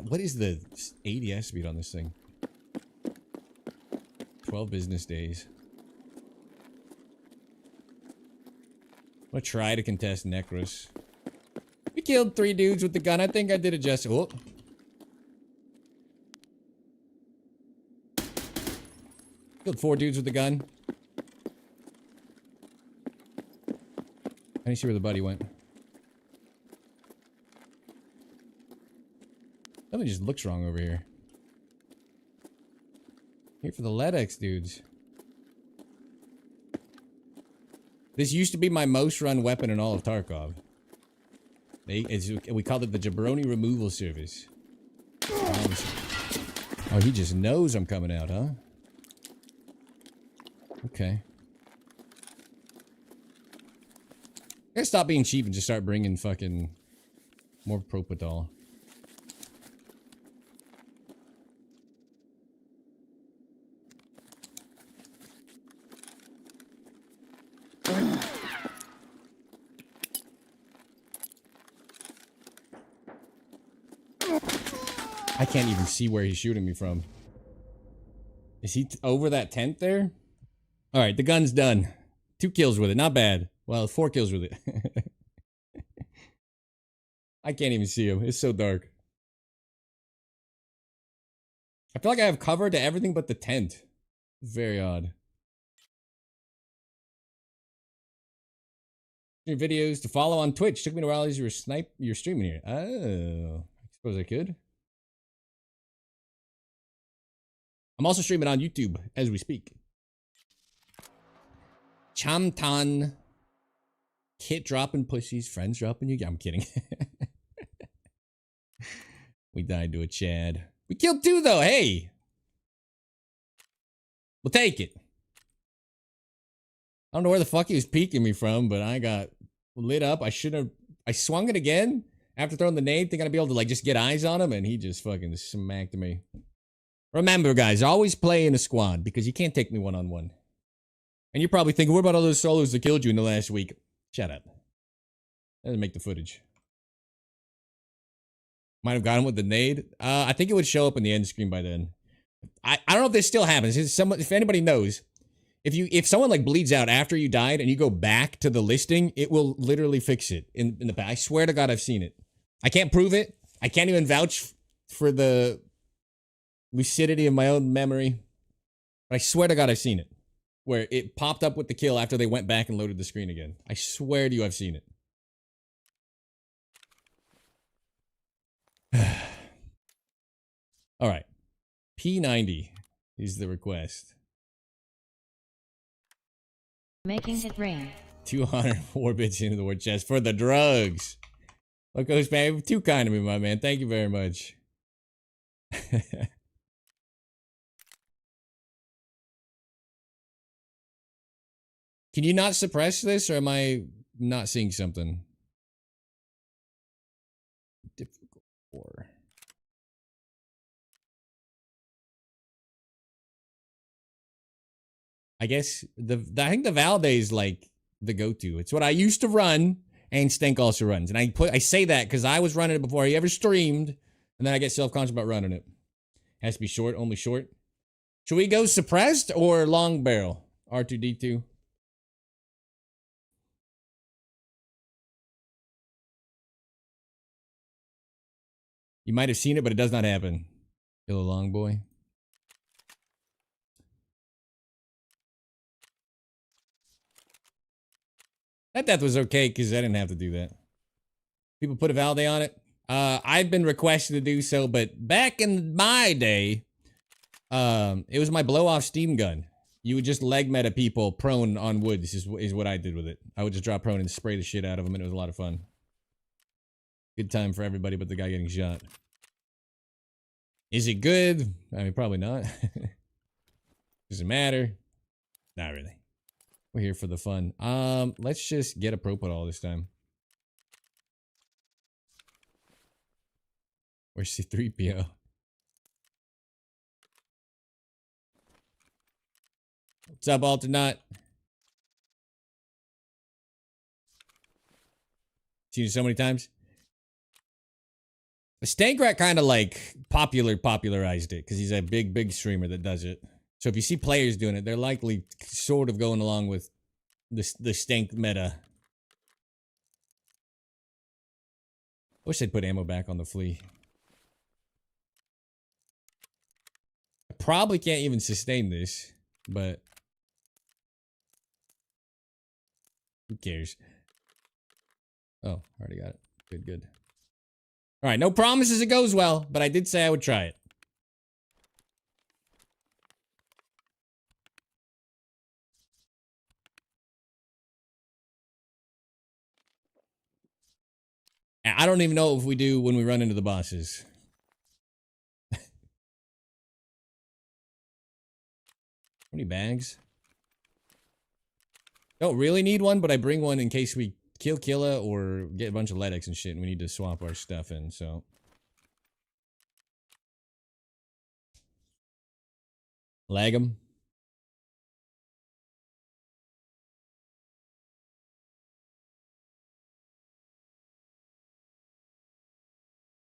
What is the ADS speed on this thing? 12 business days. I'm gonna try to contest Necros. We killed 3 dudes with the gun. I think I did it just. Oh. Killed 4 dudes with the gun. I didn't see where the buddy went. Something just looks wrong over here. Here for the LEDX dudes. This used to be my most run weapon in all of Tarkov. We called it the Jabroni Removal Service. Oh, he just knows I'm coming out, huh? Okay. I gotta stop being cheap and just start bringing fucking more Propadol. I can't even see where he's shooting me from. Is he over that tent there? All right, the gun's done. 2 kills with it. Not bad. Well, 4 kills with it. I can't even see him. It's so dark. I feel like I have cover to everything but the tent. Very odd. Your videos to follow on Twitch. Took me a while as you were you're streaming here. Oh, I suppose I could. I'm also streaming on YouTube as we speak. Chamtan. Kit dropping pussies, friends dropping you. I'm kidding. We died to a Chad. We killed 2 though. Hey, we'll take it. I don't know where the fuck he was peeking me from, but I got lit up. I swung it again after throwing the nade, thinking I'd be able to like just get eyes on him, and he just fucking smacked me. Remember, guys, always play in a squad because you can't take me one-on-one. And you're probably thinking, what about all those solos that killed you in the last week? Shut up. That doesn't make the footage. Might have got him with the nade. I think it would show up in the end screen by then. I don't know if this still happens. If anybody knows, if someone like bleeds out after you died and you go back to the listing, it will literally fix it in the back. I swear to God, I've seen it. I can't prove it. I can't even vouch for the lucidity of my own memory. But I swear to God, I've seen it. Where it popped up with the kill after they went back and loaded the screen again. I swear to you, I've seen it. All right. P90 is the request. Making it rain. 204 bits into the word chest for the drugs. Look, Ghost man, too kind of me, my man. Thank you very much. Can you not suppress this, or am I not seeing something? Difficult 4. I guess I think the Valde is like the go-to. It's what I used to run, and Stank also runs. And I say that because I was running it before he ever streamed, and then I get self-conscious about running it. Has to be short, only short. Should we go suppressed or long barrel? R2D2. You might have seen it, but it does not happen. Kill a long boy. That death was okay because I didn't have to do that. People put a Valde on it. I've been requested to do so, but back in my day, it was my blow-off steam gun. You would just leg meta people prone on wood. This is what I did with it. I would just drop prone and spray the shit out of them, and it was a lot of fun. Good time for everybody but the guy getting shot. Is it good? I mean, probably not. Does it matter? Not really. We're here for the fun. Let's just get a propodol this time. Where's C3PO? What's up, Alternate? Seen you so many times. Stankrat kind of like popularized it because he's a big streamer that does it. So if you see players doing it, they're likely sort of going along with the stank meta. Wish they'd put ammo back on the flea. I probably can't even sustain this, but who cares? Oh, already got it. Good. All right, no promises it goes well, but I did say I would try it. I don't even know if we do when we run into the bosses. How many bags? Don't really need one, but I bring one in case we kill Killa or get a bunch of Ledex and shit, and we need to swap our stuff in, so. Lag 'em.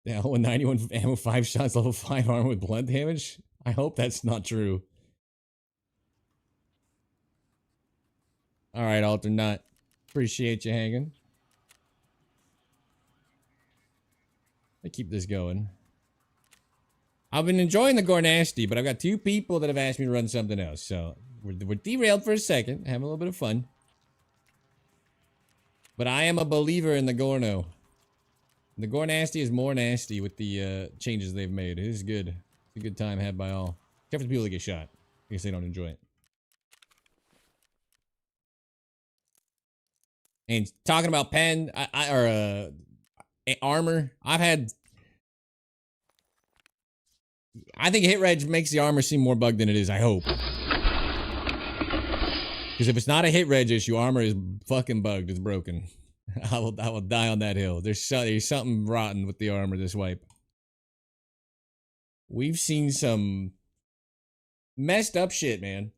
Yeah, 91 ammo, 5 shots, level 5 armor with blood damage. I hope that's not true. All right, Alternate. Appreciate you hanging. Let's keep this going. I've been enjoying the Gornasty, but I've got 2 people that have asked me to run something else. So we're derailed for a second, having a little bit of fun. But I am a believer in the Gorno. The Gornasty is more nasty with the changes they've made. It is good. It's a good time had by all. Except for the people that get shot. I guess they don't enjoy it. And talking about pen, armor, I think hit reg makes the armor seem more bugged than it is, I hope. Because if it's not a hit reg issue, armor is fucking bugged. It's broken. I will die on that hill. There's something rotten with the armor this wipe. We've seen some messed up shit, man.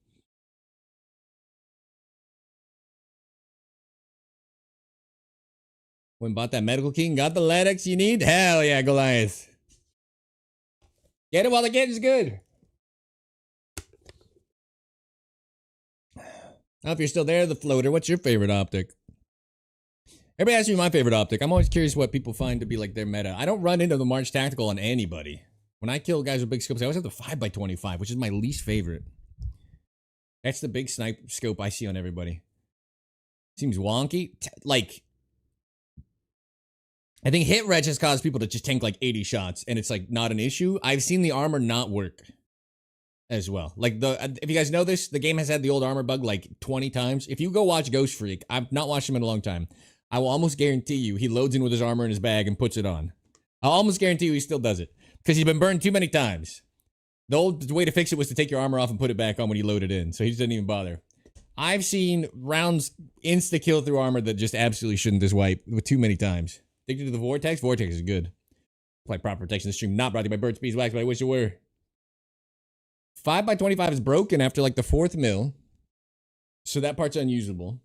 When bought that medical key and got the LADX you need? Hell yeah, Goliath. Get it while the getting's good. Now, if you're still there, the floater, what's your favorite optic? Everybody asks me my favorite optic. I'm always curious what people find to be like their meta. I don't run into the March Tactical on anybody. When I kill guys with big scopes, I always have the 5x25, which is my least favorite. That's the big snipe scope I see on everybody. Seems wonky. Like, I think hit reg has caused people to just tank like 80 shots, and it's like not an issue. I've seen the armor not work as well. Like, if you guys know this, the game has had the old armor bug like 20 times. If you go watch Ghost Freak, I've not watched him in a long time. I will almost guarantee you he loads in with his armor in his bag and puts it on. I'll almost guarantee you he still does it because he's been burned too many times. The old way to fix it was to take your armor off and put it back on when you load it in, so he just doesn't even bother. I've seen rounds insta-kill through armor that just absolutely shouldn't just wipe with too many times. Addicted to the Vortex? Vortex is good. Play proper protection. This stream not brought to you by Bird Speed's Wax, but I wish it were. 5x25 is broken after like the 4th mil. So that part's unusable.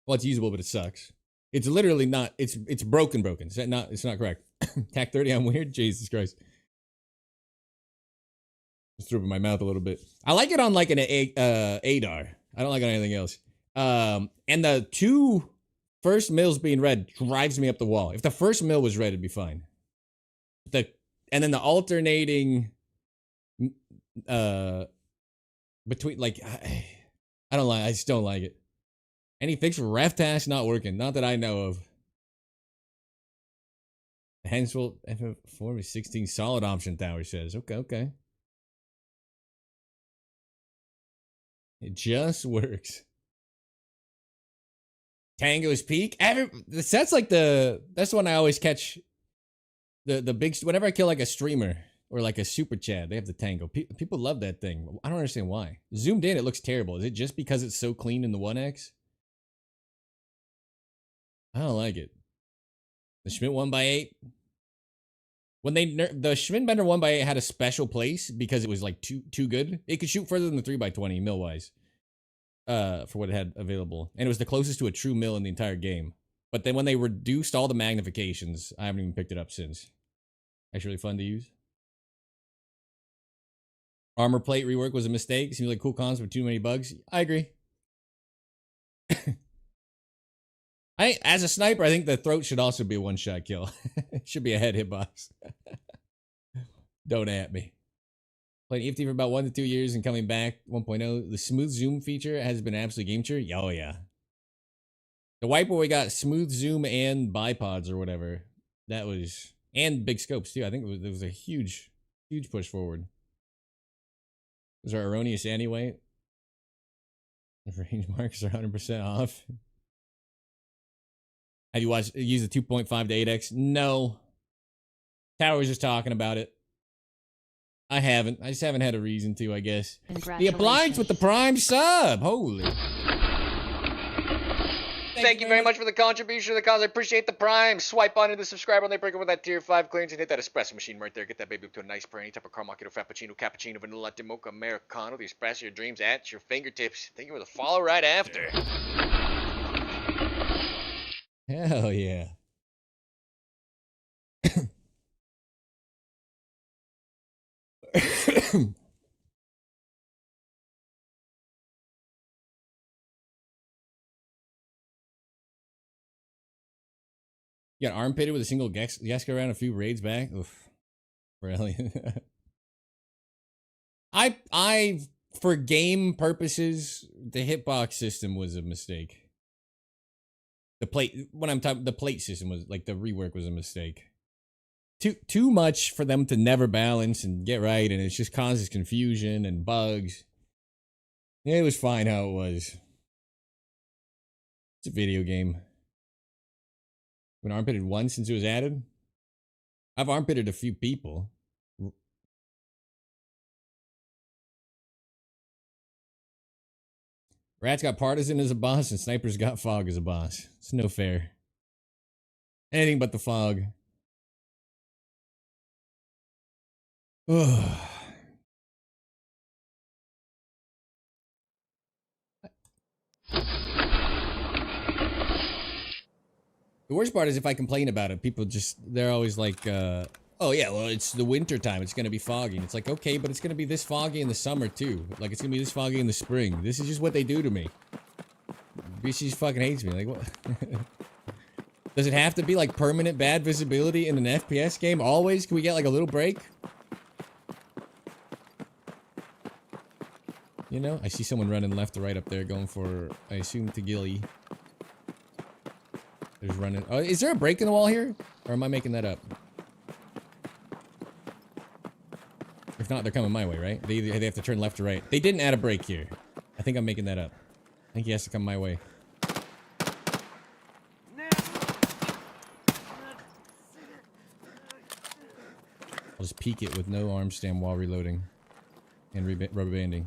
Well, it's usable, but it sucks. It's literally not, it's broken. It's not correct. TAC 30, I'm weird? Jesus Christ. Just threw up in my mouth a little bit. I like it on like an ADAR. I don't like it on anything else. And the 2 first mills being red drives me up the wall. If the first mill was red, it'd be fine. And then the alternating between like I don't like. I just don't like it. Any fix for ref task not working? Not that I know of. Hensel FF4 is 16 solid option tower says. Okay. It just works. Tango's Peak. That's like that's the one I always catch. The big, whenever I kill like a streamer or like a super chat, they have the Tango. People love that thing. I don't understand why. Zoomed in, it looks terrible. Is it just because it's so clean in the 1X? I don't like it. The Schmidt 1x8. When the Schmidt Bender 1x8 had a special place because it was like too good. It could shoot further than the 3x20 mil wise. For what it had available. And it was the closest to a true mill in the entire game. But then when they reduced all the magnifications, I haven't even picked it up since. Actually really fun to use. Armor plate rework was a mistake. Seems like cool cons with too many bugs. I agree. As a sniper, I think the throat should also be a one-shot kill. It should be a head hitbox. Don't at me. Playing EFT for about 1 to 2 years and coming back 1.0. The smooth zoom feature has been an absolute game changer. Oh, yeah. The wipe where we got smooth zoom and bipods or whatever. That was... And big scopes, too. I think it was a huge push forward. Those are erroneous anyway. Range marks are 100% off. Have you used the 2.5 to 8x? No. Tower was just talking about it. I haven't. I just haven't had a reason to, I guess. The appliance with the Prime sub. Holy. Thank you very much for the contribution to the cause. I appreciate the Prime. Swipe on into the subscribe on, they break it with that tier 5 clearance and hit that espresso machine right there. Get that baby up to a nice prayer. Any type of caramel, frappuccino, cappuccino, vanilla, latte, mocha, americano. The espresso of your dreams at your fingertips. Thank you for the follow right after. Hell yeah. You got armpitted with a single Geska around a few raids back. Oof, really? I, for game purposes, the hitbox system was a mistake. The plate, when I'm talking, the plate system was like the rework was a mistake. Too much for them to never balance and get right, and it just causes confusion and bugs. It was fine how it was. It's a video game. Been armpitted once since it was added. I've armpitted a few people. Rat's got Partisan as a boss, and Sniper's got Fog as a boss. It's no fair. Anything but the Fog. Ugh. The worst part is if I complain about it, people they're always like, oh yeah, well, it's the winter time. It's going to be foggy. And it's like, okay, but it's going to be this foggy in the summer too. Like, it's going to be this foggy in the spring. This is just what they do to me. BC fucking hates me. Like, what? Does it have to be like permanent bad visibility in an FPS game? Always? Can we get like a little break? You know, I see someone running left to right up there going for, I assume, Tagili. There's running. Oh, is there a break in the wall here? Or am I making that up? If not, they're coming my way, right? They have to turn left to right. They didn't add a break here. I think I'm making that up. I think he has to come my way. I'll just peek it with no arm stem while reloading. And rubber banding.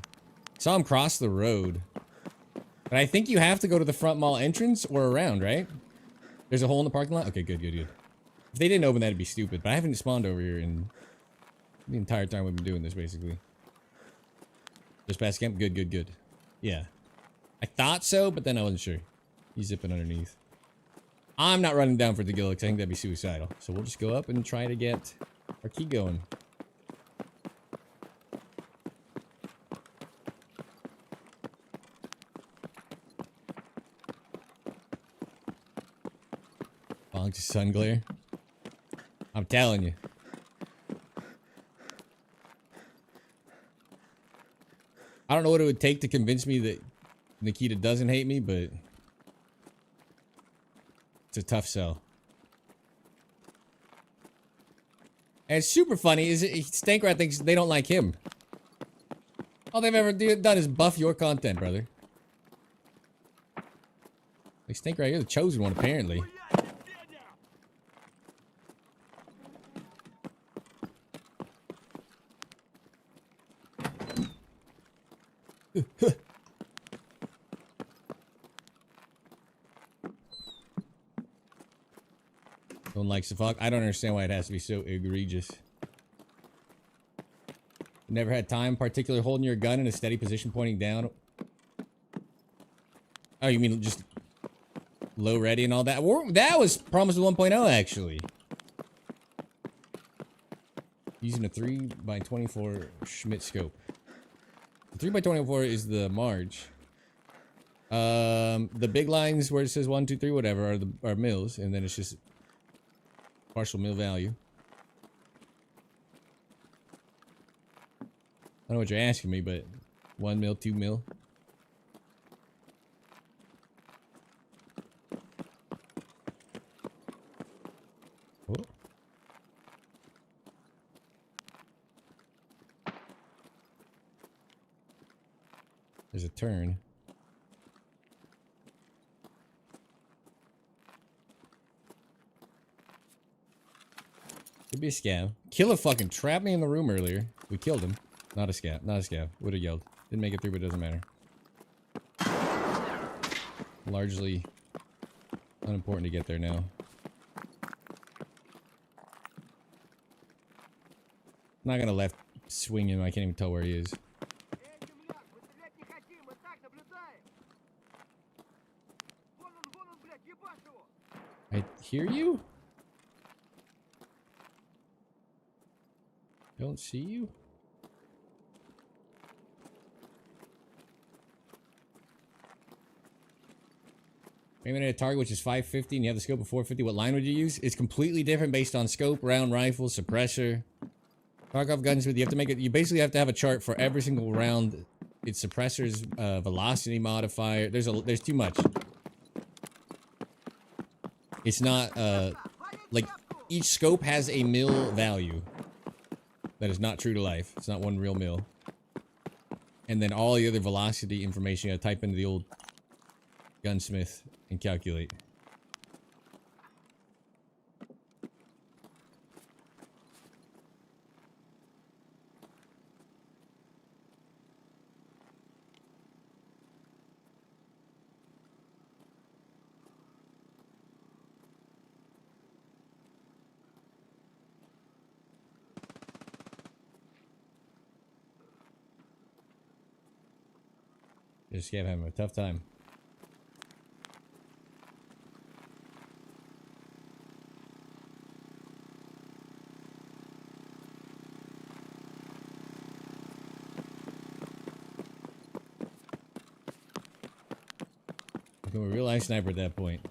Saw him cross the road. But I think you have to go to the front mall entrance or around, right? There's a hole in the parking lot? Okay, good, good, good. If they didn't open that, it'd be stupid. But I haven't spawned over here in the entire time we've been doing this, basically. Just past camp? Good, good, good. Yeah. I thought so, but then I wasn't sure. He's zipping underneath. I'm not running down for the Gillick. I think that'd be suicidal. So we'll just go up and try to get our key going. Bonk to sun glare. I'm telling you. I don't know what it would take to convince me that Nikita doesn't hate me, but it's a tough sell. And it's super funny is Stankrat thinks they don't like him. All they've ever done is buff your content, brother. Like Stankrat, you're the chosen one, apparently. Don't like Safak. I don't understand why it has to be so egregious. Never had time, particularly holding your gun in a steady position pointing down. Oh, you mean just low ready and all that? That was promised with 1.0, actually. Using a 3x24 Schmidt scope. The 3x24 is the Marge. The big lines where it says 1, 2, 3, whatever are mils, and then it's just partial mil value. I don't know what you're asking me, but 1 mil, 2 mil. Oh. There's a turn. Could be a scav. Killer fucking trapped me in the room earlier. We killed him. Not a scav. Not a scav. Would have yelled. Didn't make it through, but it doesn't matter. Largely unimportant to get there now. Not gonna left swing him. I can't even tell where he is. I hear you? Don't see you? Aiming at a target which is 550 and you have the scope of 450, what line would you use? It's completely different based on scope, round, rifle, suppressor. Tarkov gunsmith, you have to make it. You basically have to have a chart for every single round. Its suppressor's velocity modifier. There's too much. It's not like each scope has a mil value. That is not true to life. It's not one real mil. And then all the other velocity information you gotta type into the old gunsmith and calculate. Just kept having a tough time. Become a real life sniper at that point.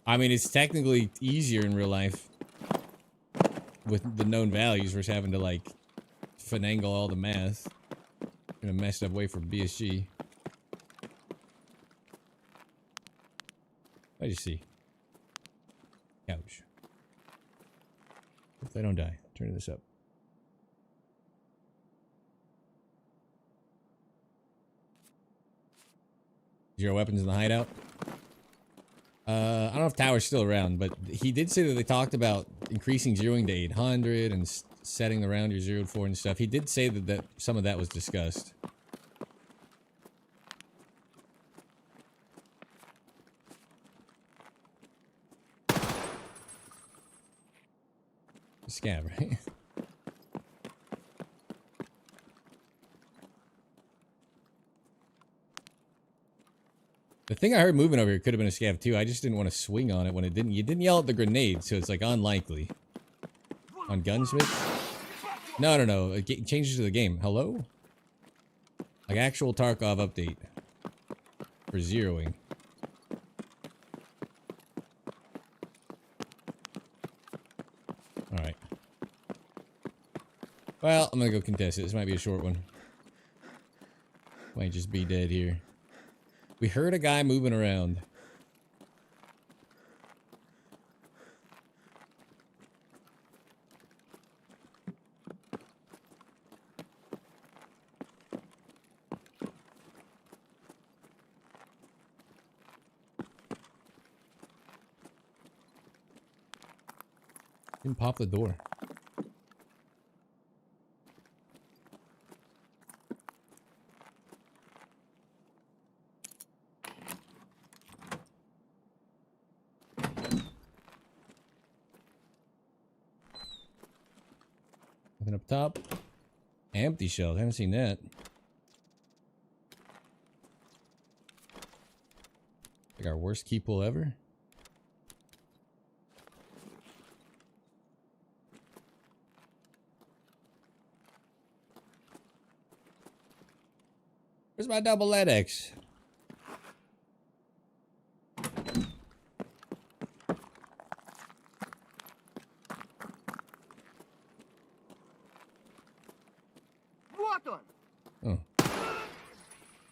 I mean, it's technically easier in real life with the known values versus having to like finagle all the math in a messed up way for BSG. I just see. Couch. If they don't die, turn this up. Zero weapons in the hideout. I don't know if Tower's still around, but he did say that they talked about increasing zeroing to 800 and setting the round you're zeroed for and stuff. He did say that some of that was discussed. Scab, right? The thing I heard moving over here could have been a scav too. I just didn't want to swing on it when it didn't. You didn't yell at the grenade, so it's like unlikely. On gunsmith? No. It changes to the game. Hello? Like actual Tarkov update. For zeroing. Alright. Well, I'm gonna go contest it. This might be a short one. Might just be dead here. We heard a guy moving around. Didn't pop the door. Nothing up top. Empty shells. I haven't seen that. Like our worst key pull ever. Where's my double LEDX? Oh.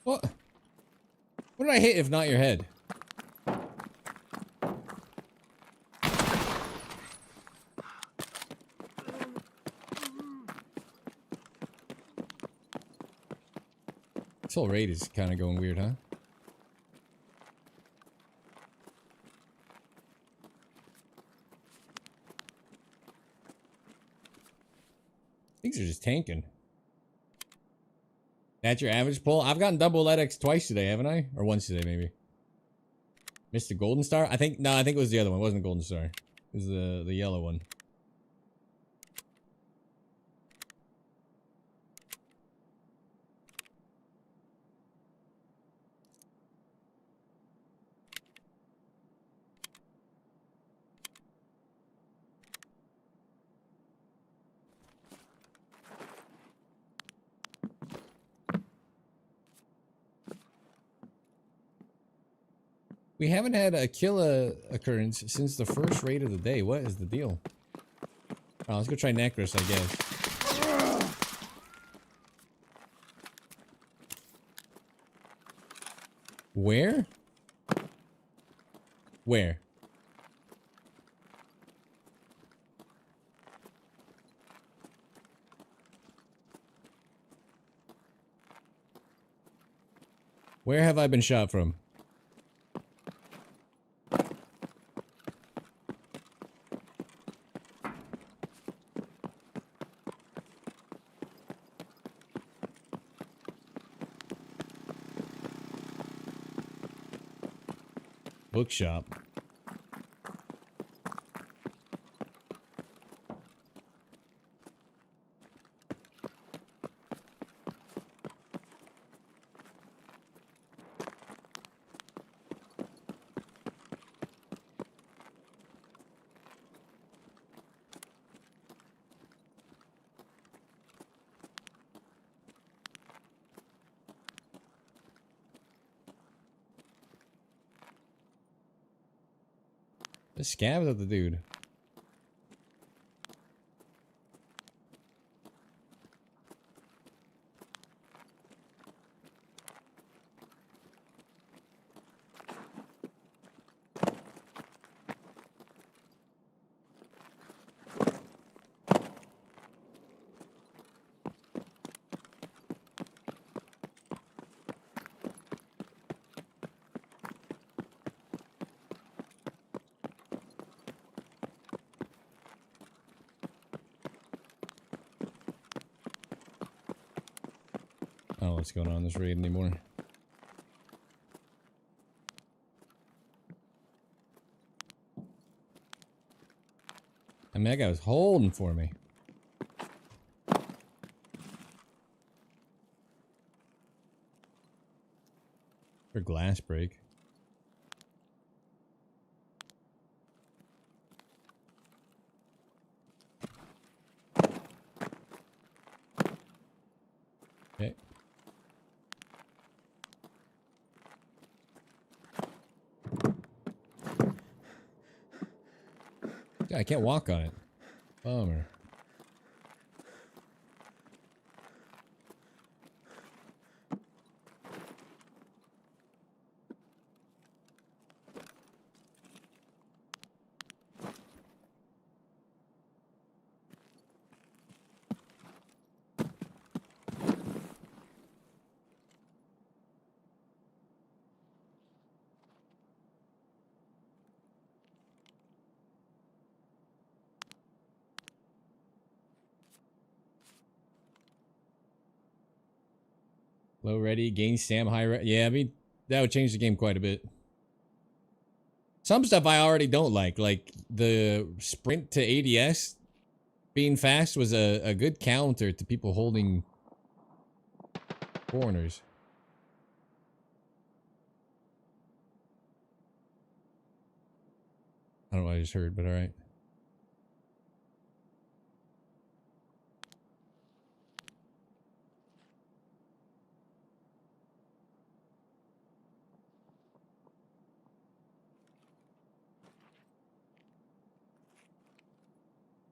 What? What did I hit if not your head? This whole raid is kind of going weird, huh? Things are just tanking. That's your average pull? I've gotten double LEDX twice today, haven't I? Or once today, maybe. Missed the golden star? I think it was the other one. It wasn't the golden star. It was the yellow one. We haven't had a kill occurrence since the first raid of the day. What is the deal? Oh, let's go try Necros, I guess. Where? Where? Where have I been shot from? Bookshop. The scabs of the dude. I don't know what's going on in this raid anymore. I mean, that guy was holding for me. For glass break. Okay. Yeah, I can't walk on it. Bummer. Low ready, gain stam, high ready. Yeah, I mean, that would change the game quite a bit. Some stuff I already don't like the sprint to ADS being fast was a good counter to people holding corners. I don't know what I just heard, but alright.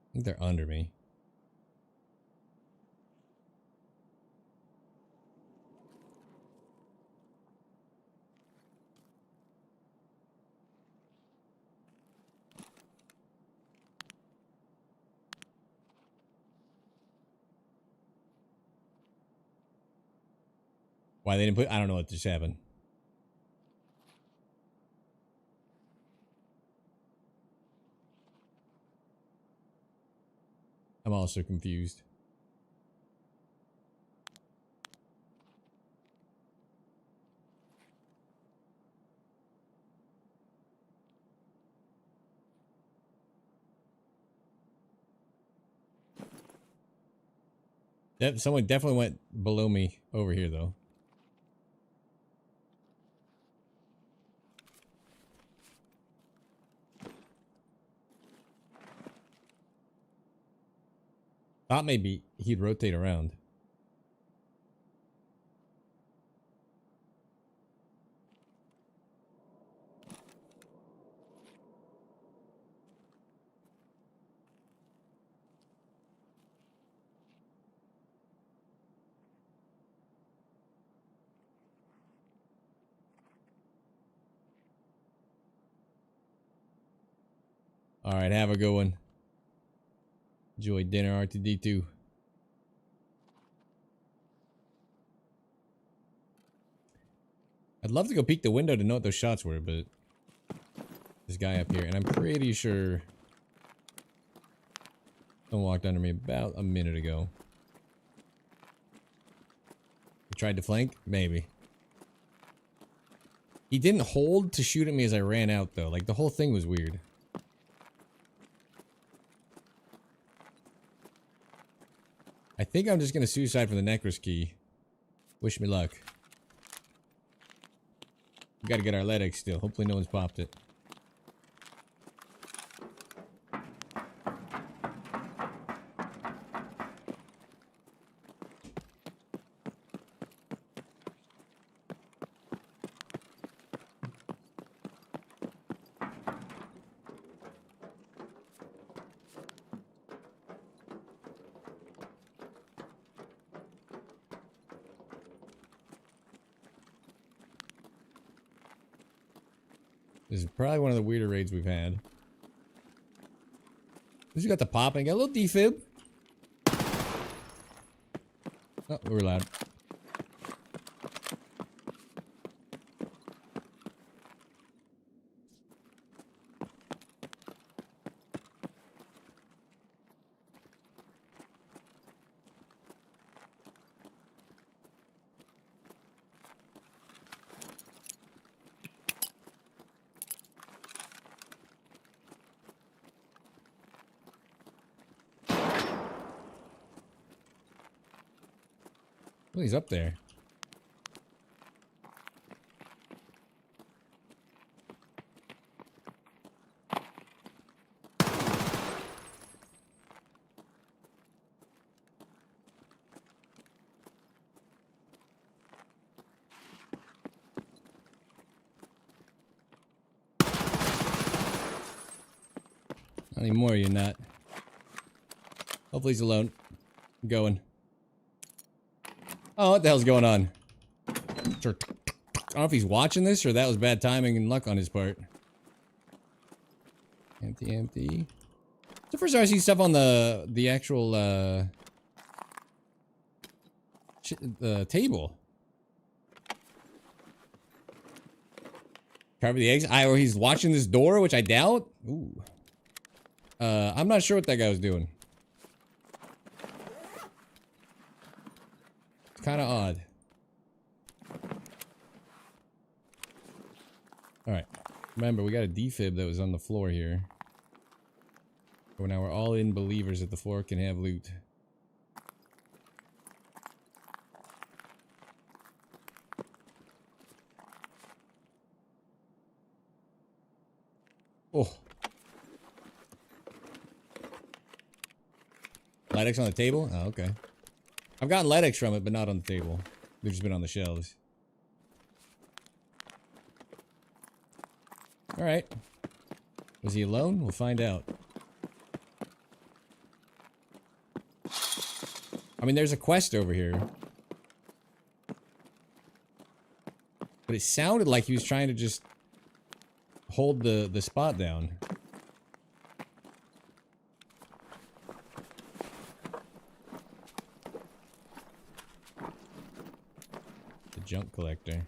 I think they're under me. Why they didn't put... I don't know what just happened. I'm also confused. Someone definitely went below me over here, though. Thought maybe he'd rotate around. Alright, have a good one. Enjoy dinner, RTD2. I'd love to go peek the window to know what those shots were, but this guy up here, and I'm pretty sure someone walked under me about a minute ago. He tried to flank? Maybe. He didn't hold to shoot at me as I ran out, though. Like, the whole thing was weird. I think I'm just gonna suicide for the Necros key. Wish me luck. We gotta get our LEDX still. Hopefully no one's popped it. This is probably one of the weirder raids we've had. Who's got the pop and got a little defib? Oh, we're loud. Oh, he's up there. Not anymore, you're not. Hopefully he's alone. I'm going. Oh, what the hell's going on? Sure. I don't know if he's watching this or that was bad timing and luck on his part. Empty, empty. It's the first time I see stuff on the actual table. Cover the eggs. Or he's watching this door, which I doubt. Ooh. I'm not sure what that guy was doing. It's kind of odd. Alright. Remember, we got a defib that was on the floor here. So now we're all in believers that the floor can have loot. Oh. LEDX on the table? Oh, okay. I've gotten LEDX from it, but not on the table. They've just been on the shelves. Alright. Was he alone? We'll find out. I mean, there's a quest over here. But it sounded like he was trying to just hold the spot down. The junk collector.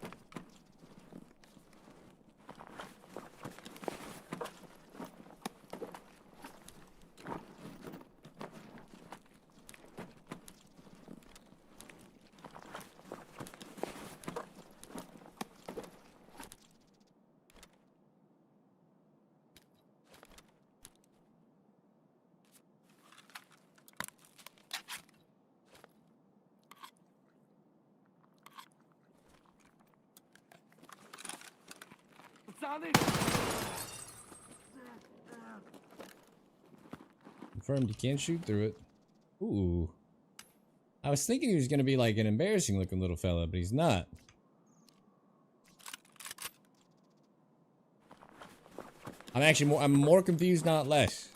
Confirmed you can't shoot through it. Ooh. I was thinking he was gonna be like an embarrassing looking little fella, but he's not. I'm more confused, not less.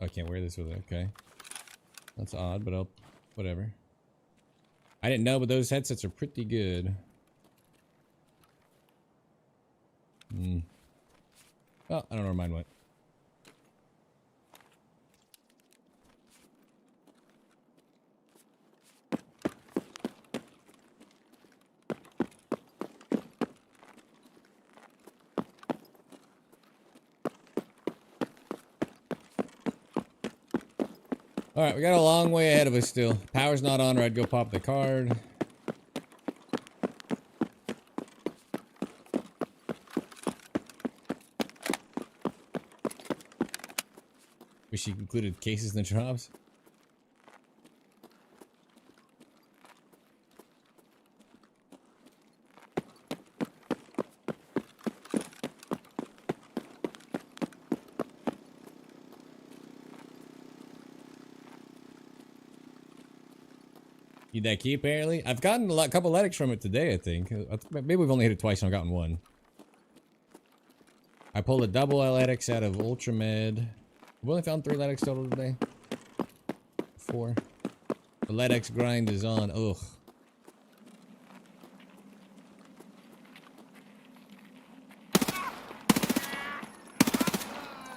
I can't wear this with it. Okay. That's odd, but I'll... Whatever. I didn't know, but those headsets are pretty good. Hmm. Oh, I don't know where mine went. Alright, we got a long way ahead of us still. Power's not on, or I'd go pop the card. Wish you included cases in the drops. Need that key apparently. I've gotten a couple LEDX from it today, I think. Maybe we've only hit it twice and I've gotten one. I pulled a double LEDX out of Ultramed. We've only found 3 LEDX total today. 4. The LEDX grind is on. Ugh.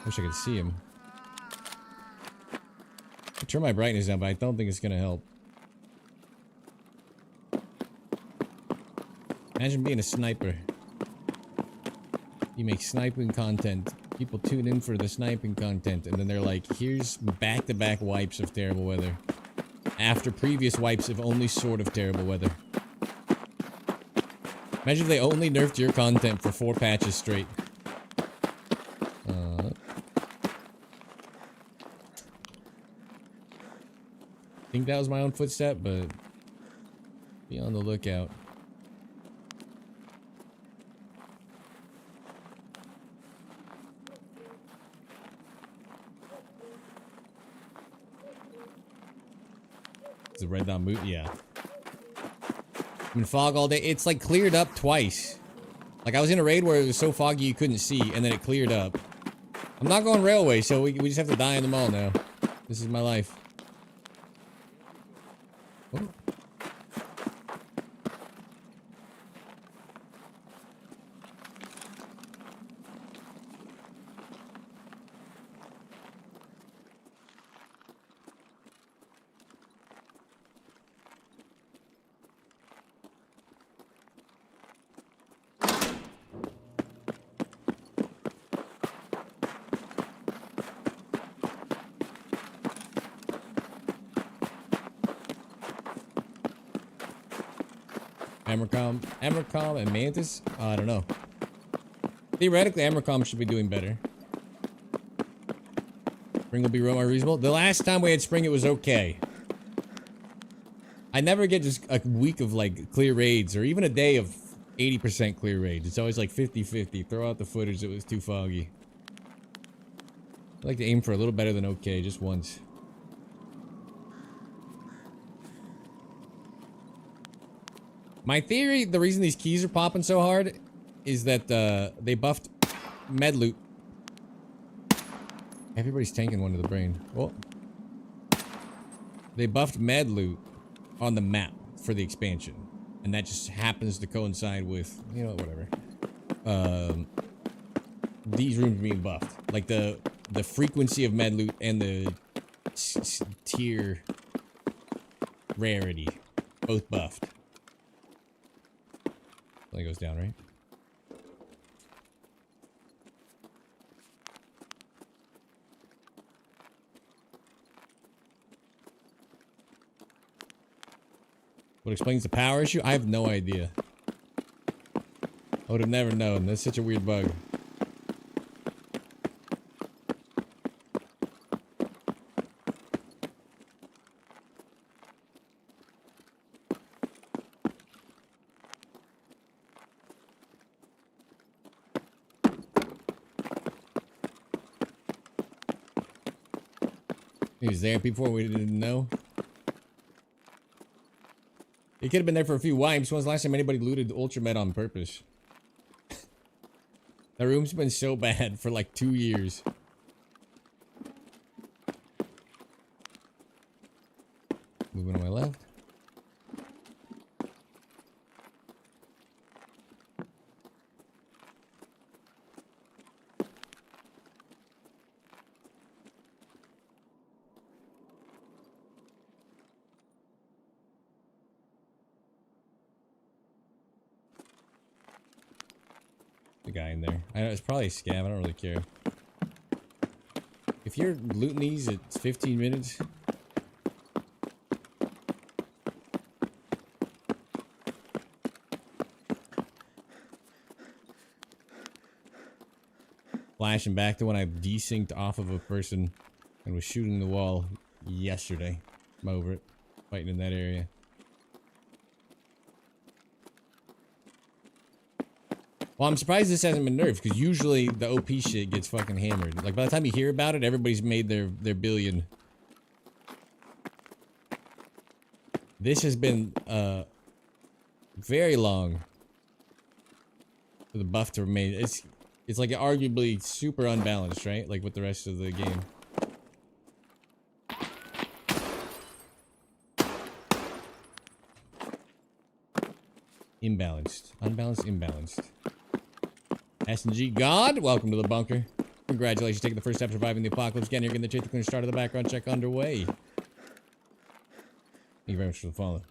Wish I could see him. I turn my brightness down, but I don't think it's gonna help. Imagine being a sniper. You make sniping content. People tune in for the sniping content, and then they're like, here's back-to-back wipes of terrible weather. After previous wipes of only sort of terrible weather. Imagine if they only nerfed your content for 4 patches straight. I think that was my own footstep, but be on the lookout. Is the red dot moot? Yeah. I'm in fog all day. It's like cleared up twice. Like I was in a raid where it was so foggy you couldn't see, and then it cleared up. I'm not going railway, so we just have to die in the mall now. This is my life. Oh. Amercom and Mantis? I don't know. Theoretically, Amercom should be doing better. Spring will be more reasonable. The last time we had spring, it was okay. I never get just a week of like clear raids or even a day of 80% clear raids. It's always like 50-50. Throw out the footage that was too foggy. I like to aim for a little better than okay, just once. My theory, the reason these keys are popping so hard is that they buffed med loot. Everybody's tanking one to the brain. Oh. They buffed med loot on the map for the expansion. And that just happens to coincide with, you know, whatever. These rooms being buffed. Like the frequency of med loot and the tier rarity. Both buffed. That goes down, right? What explains the power issue? I have no idea. I would have never known. That's such a weird bug. He was there before we didn't know. He could have been there for a few wipes. When was the last time anybody looted Ultramed on purpose? The room's been so bad for like 2 years. Moving to my left. The guy in there. I know it's probably a scam. I don't really care. If you're looting these at 15 minutes. Flashing back to when I desynced off of a person and was shooting the wall yesterday. I'm over it. Fighting in that area. Well, I'm surprised this hasn't been nerfed, because usually the OP shit gets fucking hammered. Like, by the time you hear about it, everybody's made their billion. This has been, very long for the buff to remain. It's like arguably super unbalanced, right? Like with the rest of the game. Imbalanced. Unbalanced, imbalanced. S&G God, welcome to the bunker. Congratulations, taking the first step surviving the apocalypse. Again, you're getting the chase to clean start of the background check underway. Thank you very much for the follow.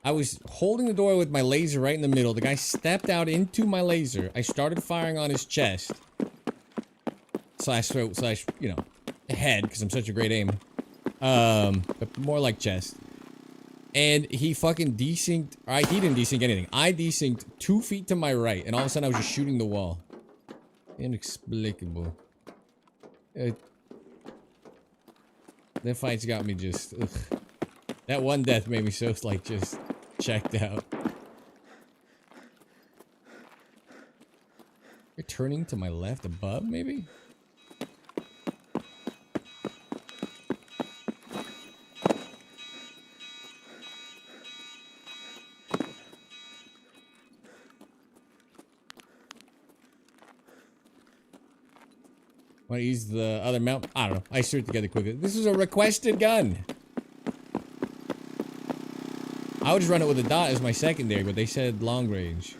I was holding the door with my laser right in the middle. The guy stepped out into my laser. I started firing on his chest. Slash throat, slash, you know, head, because I'm such a great aim. But more like chest. And he fucking desynced. He didn't desync anything. I desynced 2 feet to my right, and all of a sudden I was just shooting the wall. Inexplicable. That fight's got me just. Ugh. That one death made me so, like, just checked out. You're turning to my left above, maybe? Want to use the other mount? I don't know. I threw it together quickly. This is a requested gun. I would just run it with a dot as my secondary, but they said long range.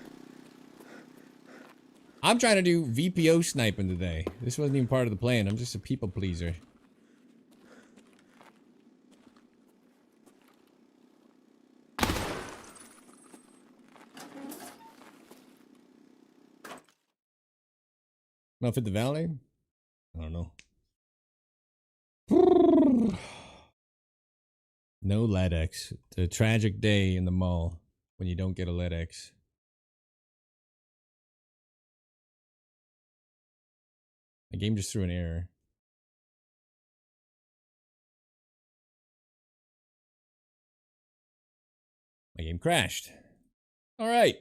I'm trying to do VPO sniping today. This wasn't even part of the plan. I'm just a people pleaser. Not fit the valley? I don't know. No LEDX. The tragic day in the mall when you don't get a LEDX. The game just threw an error. My game crashed. All right.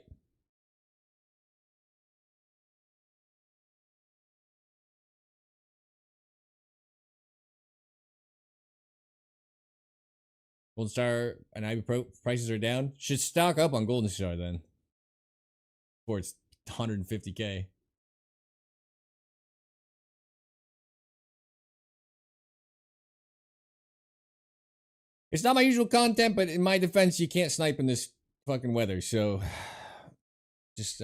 Golden Star and Ivy Pro prices are down. Should stock up on Golden Star then. Before it's 150K. It's not my usual content, but in my defense, you can't snipe in this fucking weather, so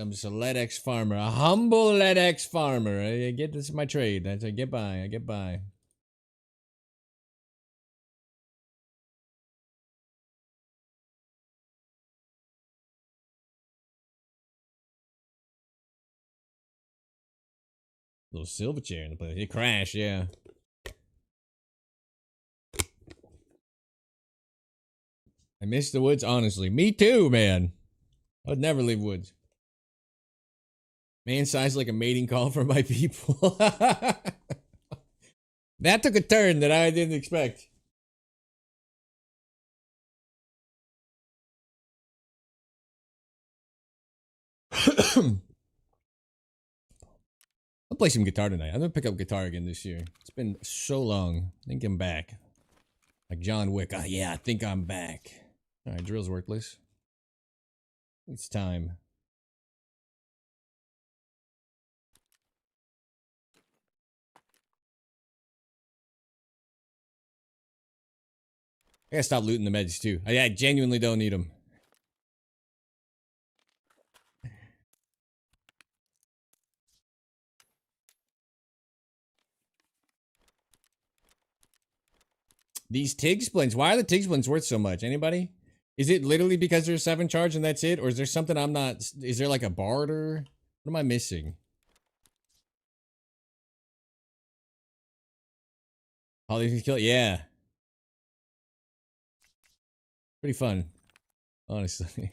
I'm just a LEDX farmer, a humble LEDX farmer. I get this is my trade. I get by. I get by. Little silver chair in the place. It crashed, yeah. I miss the woods, honestly. Me too, man. I would never leave woods. Man sounds like a mating call for my people. That took a turn that I didn't expect. I'll play some guitar tonight. I'm gonna pick up guitar again this year. It's been so long. I think I'm back. Like John Wick. Oh, yeah, I think I'm back. Alright, drill's worthless. It's time. I gotta stop looting the meds too. I genuinely don't need them. These TIG splints. Why are the TIG splints worth so much? Anybody? Is it literally because there's 7 charge and that's it? Or is there something I'm not... Is there like a barter? What am I missing? All these kill? Yeah. Pretty fun. Honestly.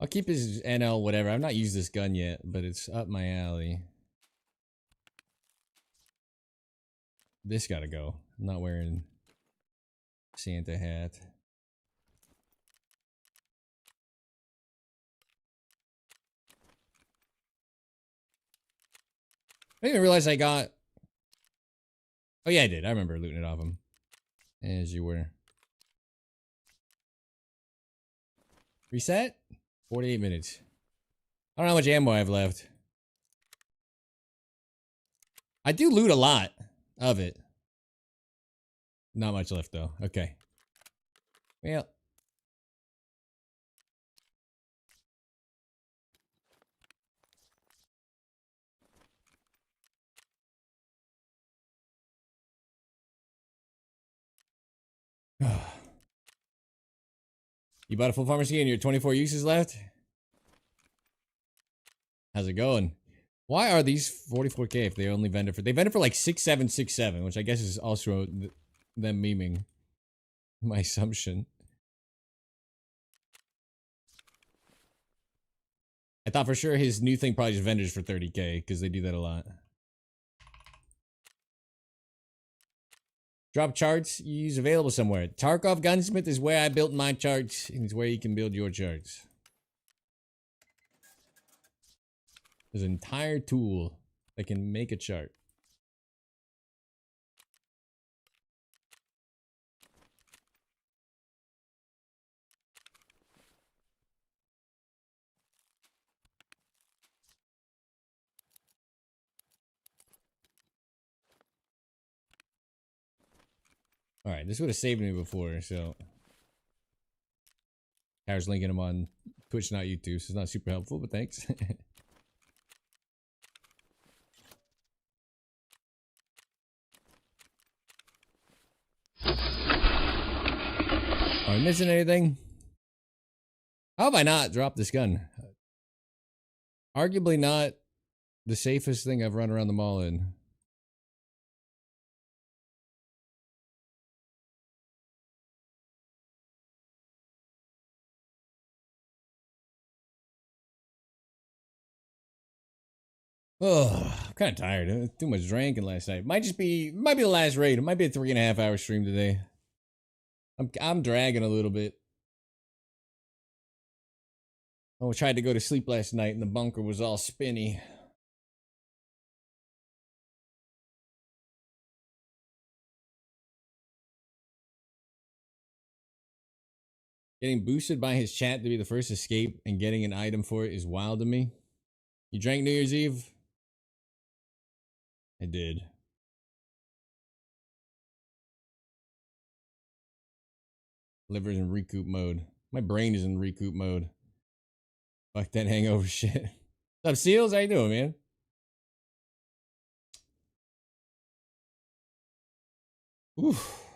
I'll keep his NL whatever. I've not used this gun yet, but it's up my alley. This gotta go. I'm not wearing Santa hat. I didn't even realize I got... Oh yeah, I did. I remember looting it off him. As you were. Reset? 48 minutes. I don't know how much ammo I have left. I do loot a lot of it. Not much left though. Okay. Well. You bought a full pharmacy and your 24 uses left? How's it going? Why are these 44k if they only vendor for... They vendor for like 6767, which I guess is also them memeing my assumption. I thought for sure his new thing probably just vendors for 30k because they do that a lot. Drop charts you use available somewhere. Tarkov Gunsmith is where I built my charts, and it's where you can build your charts. There's an entire tool that can make a chart. Alright, this would have saved me before, so... Harris linking him on Twitch, not YouTube, so it's not super helpful, but thanks. Am I missing anything? How have I not dropped this gun? Arguably not the safest thing I've run around the mall in. Oh, I'm kind of tired. Too much drinking last night. Might be the last raid. It might be a 3.5 hour stream today. I'm dragging a little bit. I tried to go to sleep last night and the bunker was all spinny. Getting boosted by his chat to be the first escape and getting an item for it is wild to me. You drank New Year's Eve? I did. Liver's in recoup mode. My brain is in recoup mode. Fuck that hangover shit. What's up, Seals? How you doing, man? Oof.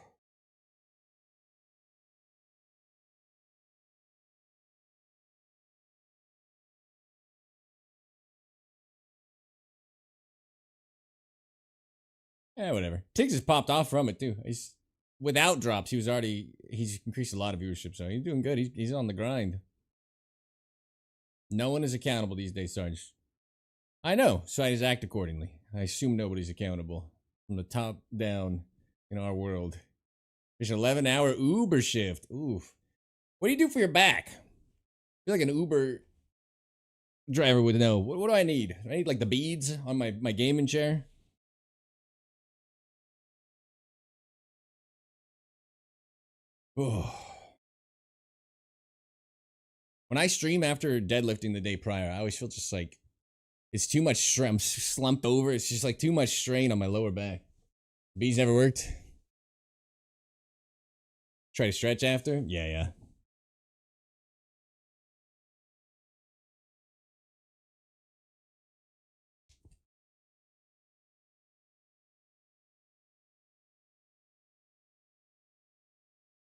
Yeah, whatever. Tiggs has popped off from it too. He's without drops. He's increased a lot of viewership, so he's doing good. He's on the grind. No one is accountable these days, Sarge. I know, so I just act accordingly. I assume nobody's accountable from the top down in our world. There's an 11-hour Uber shift. Oof. What do you do for your back? I feel like an Uber driver would know. What do I need? I need like the beads on my gaming chair. Oh. When I stream after deadlifting the day prior, I always feel just like it's too much strain. I'm slumped over. It's just like too much strain on my lower back. Bees never worked. Try to stretch after? Yeah, yeah.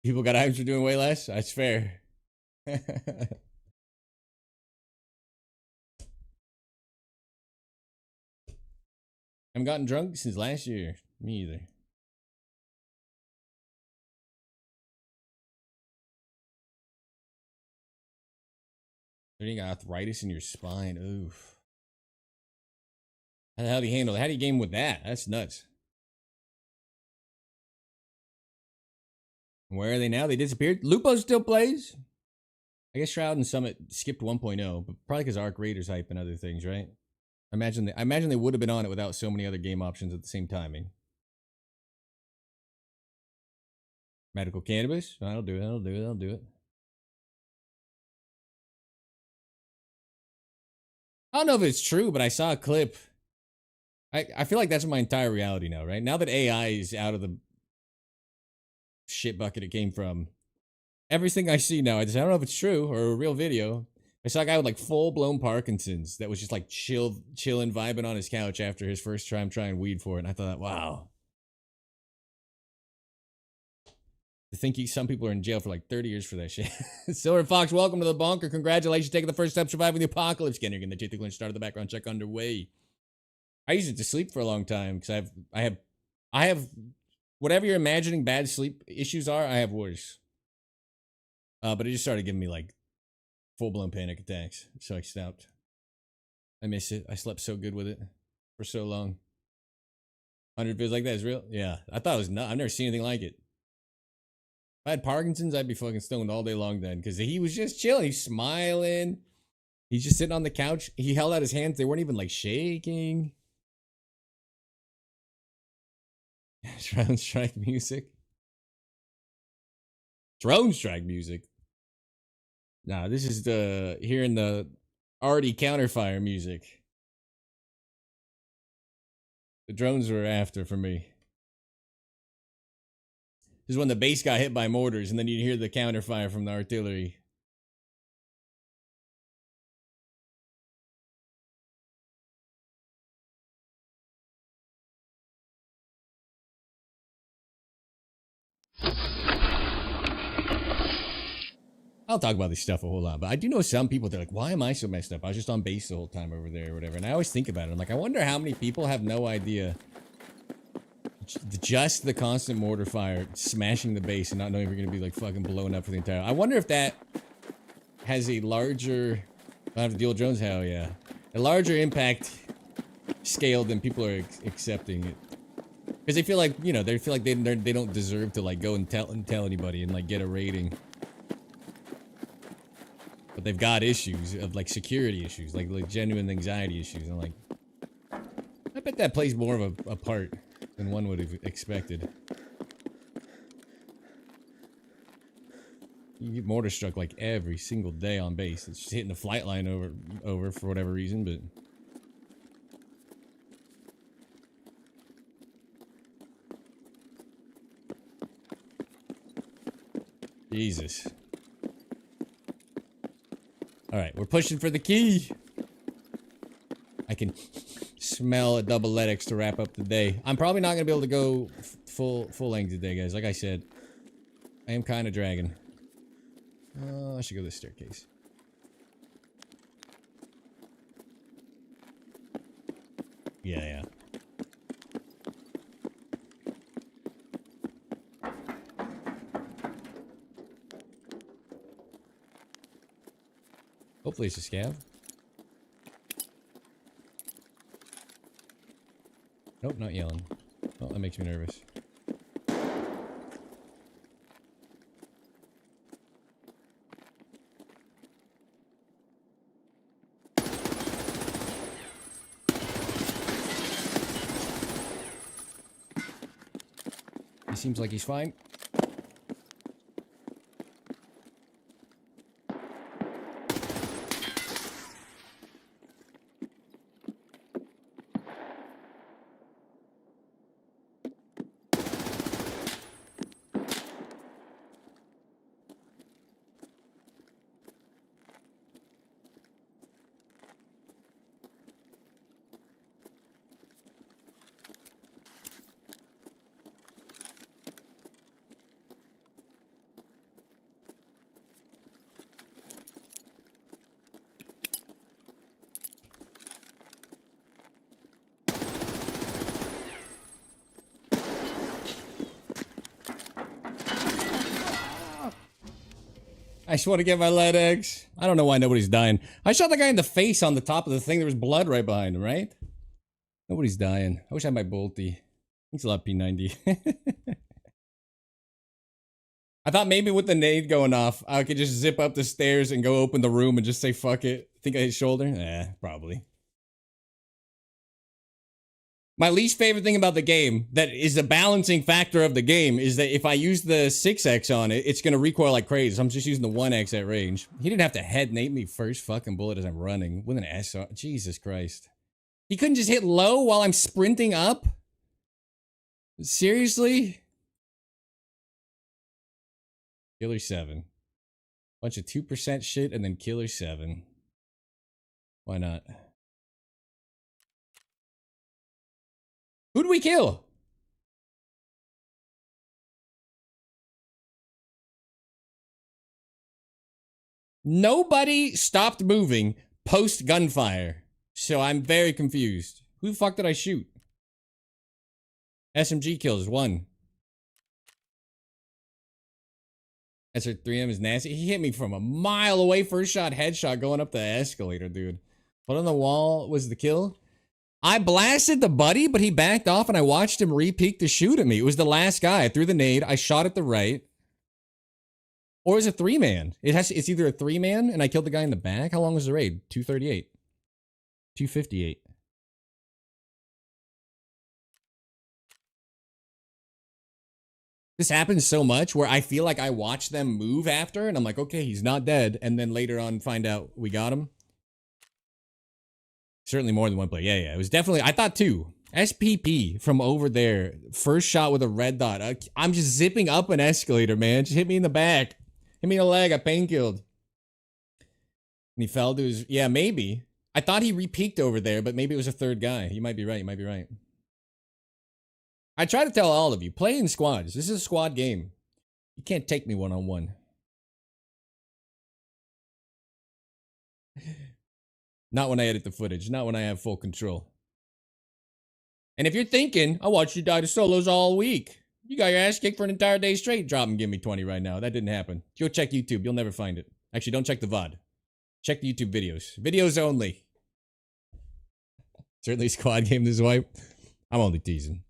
People got hyped for doing way less? That's fair. Haven't gotten drunk since last year. Me either. You got arthritis in your spine. Oof. How the hell do you handle it? How do you game with that? That's nuts. Where are they now? They disappeared. Lupo still plays. I guess Shroud and Summit skipped 1.0, but probably because Arc Raiders hype and other things, right? I imagine they would have been on it without so many other game options at the same timing. Medical cannabis? That'll do it. That'll do it. That'll do it. I don't know if it's true, but I saw a clip. I feel like that's my entire reality now, right? Now that AI is out of the shit bucket it came from, everything I see now, I don't know if it's true or a real video. I saw a guy with like full-blown Parkinson's that was just like chilling, vibing on his couch after his first time trying weed for it. And I thought, wow. I think some people are in jail for like 30 years for that shit. Silver Fox, welcome to the bunker. Congratulations, taking the first step, surviving the apocalypse. Again, you're getting the J3 started the background check underway. I used it to sleep for a long time because I have whatever you're imagining bad sleep issues are, I have worse. But it just started giving me like full-blown panic attacks, so I stopped. I miss it. I slept so good with it for so long. 100 vids like that is real? Yeah, I thought it was nuts. I've never seen anything like it. If I had Parkinson's, I'd be fucking stoned all day long then, because he was just chilling. He's smiling. He's just sitting on the couch. He held out his hands. They weren't even like shaking. Drone strike music. Drone strike music. Nah, this is hearing the already counterfire music. The drones were after for me. This is when the base got hit by mortars, and then you hear the counterfire from the artillery. I'll talk about this stuff a whole lot, but I do know some people, they're like, why am I so messed up? I was just on base the whole time over there or whatever. And I always think about it. I'm like, I wonder how many people have no idea just the constant mortar fire smashing the base and not knowing if you're going to be like fucking blown up for the entire. I wonder if that has a larger, I have to deal with drones. Hell yeah. A larger impact scale than people are accepting it. Because they feel like, you know, they feel like they don't deserve to like go and tell anybody and like get a rating. But they've got issues of like security issues, like genuine anxiety issues. And like, I bet that plays more of a part than one would have expected. You get mortar struck like every single day on base. It's just hitting the flight line over for whatever reason, but Jesus. All right, we're pushing for the key. I can smell a double LEDX to wrap up the day. I'm probably not gonna be able to go full length today, guys. Like I said, I am kind of dragging. I should go this staircase. Yeah. Hopefully it's a scav. Nope, not yelling. Oh, that makes me nervous. He seems like he's fine. I just want to get my lead eggs. I don't know why nobody's dying. I shot the guy in the face on the top of the thing. There was blood right behind him, right? Nobody's dying. I wish I had my bolty. Thanks a lot, P90. I thought maybe with the nade going off, I could just zip up the stairs and go open the room and just say fuck it. Think I hit shoulder? Eh, probably. My least favorite thing about the game, that is the balancing factor of the game, is that if I use the 6x on it, it's going to recoil like crazy. So I'm just using the 1x at range. He didn't have to head nade me first fucking bullet as I'm running with an SR. Jesus Christ. He couldn't just hit low while I'm sprinting up? Seriously? Killer 7. Bunch of 2% shit and then Killer 7. Why not? Who'd we kill? Nobody stopped moving post gunfire. So I'm very confused. Who the fuck did I shoot? SMG kills 1. That's 3M is nasty. He hit me from a mile away. First shot, headshot going up the escalator, dude. Foot on the wall was the kill. I blasted the buddy, but he backed off and I watched him re-peek to shoot at me. It was the last guy. I threw the nade. I shot at the right. Or is it 3-man? It's either a 3-man and I killed the guy in the back. How long was the raid? 238. 258. This happens so much where I feel like I watch them move after and I'm like, okay, he's not dead. And then later on find out we got him. Certainly more than one play. Yeah. It was definitely, I thought 2. SPP from over there. First shot with a red dot. I'm just zipping up an escalator, man. Just hit me in the back. Hit me in the leg. I pain killed. And he fell to his, yeah, maybe. I thought he re-peeked over there, but maybe it was a third guy. You might be right. You might be right. I try to tell all of you, play in squads. This is a squad game. You can't take me one-on-one. Not when I edit the footage. Not when I have full control. And if you're thinking, I watched you die to solos all week. You got your ass kicked for an entire day straight. Drop and give me 20 right now. That didn't happen. Go check YouTube. You'll never find it. Actually, don't check the VOD. Check the YouTube videos. Videos only. Certainly squad game this wipe. I'm only teasing.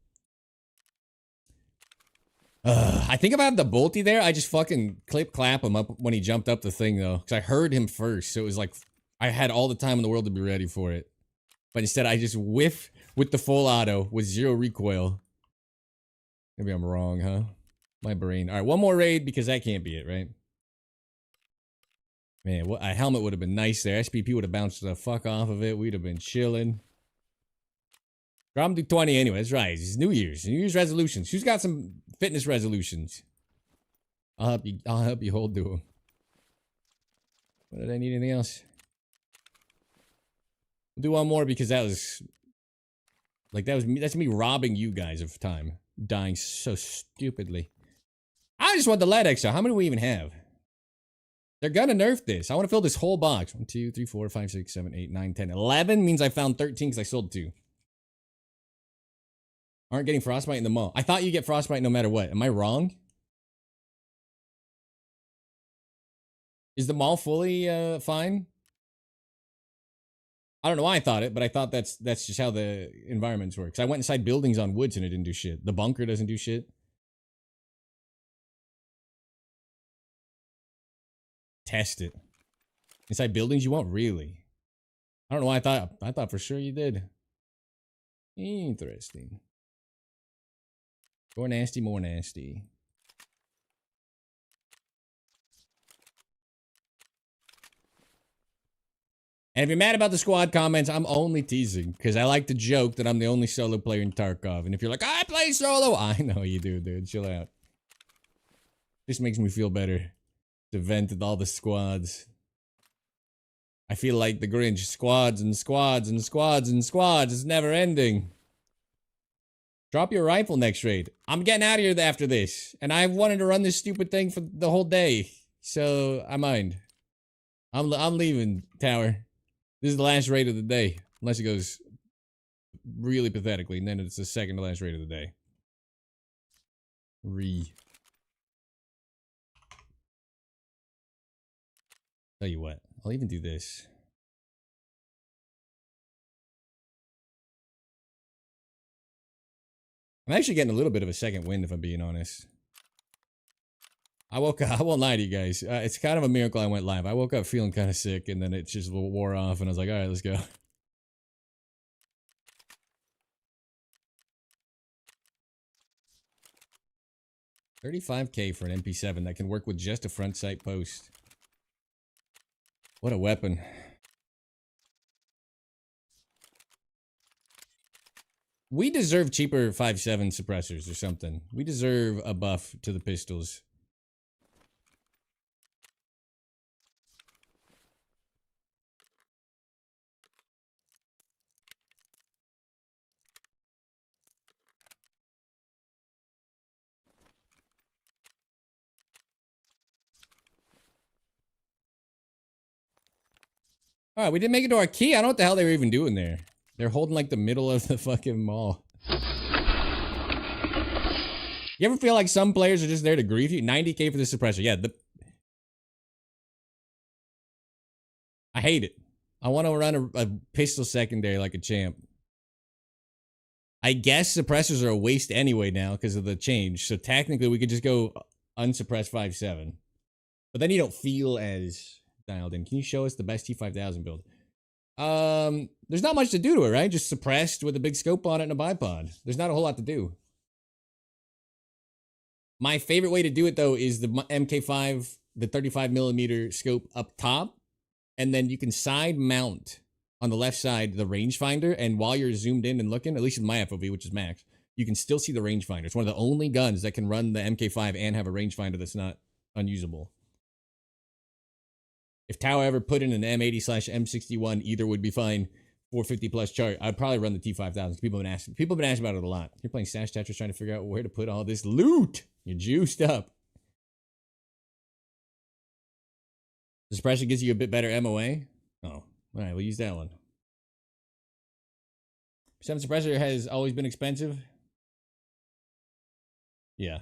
I think if I had the bolty there, I just fucking clap him up when he jumped up the thing, though. Because I heard him first, so it was like I had all the time in the world to be ready for it. But instead, I just whiff with the full auto with 0 recoil. Maybe I'm wrong, huh? My brain. All right, one more raid because that can't be it, right? Man, what a helmet would have been nice there. SPP would have bounced the fuck off of it. We'd have been chilling. Drop him to 20 anyway. That's right. It's New Year's. New Year's resolutions. Who's got some fitness resolutions? I'll help you hold to them. What did I need? Anything else? We'll do one more because that was like that's me robbing you guys of time. Dying so stupidly. I just want the lead extra. How many do we even have? They're gonna nerf this. I want to fill this whole box. 1, 2, 3, 4, 5, 6, 7, 8, 9, 10, 11 means I found 13 because I sold 2. Aren't getting frostbite in the mall. I thought you get frostbite no matter what. Am I wrong? Is the mall fully fine? I don't know why I thought it, but I thought that's just how the environments work. 'Cause I went inside buildings on woods and it didn't do shit. The bunker doesn't do shit. Test it. Inside buildings you won't really. I don't know why I thought for sure you did. Interesting. More nasty, more nasty. And if you're mad about the squad comments, I'm only teasing. Because I like to joke that I'm the only solo player in Tarkov. And if you're like, I play solo, I know you do, dude. Chill out. This makes me feel better. To vent with all the squads. I feel like the Grinch. Squads and squads and squads and squads. It's never ending. Drop your rifle next raid. I'm getting out of here after this. And I've wanted to run this stupid thing for the whole day. So, I mind. I'm leaving, Tower. This is the last raid of the day. Unless it goes really pathetically. And then it's the second to last raid of the day. Tell you what, I'll even do this. I'm actually getting a little bit of a second wind, if I'm being honest. I woke up, I won't lie to you guys. It's kind of a miracle I went live. I woke up feeling kind of sick, and then it just wore off, and I was like, all right, let's go. $35K for an MP7 that can work with just a front sight post. What a weapon. We deserve cheaper 5.7 suppressors or something. We deserve a buff to the pistols. All right, we didn't make it to our key. I don't know what the hell they were even doing there. They're holding like the middle of the fucking mall. You ever feel like some players are just there to grief you? 90K for the suppressor. Yeah, I hate it. I want to run a pistol secondary like a champ. I guess suppressors are a waste anyway now because of the change. So technically we could just go unsuppressed 5.7. But then you don't feel as dialed in. Can you show us the best T5000 build? There's not much to do to it, right? Just suppressed with a big scope on it and a bipod. There's not a whole lot to do. My favorite way to do it though is the MK5, the 35mm scope up top, and then you can side mount on the left side the rangefinder, and while you're zoomed in and looking, at least with my FOV, which is max, you can still see the rangefinder. It's one of the only guns that can run the MK5 and have a rangefinder that's not unusable. If Tau ever put in an M80/M61, either would be fine. 450 plus chart. I'd probably run the T5000. People have been asking about it a lot. You're playing Stash Tetris trying to figure out where to put all this loot. You're juiced up. The suppression gives you a bit better MOA. Oh, all right. We'll use that one. 7 suppressor has always been expensive. Yeah.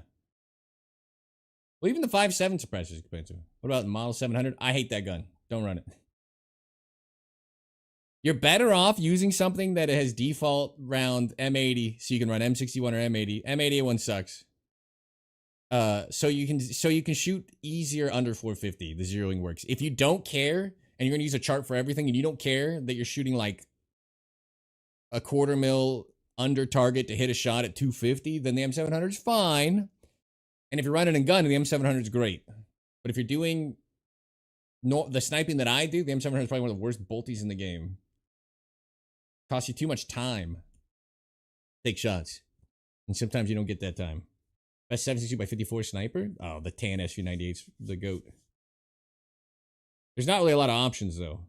Well, even the 5.7 suppressor is expensive. What about the Model 700? I hate that gun. Don't run it. You're better off using something that has default round M80, so you can run M61 or M80. M80A1 sucks. So you can shoot easier under 450. The zeroing works. If you don't care and you're gonna use a chart for everything, and you don't care that you're shooting like a 1/4 mil under target to hit a shot at 250, then the M700 is fine. And if you're running a gun, the M700 is great. But if you're doing the sniping that I do, the M700 is probably one of the worst bolties in the game. Costs you too much time. Take shots. And sometimes you don't get that time. Best 762x54 sniper? Oh, the tan SU-98's the GOAT. There's not really a lot of options, though.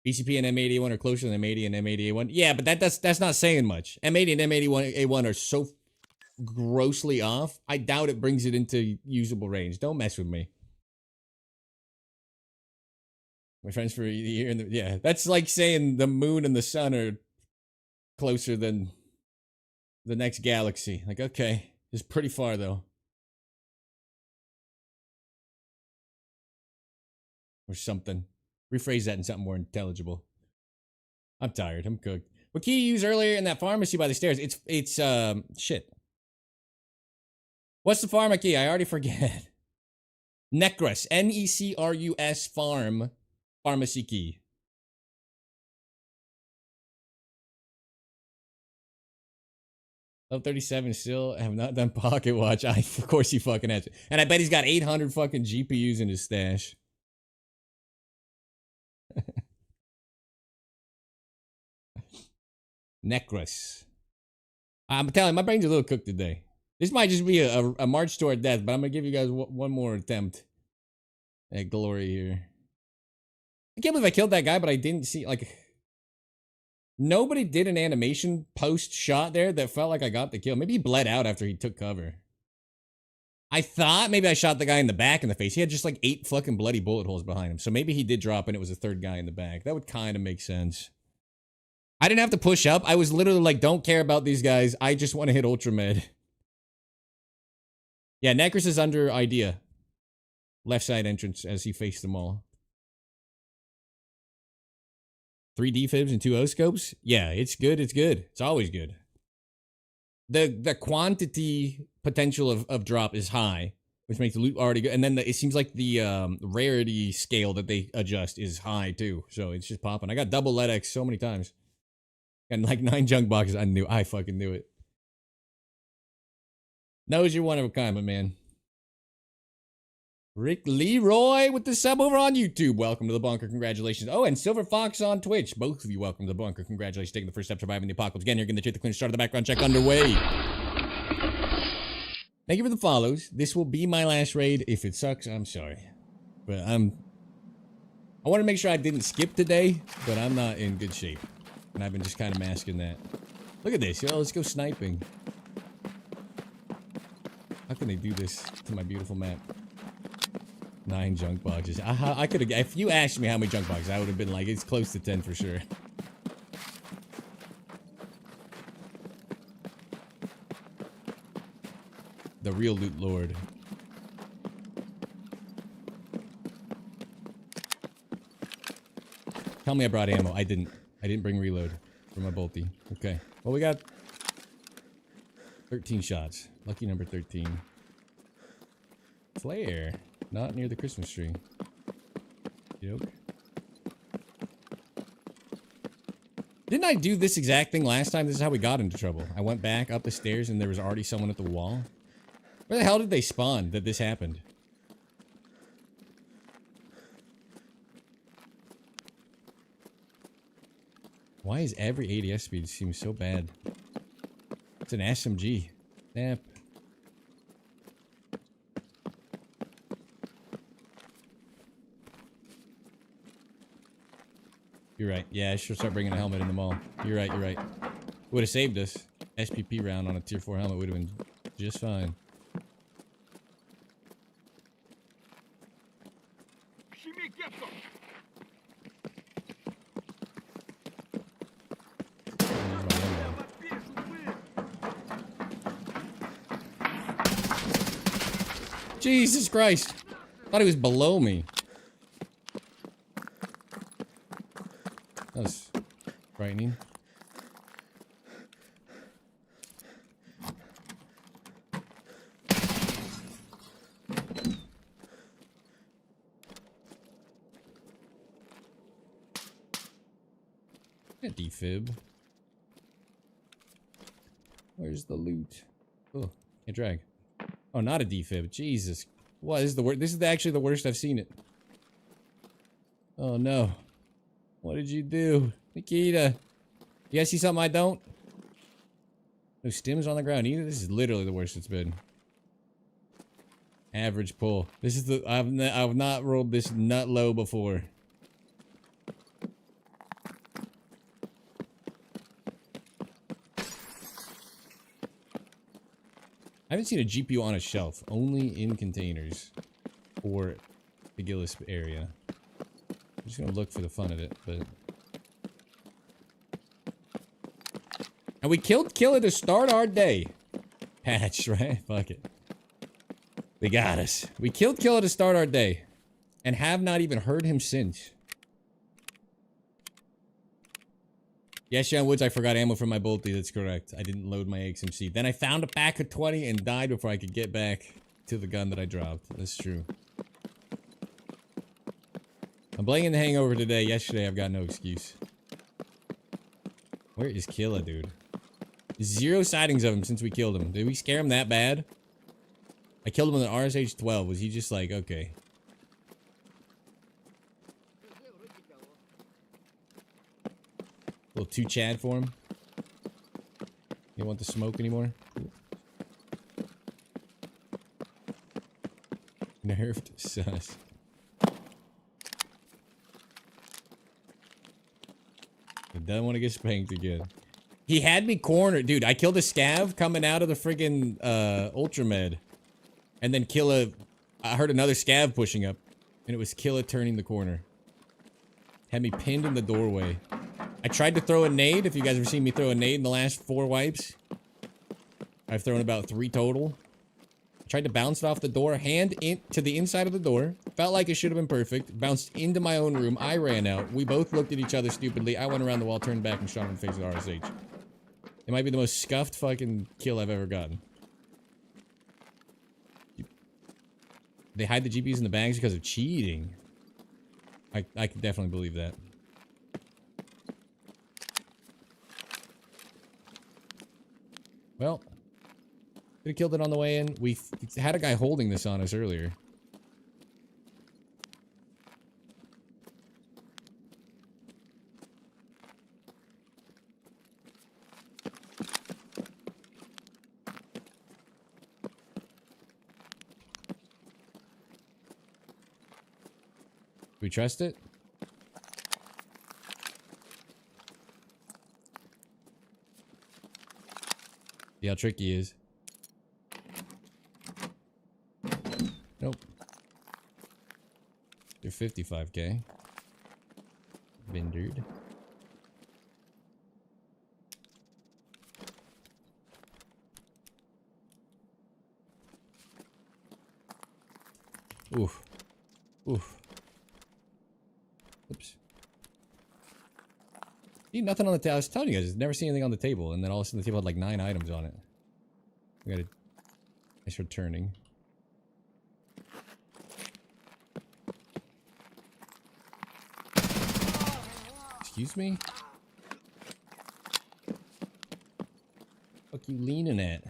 BCP and M80A1 are closer than M80 and M80A1. Yeah, but that's not saying much. M80 and M81A1 are so grossly off. I doubt it brings it into usable range. Don't mess with me. My friends for a year and yeah, that's like saying the moon and the sun are closer than the next galaxy. Like, okay, it's pretty far though. Or something. Rephrase that in something more intelligible. I'm tired. I'm cooked. What key you used earlier in that pharmacy by the stairs? It's shit. What's the pharma key? I already forget. Necrus. Necrus farm. Pharmacy key. Level 37 still have not done pocket watch. Of course he fucking has it. And I bet he's got 800 fucking GPUs in his stash. Necrus. I'm telling you, my brain's a little cooked today. This might just be a march to our death, but I'm gonna give you guys one more attempt at glory here. I can't believe I killed that guy, but I didn't see, like, nobody did an animation post shot there that felt like I got the kill. Maybe he bled out after he took cover. I thought maybe I shot the guy in the back in the face. He had just like 8 fucking bloody bullet holes behind him. So maybe he did drop and it was a third guy in the back. That would kind of make sense. I didn't have to push up. I was literally like, don't care about these guys. I just want to hit Ultra Med. Yeah, Necros is under idea. Left side entrance as he faced them all. 3 defibs and 2 O-scopes? Yeah, it's good. It's good. It's always good. The quantity potential of drop is high, which makes the loot already good. And then it seems like the rarity scale that they adjust is high too. So it's just popping. I got double lead X so many times. And like 9 junk boxes. I fucking knew it. Knows you're one of a kind, my man. Rick Leroy with the sub over on YouTube. Welcome to the bunker. Congratulations. Oh, and Silver Fox on Twitch. Both of you welcome to the bunker. Congratulations. Taking the first step surviving the apocalypse. Again, you're going to check the clean start of the background check underway. Thank you for the follows. This will be my last raid. If it sucks, I'm sorry. But I want to make sure I didn't skip today, but I'm not in good shape. And I've been just kind of masking that. Look at this. Yo, let's go sniping. How can they do this to my beautiful map? 9 junk boxes. I could have. If you asked me how many junk boxes, I would have been like, it's close to 10 for sure. The real loot lord. Tell me I brought ammo. I didn't. I didn't bring reload for my bolty. Okay. Well, we got 13 shots. Lucky number 13. Flare. Not near the Christmas tree. Joke. Didn't I do this exact thing last time? This is how we got into trouble. I went back up the stairs and there was already someone at the wall. Where the hell did they spawn that this happened? Why is every ADS speed seem so bad? It's an SMG. Snap. You're right. Yeah, I should start bringing a helmet in the mall. You're right, you're right. Would have saved us. SPP round on a tier 4 helmet would have been just fine. Jesus Christ. Thought he was below me. That was frightening. A defib. Where's the loot? Oh, can't drag. Oh, not a defib. Jesus. What is the worst? This is actually the worst I've seen it. Oh no. What did you do? Nikita. You guys see something I don't? No stims on the ground either. This is literally the worst it's been. Average pull. This is the I've not rolled this nut low before. I haven't seen a GPU on a shelf, only in containers or the Gillis area. I'm just gonna look for the fun of it, but. And we killed Killer to start our day. Patch, right? Fuck it. They got us. We killed Killer to start our day. And have not even heard him since. Yes, Sean Woods, I forgot ammo for my bolty. That's correct. I didn't load my XMC. Then I found a pack of 20 and died before I could get back to the gun that I dropped. That's true. I'm blaming the hangover today. Yesterday, I've got no excuse. Where is Killa, dude? 0 sightings of him since we killed him. Did we scare him that bad? I killed him with an RSH-12. Was he just like, okay. Little too Chad for him. You don't want the smoke anymore? Cool. Nerfed sus. I don't want to get spanked again. He had me cornered. Dude, I killed a scav coming out of the friggin' Ultra Med. And then Killa... I heard another scav pushing up. And it was Killa turning the corner. Had me pinned in the doorway. I tried to throw a nade. If you guys have seen me throw a nade in the last 4 wipes, I've thrown about 3 total. Tried to bounce it off the door, hand in to the inside of the door. Felt like it should have been perfect. Bounced into my own room. I ran out. We both looked at each other stupidly. I went around the wall, turned back, and shot him in the face with RSH. It might be the most scuffed fucking kill I've ever gotten. They hide the GPs in the bags because of cheating. I can definitely believe that. Well, could have killed it on the way in. We had a guy holding this on us earlier. Do we trust it? See how tricky he is. Nope. You're 55k. Vindered. Oof. Oof. Oops. See, nothing on the table. I was telling you guys, I've never seen anything on the table, and then all of a sudden the table had like 9 items on it. We got a nice returning. Excuse me? What you leaning at?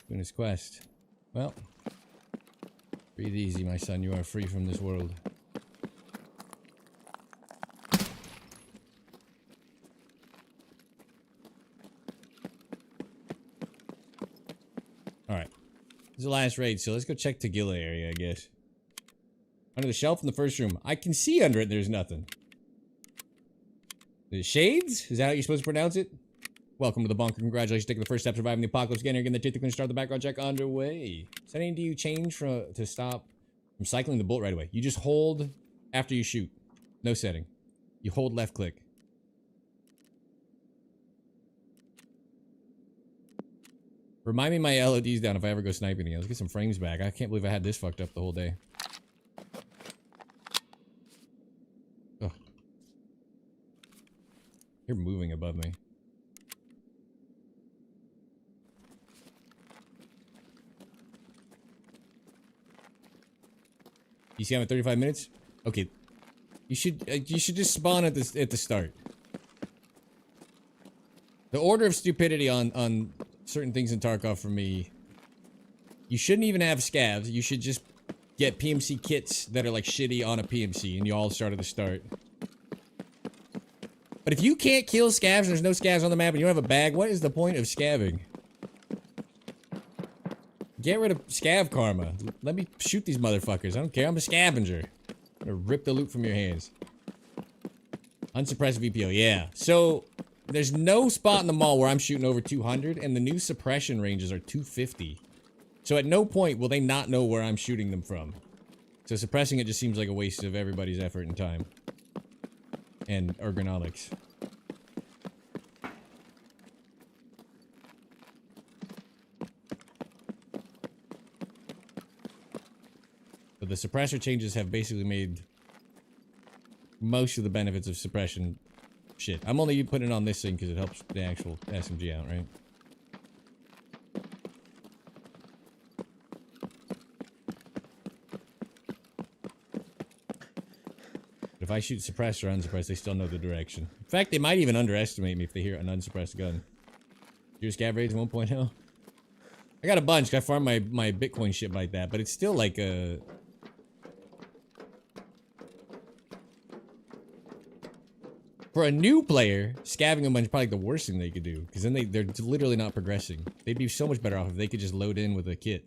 Doing his quest. Well, breathe easy, my son. You are free from this world. Alright. This is the last raid, so let's go check Tagilla area, I guess. Under the shelf in the first room. I can see under it there's nothing. The shades? Is that how you're supposed to pronounce it? Welcome to the bunker. Congratulations, taking the first step surviving the apocalypse. Getting the teeth to start the background check underway. Setting, do you change to stop from cycling the bullet right away? You just hold after you shoot. No setting. You hold left click. Remind me my LOD's down if I ever go sniping again. Let's get some frames back. I can't believe I had this fucked up the whole day. Ugh. You're moving above me. You see I'm at 35 minutes? Okay. You should just spawn at the start. The order of stupidity on certain things in Tarkov for me. You shouldn't even have scavs. You should just get PMC kits that are like shitty on a PMC and you all start at the start. But if you can't kill scavs and there's no scavs on the map and you don't have a bag, what is the point of scavving? Get rid of scav karma. Let me shoot these motherfuckers. I don't care. I'm a scavenger. I'm gonna rip the loot from your hands. Unsuppressed VPO. Yeah. So there's no spot in the mall where I'm shooting over 200 and the new suppression ranges are 250. So at no point will they not know where I'm shooting them from. So suppressing it just seems like a waste of everybody's effort and time. And ergonomics. But the suppressor changes have basically made most of the benefits of suppression shit. I'm only putting it on this thing because it helps the actual SMG out, right? But if I shoot suppressed or unsuppressed, they still know the direction. In fact, they might even underestimate me if they hear an unsuppressed gun. Your scav raids 1.0? I got a bunch. I farmed my Bitcoin shit like that, but it's still like a... For a new player, scabbing a bunch is probably the worst thing they could do. Because then they're literally not progressing. They'd be so much better off if they could just load in with a kit.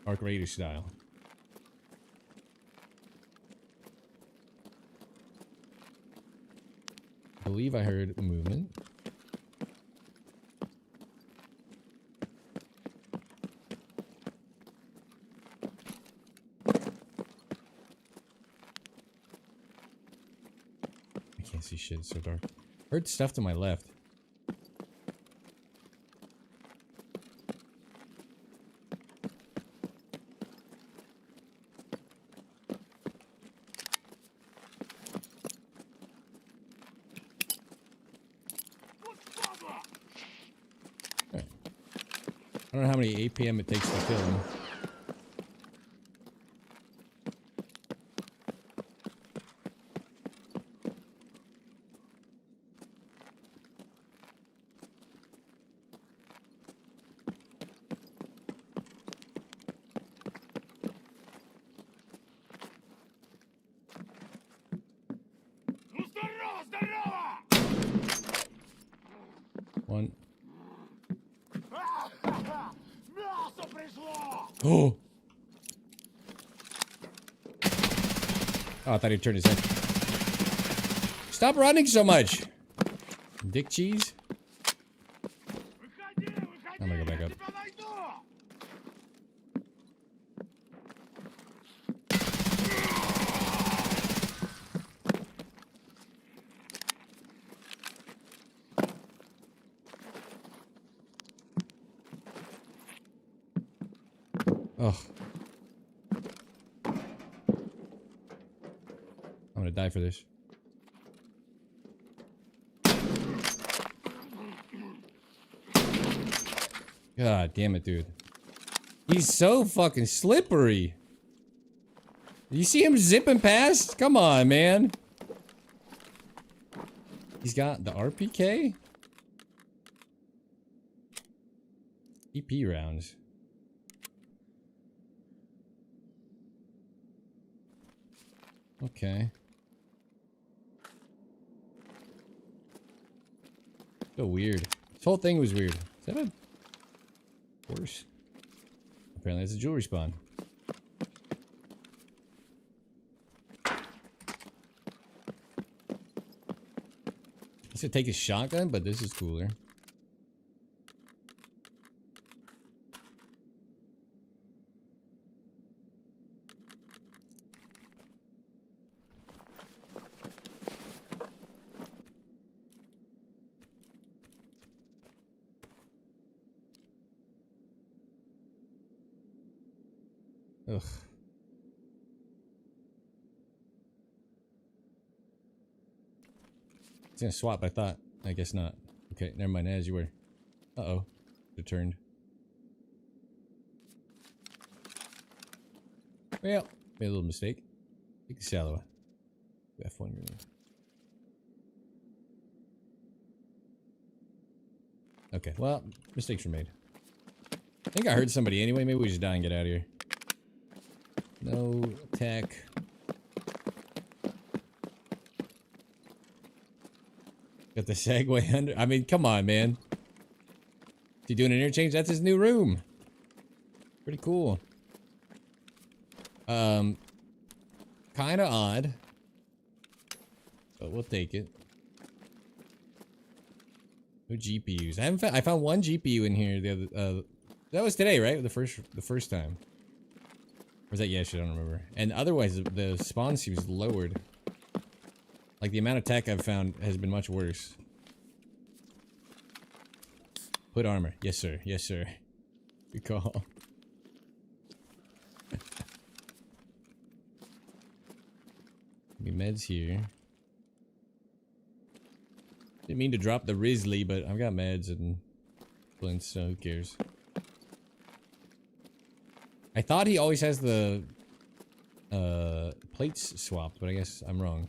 Arc Raider style. I believe I heard movement. can't see shit. It's so dark. Heard stuff to my left. Alright. I don't know how many APM it takes to kill him. One. Oh! Oh, I thought he turned his head. Stop running so much! Dick cheese? I'm gonna go back up. Ugh. I'm gonna die for this. God damn it, dude. He's so fucking slippery. You see him zipping past? Come on, man. He's got the RPK? EP rounds. Okay. So weird. This whole thing was weird. Is that a horse? Apparently it's a jewelry spawn. I should take a shotgun, but this is cooler. Ugh. It's gonna swap, I thought. I guess not. Okay, never mind. As you were. Uh-oh. Returned. Well, made a little mistake. Take the shallow. F1 really. Okay, well, mistakes were made. I think I heard somebody anyway. Maybe we just die and get out of here. No attack. Got the Segway under. I mean, come on, man. Is he doing an interchange? That's his new room. Pretty cool. Kind of odd. But we'll take it. No GPUs. I haven't found. I found one GPU in here. The other. That was today, right? The first time. Or was that yesterday? I don't remember. And otherwise, the spawn seems lowered. Like the amount of tech I've found has been much worse. Put armor. Yes, sir. Yes, sir. Good call. Give me meds here. Didn't mean to drop the Risley, but I've got meds and splints, so who cares? I thought he always has the plates swapped, but I guess I'm wrong.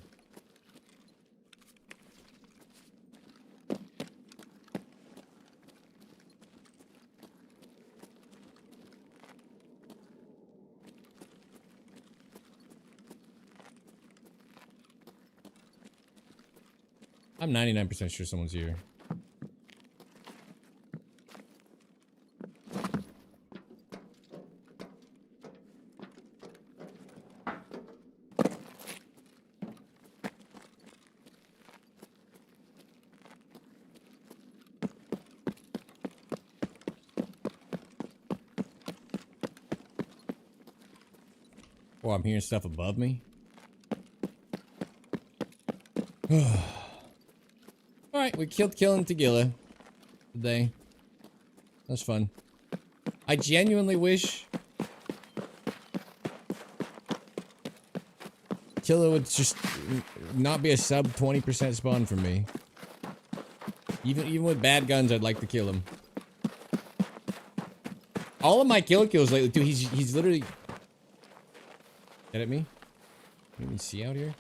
I'm 99% sure someone's here. Oh, I'm hearing stuff above me. Alright, we killed Killing Tagilla today. That's fun. I genuinely wish Killa would just not be a sub 20% spawn for me. Even with bad guns, I'd like to kill him. All of my kill kills lately, dude, he's literally... Get at me? Can you see out here?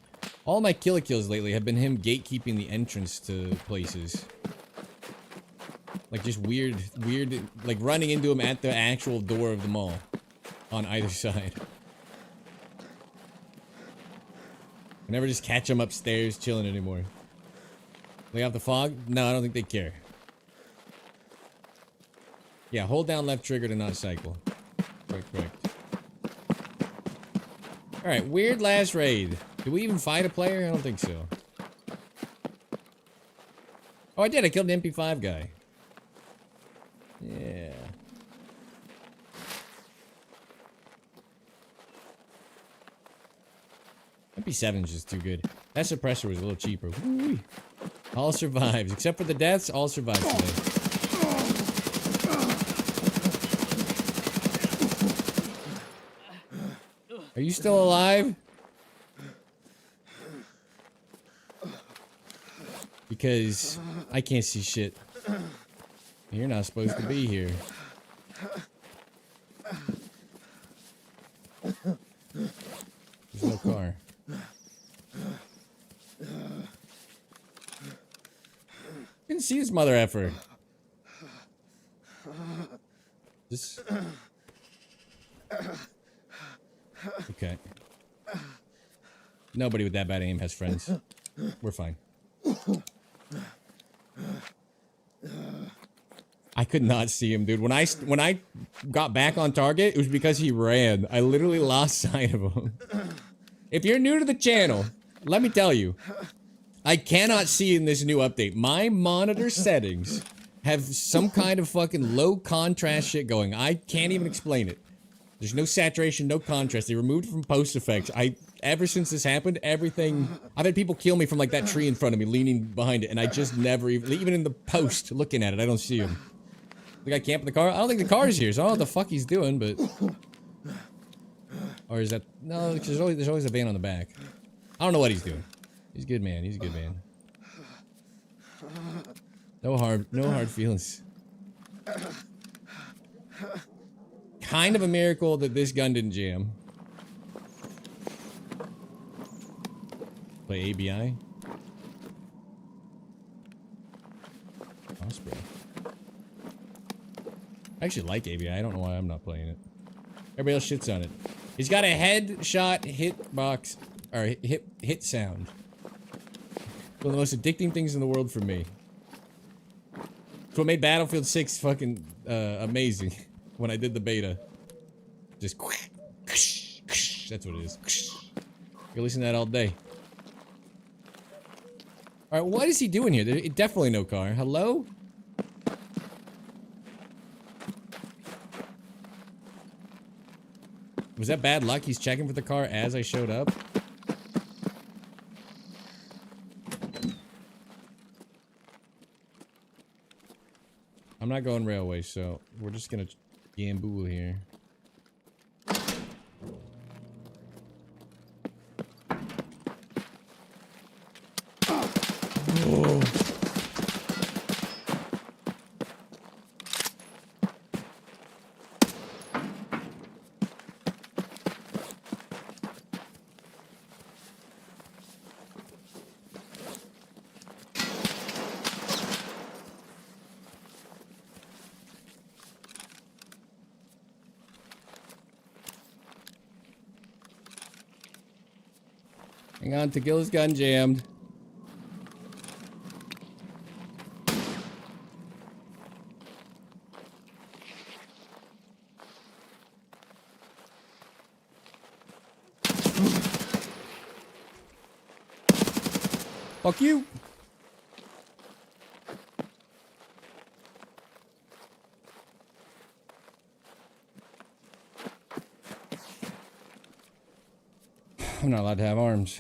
All my kill kills lately have been him gatekeeping the entrance to places. Like just weird, like running into him at the actual door of the mall. On either side. I never just catch him upstairs chilling anymore. They have the fog? No, I don't think they care. Yeah, hold down left trigger to not cycle. Correct. Alright, weird last raid. Did we even fight a player? I don't think so. Oh, I did. I killed an MP5 guy. Yeah. MP7's just too good. That suppressor was a little cheaper. Woo-wee. All survives. Except for the deaths, all survives today. Are you still alive? Because I can't see shit. You're not supposed to be here. There's no car. Didn't see this mother effer. This. Okay. Nobody with that bad aim has friends. We're fine. I could not see him, dude. When I got back on target, it was because he ran. I literally lost sight of him. If you're new to the channel, let me tell you, I cannot see in this new update. My monitor settings have some kind of fucking low contrast shit going. I can't even explain it. There's no saturation, no contrast. They removed it from post effects. Ever since this happened, everything... I've had people kill me from like that tree in front of me, leaning behind it, and I just never even in the post, looking at it, I don't see him. The guy camping the car? I don't think the car is here, so I don't know what the fuck he's doing, but... Or is that... No, there's always a van on the back. I don't know what he's doing. He's a good man, he's a good man. No hard feelings. Kind of a miracle that this gun didn't jam. Play ABI. Osprey. I actually like ABI. I don't know why I'm not playing it. Everybody else shits on it. He's got a headshot hitbox or hit sound. One of the most addicting things in the world for me. It's what made Battlefield 6 fucking amazing when I did the beta. Just that's what it is. You listen to that all day. Alright, what is he doing here? There's definitely no car. Hello? Was that bad luck? He's checking for the car as I showed up? I'm not going railway, so we're just gonna gamble here. Oh. Hang on, Tequila's gun jammed. Fuck you. I'm not allowed to have arms.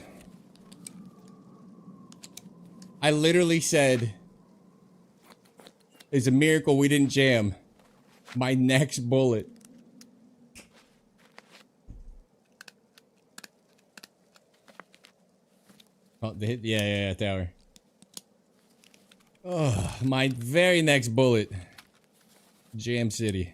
I literally said, it's a miracle we didn't jam. My next bullet. Oh, they hit, yeah, tower. Oh, my very next bullet. Jam City.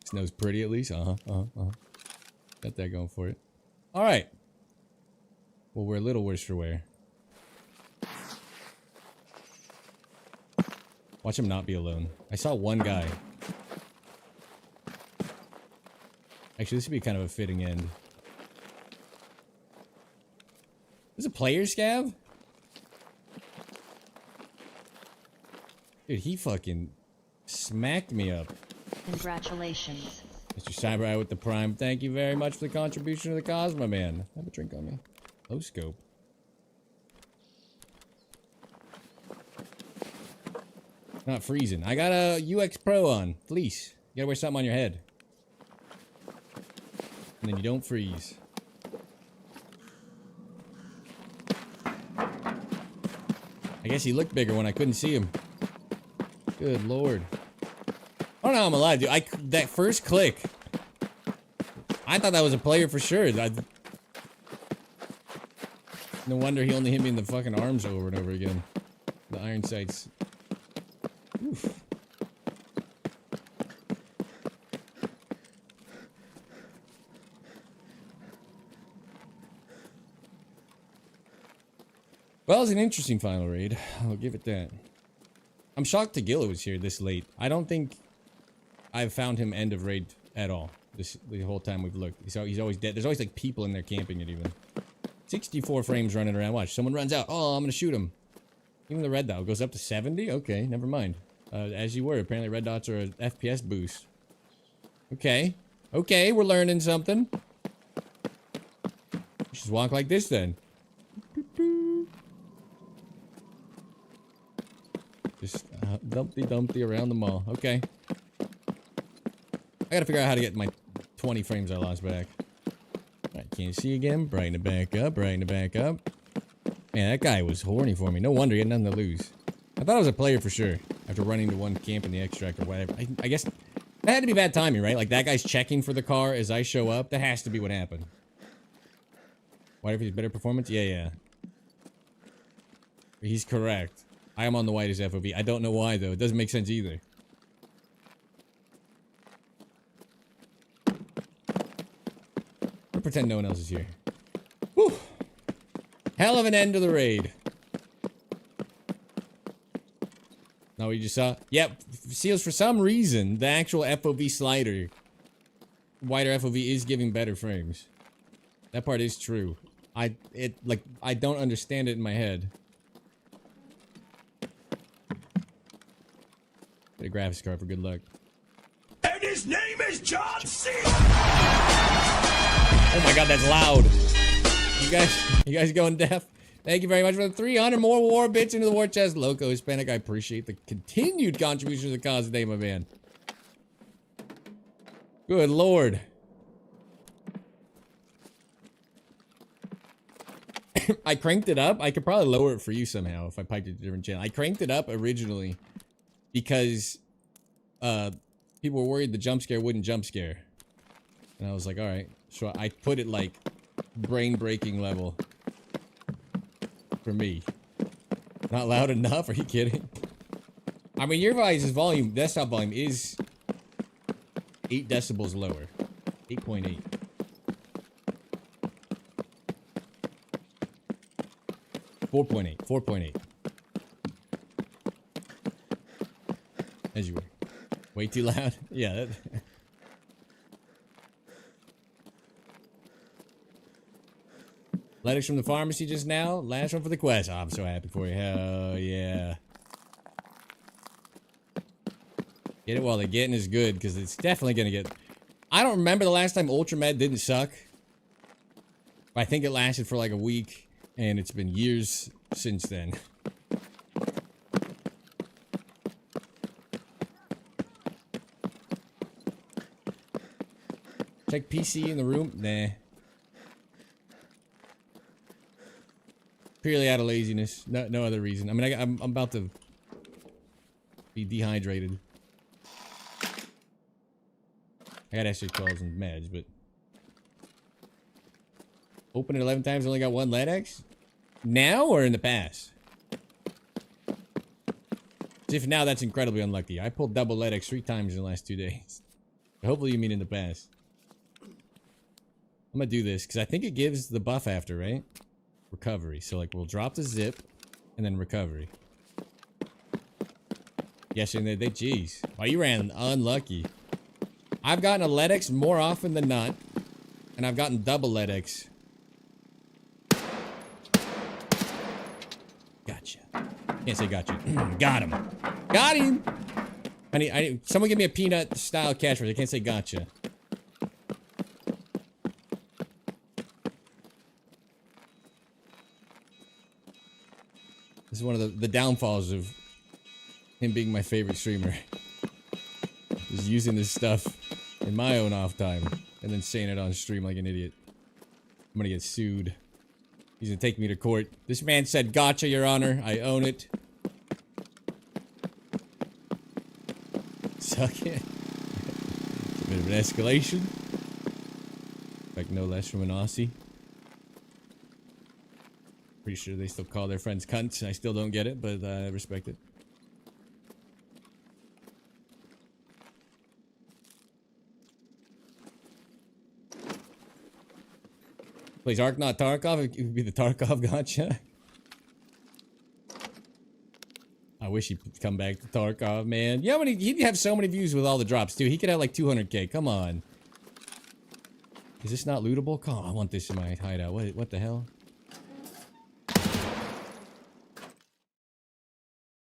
Snow's pretty at least. Got that going for it. All right. Well, we're a little worse for wear. Watch him not be alone. I saw one guy. Actually, this would be kind of a fitting end. This is a player scav? Dude, he fucking smacked me up. Congratulations. Mr. Cyber Eye with the Prime. Thank you very much for the contribution to the Cosmo Man. Have a drink on me. Low scope. Not freezing. I got a UX Pro on. Fleece. You gotta wear something on your head. And then you don't freeze. I guess he looked bigger when I couldn't see him. Good lord. I don't know how I'm alive, dude. That first click, I thought that was a player for sure. No wonder he only hit me in the fucking arms over and over again. The iron sights. Oof. Well, it was an interesting final raid. I'll give it that. I'm shocked Tagilla was here this late. I don't think I've found him end of raid at all. The whole time we've looked. He's always dead. There's always like people in there camping it even. 64 frames running around. Watch, someone runs out. Oh, I'm gonna shoot him. Even the red dot goes up to 70? Okay, never mind. As you were. Apparently red dots are an FPS boost. Okay. Okay, we're learning something. Just walk like this then. Just Dumpty Dumpty around the mall. Okay. I gotta figure out how to get my 20 frames I lost back. Alright, can't see again. Brighten it back up. Brighten it back up. Man, that guy was horny for me. No wonder he had nothing to lose. I thought I was a player for sure. After running to one camp in the extract or whatever. I guess that had to be bad timing, right? Like that guy's checking for the car as I show up. That has to be what happened. What if he's better performance? Yeah. He's correct. I am on the whitest FOV. I don't know why though. It doesn't make sense either. I'll pretend no one else is here. Whew. Hell of an end to the raid. Now we just saw. Yep. Seals, for some reason, the actual FOV slider, wider FOV is giving better frames. That part is true. I don't understand it in my head. Get a graphics card for good luck. And his name is John C. Oh my god, that's loud. You guys going deaf? Thank you very much for the 300 more war bits into the war chest. Loco Hispanic, I appreciate the continued contribution to the cause today, my man. Good lord. I cranked it up. I could probably lower it for you somehow if I piped it to a different channel. I cranked it up originally because people were worried the jump scare wouldn't jump scare. And I was like, alright. So I put it like brain-breaking level for me. Not loud enough? Are you kidding? I mean, your device's volume, desktop volume is 8 decibels lower. 8.8. .8. 4.8. As you were. Way too loud? Yeah. That Letters from the pharmacy just now. Last one for the quest. Oh, I'm so happy for you. Hell yeah. Get it while the getting is good, because it's definitely going to get... I don't remember the last time Ultramed didn't suck. I think it lasted for like a week. And it's been years since then. Check PC in the room? Nah. Purely out of laziness. No other reason. I mean, I'm about to be dehydrated. I got extra calls and meds, but... Open it 11 times, only got one LEDX? Now or in the past? If now, that's incredibly unlucky. I pulled double LEDX 3 times in the last 2 days. Hopefully you mean in the past. I'm gonna do this, because I think it gives the buff after, right? Recovery. So, like, we'll drop the zip, and then recovery. Yes, and they jeez. Wow, you ran unlucky. I've gotten a LEDX more often than not, and I've gotten double LEDX. Gotcha. Can't say gotcha. Got him. Got him! I need, someone give me a peanut-style catchphrase. I can't say gotcha. This is one of the downfalls of him being my favorite streamer. Is using this stuff in my own off time and then saying it on stream like an idiot. I'm gonna get sued. He's gonna take me to court. This man said gotcha, Your Honor. I own it. Suck it. It's a bit of an escalation. Like no less from an Aussie. Pretty sure they still call their friends cunts. I still don't get it, but I respect it. Plays Ark, not Tarkov. It would be the Tarkov gotcha. I wish he'd come back to Tarkov, man. Yeah, but he'd have so many views with all the drops, too. He could have like 200k. Come on. Is this not lootable? Come on, I want this in my hideout. What the hell?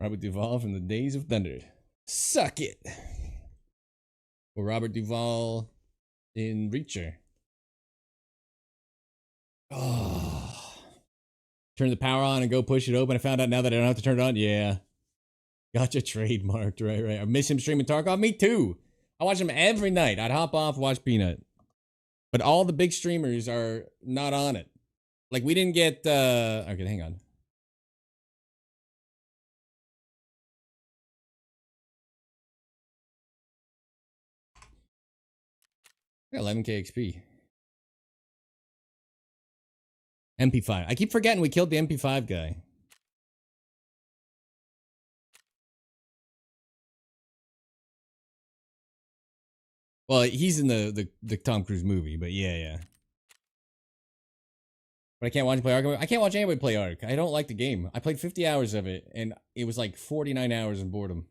Robert Duvall from the Days of Thunder. Suck it. Or Robert Duvall in Reacher. Oh. Turn the power on and go push it open. I found out now that I don't have to turn it on. Yeah. Gotcha, trademarked. Right. I miss him streaming Tarkov. Me too. I watch him every night. I'd hop off, watch Peanut. But all the big streamers are not on it. Like, we didn't get, okay, hang on. I got 11k XP. MP5. I keep forgetting we killed the MP5 guy. Well, he's in the Tom Cruise movie, but yeah. But I can't watch him play Ark. I can't watch anybody play Ark. I don't like the game. I played 50 hours of it, and it was like 49 hours of boredom.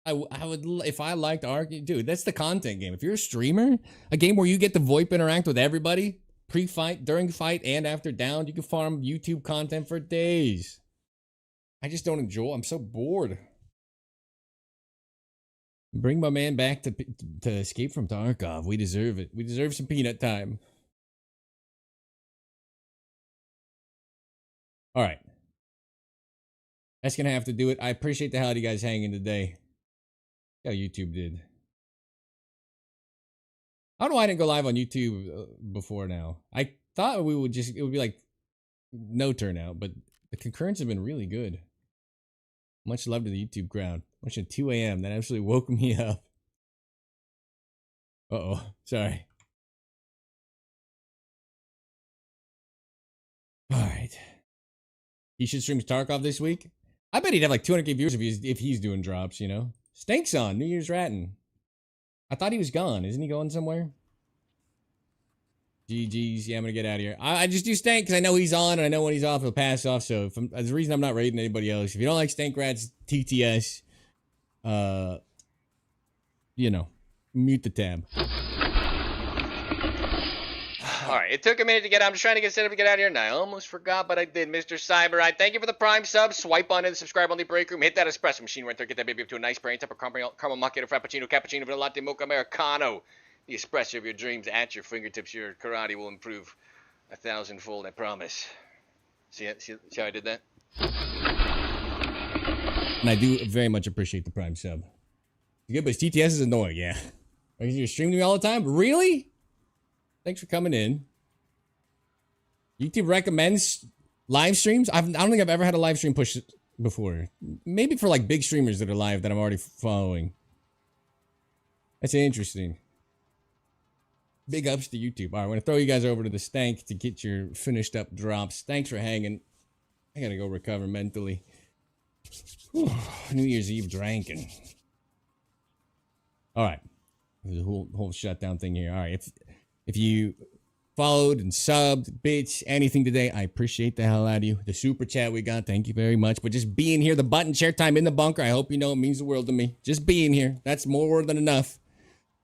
I would, if I liked Ark, dude, that's the content game. If you're a streamer, a game where you get to VoIP interact with everybody, pre-fight, during fight, and after down, you can farm YouTube content for days. I just don't enjoy. I'm so bored. Bring my man back to escape from Tarkov. We deserve it. We deserve some peanut time. All right. That's going to have to do it. I appreciate the hell out of you guys hanging today. How YouTube did. I don't know why I didn't go live on YouTube before now. I thought it would be like no turnout, but the concurrence have been really good. Much love to the YouTube crowd. Watching 2 a.m. That absolutely woke me up. Uh-oh. Sorry. All right. He should stream Tarkov this week. I bet he'd have like 200k viewers if he's doing drops, you know? Stank's on. New Year's ratting. I thought he was gone. Isn't he going somewhere? GG's. Yeah, I'm going to get out of here. I just do Stank because I know he's on and I know when he's off, he'll pass off. So that's the reason I'm not raiding anybody else. If you don't like Stank Rats, TTS, you know, mute the tab. All right, it took a minute to get out. I'm just trying to get set up to get out of here, and I almost forgot, but I did. Mr. Cyber, I thank you for the Prime sub. Swipe on in, subscribe on the break room, hit that espresso machine right there, get that baby up to a nice brain temper, caramel macchiato, frappuccino, cappuccino, vanilla latte, mocha americano. the espresso of your dreams at your fingertips, your karate will improve 1,000-fold, I promise. See how I did that? And I do very much appreciate the Prime sub. Good, but TTS is annoying, yeah. You're streaming me all the time? Really? Thanks for coming in. YouTube recommends live streams? I don't think I've ever had a live stream push before. Maybe for like big streamers that are live that I'm already following. That's interesting. Big ups to YouTube. All right, I'm going to throw you guys over to the stank to get your finished up drops. Thanks for hanging. I got to go recover mentally. Whew. New Year's Eve drinking. All right. There's a whole shutdown thing here. All right. If you followed and subbed, bits, anything today, I appreciate the hell out of you. The super chat we got, thank you very much. But just being here, the button share time in the bunker, I hope you know it means the world to me. Just being here, that's more than enough.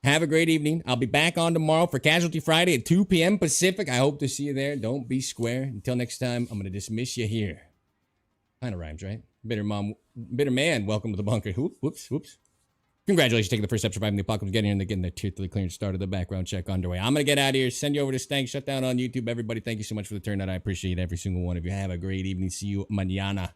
Have a great evening. I'll be back on tomorrow for Casualty Friday at 2 p.m. Pacific. I hope to see you there. Don't be square. Until next time, I'm going to dismiss you here. Kind of rhymes, right? Bitter man, welcome to the bunker. Whoops. Congratulations, taking the first step, surviving the apocalypse, getting in and getting the tier 3 clearance started, the background check underway. I'm going to get out of here, send you over to Stank, shut down on YouTube. Everybody, thank you so much for the turnout. I appreciate every single one of you. Have a great evening. See you mañana.